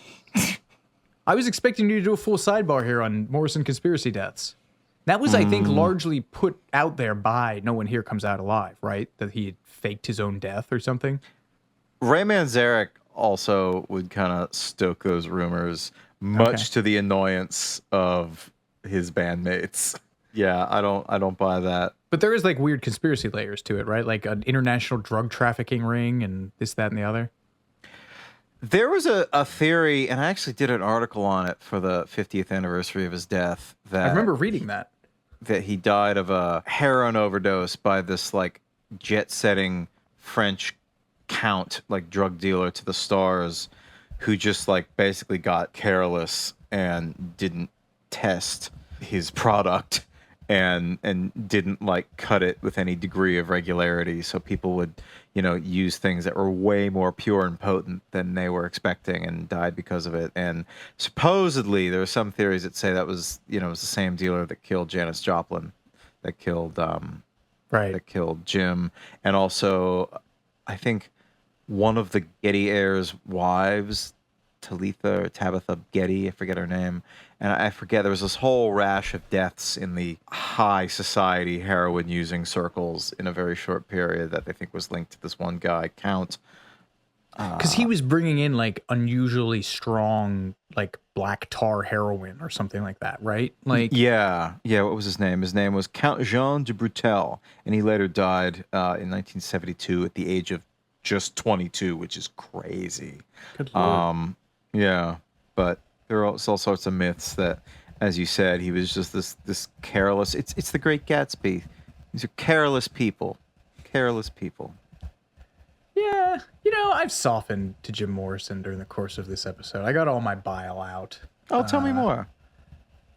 I was expecting you to do a full sidebar here on Morrison conspiracy deaths. That was, I think, largely put out there by No One Here Comes Out Alive, right? That he had faked his own death or something. Ray Manzarek also would kind of stoke those rumors, much to the annoyance of his bandmates. Yeah, I don't buy that. But there is like weird conspiracy layers to it, right? Like an international drug trafficking ring and this, that, and the other. There was a theory, and I actually did an article on it for the 50th anniversary of his death. That I remember reading that he died of a heroin overdose by this like jet-setting French count, like drug dealer to the stars, who just like basically got careless and didn't test his product and didn't like cut it with any degree of regularity, so people would use things that were way more pure and potent than they were expecting, and died because of it. And supposedly there are some theories that say that was it was the same dealer that killed Janis Joplin, that killed Jim, and also I think one of the Getty heirs' wives, Tabitha Getty, I forget her name, and I forget, there was this whole rash of deaths in the high society heroin using circles in a very short period that they think was linked to this one guy, Count. Because he was bringing in like unusually strong, like black tar heroin or something like that, right? Like yeah. What was his name? His name was Count Jean de Brutel, and he later died in 1972 at the age of just 22, which is crazy. Good Lord. Yeah, but there are all sorts of myths that, as you said, he was just this careless. It's the Great Gatsby. These are careless people. Careless people. Yeah, I've softened to Jim Morrison during the course of this episode. I got all my bile out. Oh, tell me more.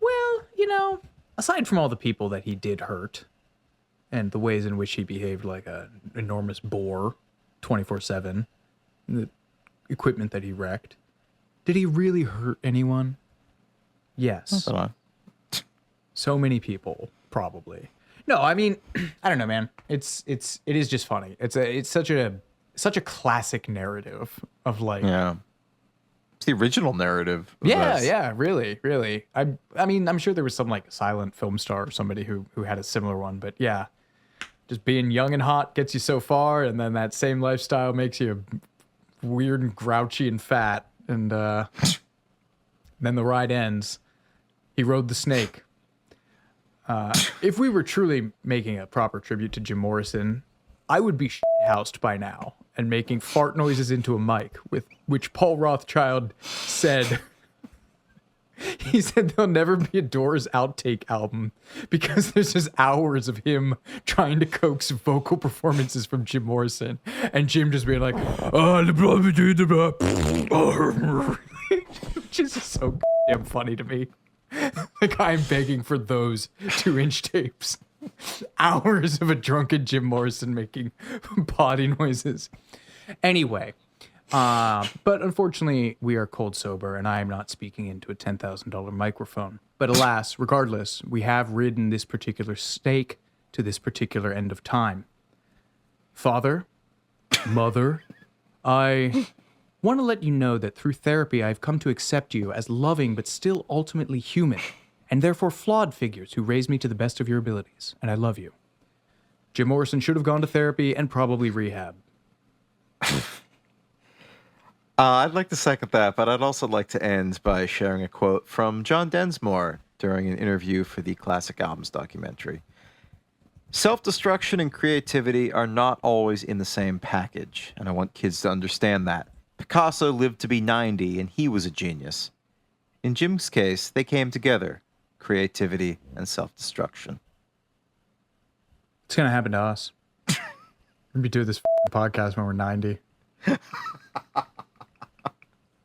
Well, aside from all the people that he did hurt, and the ways in which he behaved like an enormous bore, 24/7, the equipment that he wrecked. Did he really hurt anyone? Yes. So many people, probably. No, I mean, I don't know, man. It is just funny. It's such a classic narrative of like It's the original narrative. Of Yeah, this. yeah, really, really. I mean, I'm sure there was some like silent film star or somebody who had a similar one, but yeah, just being young and hot gets you so far, and then that same lifestyle makes you weird and grouchy and fat, and then the ride ends. He rode the snake. If we were truly making a proper tribute to Jim Morrison, I would be housed by now and making fart noises into a mic, with which Paul Rothchild said. He said there'll never be a Doors outtake album because there's just hours of him trying to coax vocal performances from Jim Morrison, and Jim just being like, which is just so damn funny to me. Like, I'm begging for those 2-inch tapes. Hours of a drunken Jim Morrison making potty noises. Anyway, but unfortunately, we are cold sober, and I am not speaking into a $10,000 microphone. But alas, regardless, we have ridden this particular stake to this particular end of time. Father, Mother, I want to let you know that through therapy, I've come to accept you as loving but still ultimately human, and therefore flawed figures who raise me to the best of your abilities, and I love you. Jim Morrison should have gone to therapy and probably rehab. I'd like to second that, but I'd also like to end by sharing a quote from John Densmore during an interview for the Classic Albums documentary. Self-destruction and creativity are not always in the same package, and I want kids to understand that. Picasso lived to be 90, and he was a genius. In Jim's case, they came together, creativity and self-destruction. It's going to happen to us. We're going to be doing this podcast when we're 90.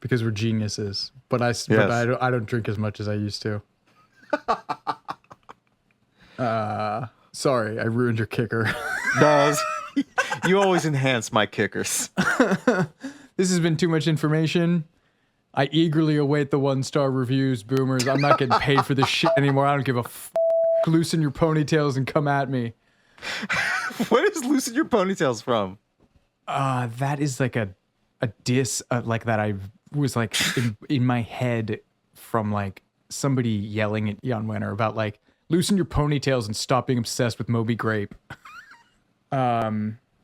Because we're geniuses. But I don't drink as much as I used to. Sorry, I ruined your kicker. No, you always enhance my kickers. This has been too much information. I eagerly await the 1-star reviews, boomers. I'm not getting paid for this shit anymore. I don't give a loosen your ponytails and come at me. What is loosen your ponytails from? That is like a diss like that I was like in my head from like somebody yelling at Jan Wenner about like loosen your ponytails and stop being obsessed with Moby Grape.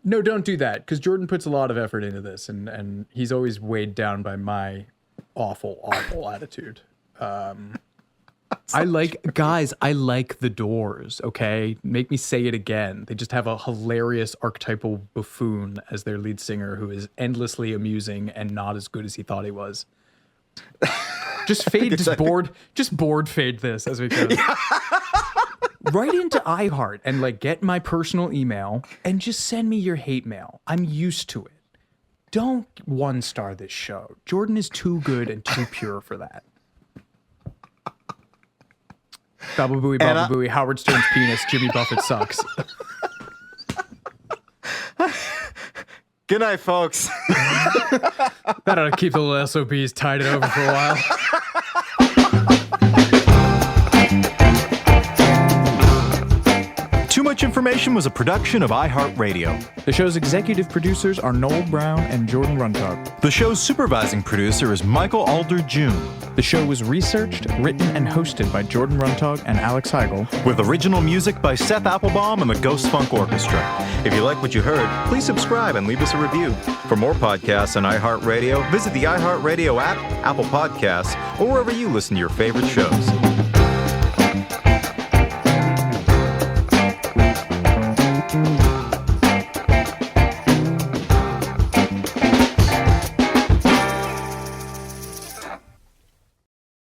No, don't do that, because Jordan puts a lot of effort into this, and he's always weighed down by my awful attitude. I like the Doors, okay? Make me say it again. They just have a hilarious archetypal buffoon as their lead singer who is endlessly amusing and not as good as he thought he was. Just board fade this as we go. Write into iHeart and like get my personal email and just send me your hate mail. I'm used to it. Don't 1-star this show. Jordan is too good and too pure for that. Baba Booey, Howard Stern's penis, Jimmy Buffett sucks. Good night, folks. That ought to keep the little SOBs tied over for a while. Too Much Information was a production of iHeartRadio. The show's executive producers are Noel Brown and Jordan Runtagh. The show's supervising producer is Michael Alder June. The show was researched, written, and hosted by Jordan Runtagh and Alex Heigl. With original music by Seth Applebaum and the Ghost Funk Orchestra. If you like what you heard, please subscribe and leave us a review. For more podcasts on iHeartRadio, visit the iHeartRadio app, Apple Podcasts, or wherever you listen to your favorite shows.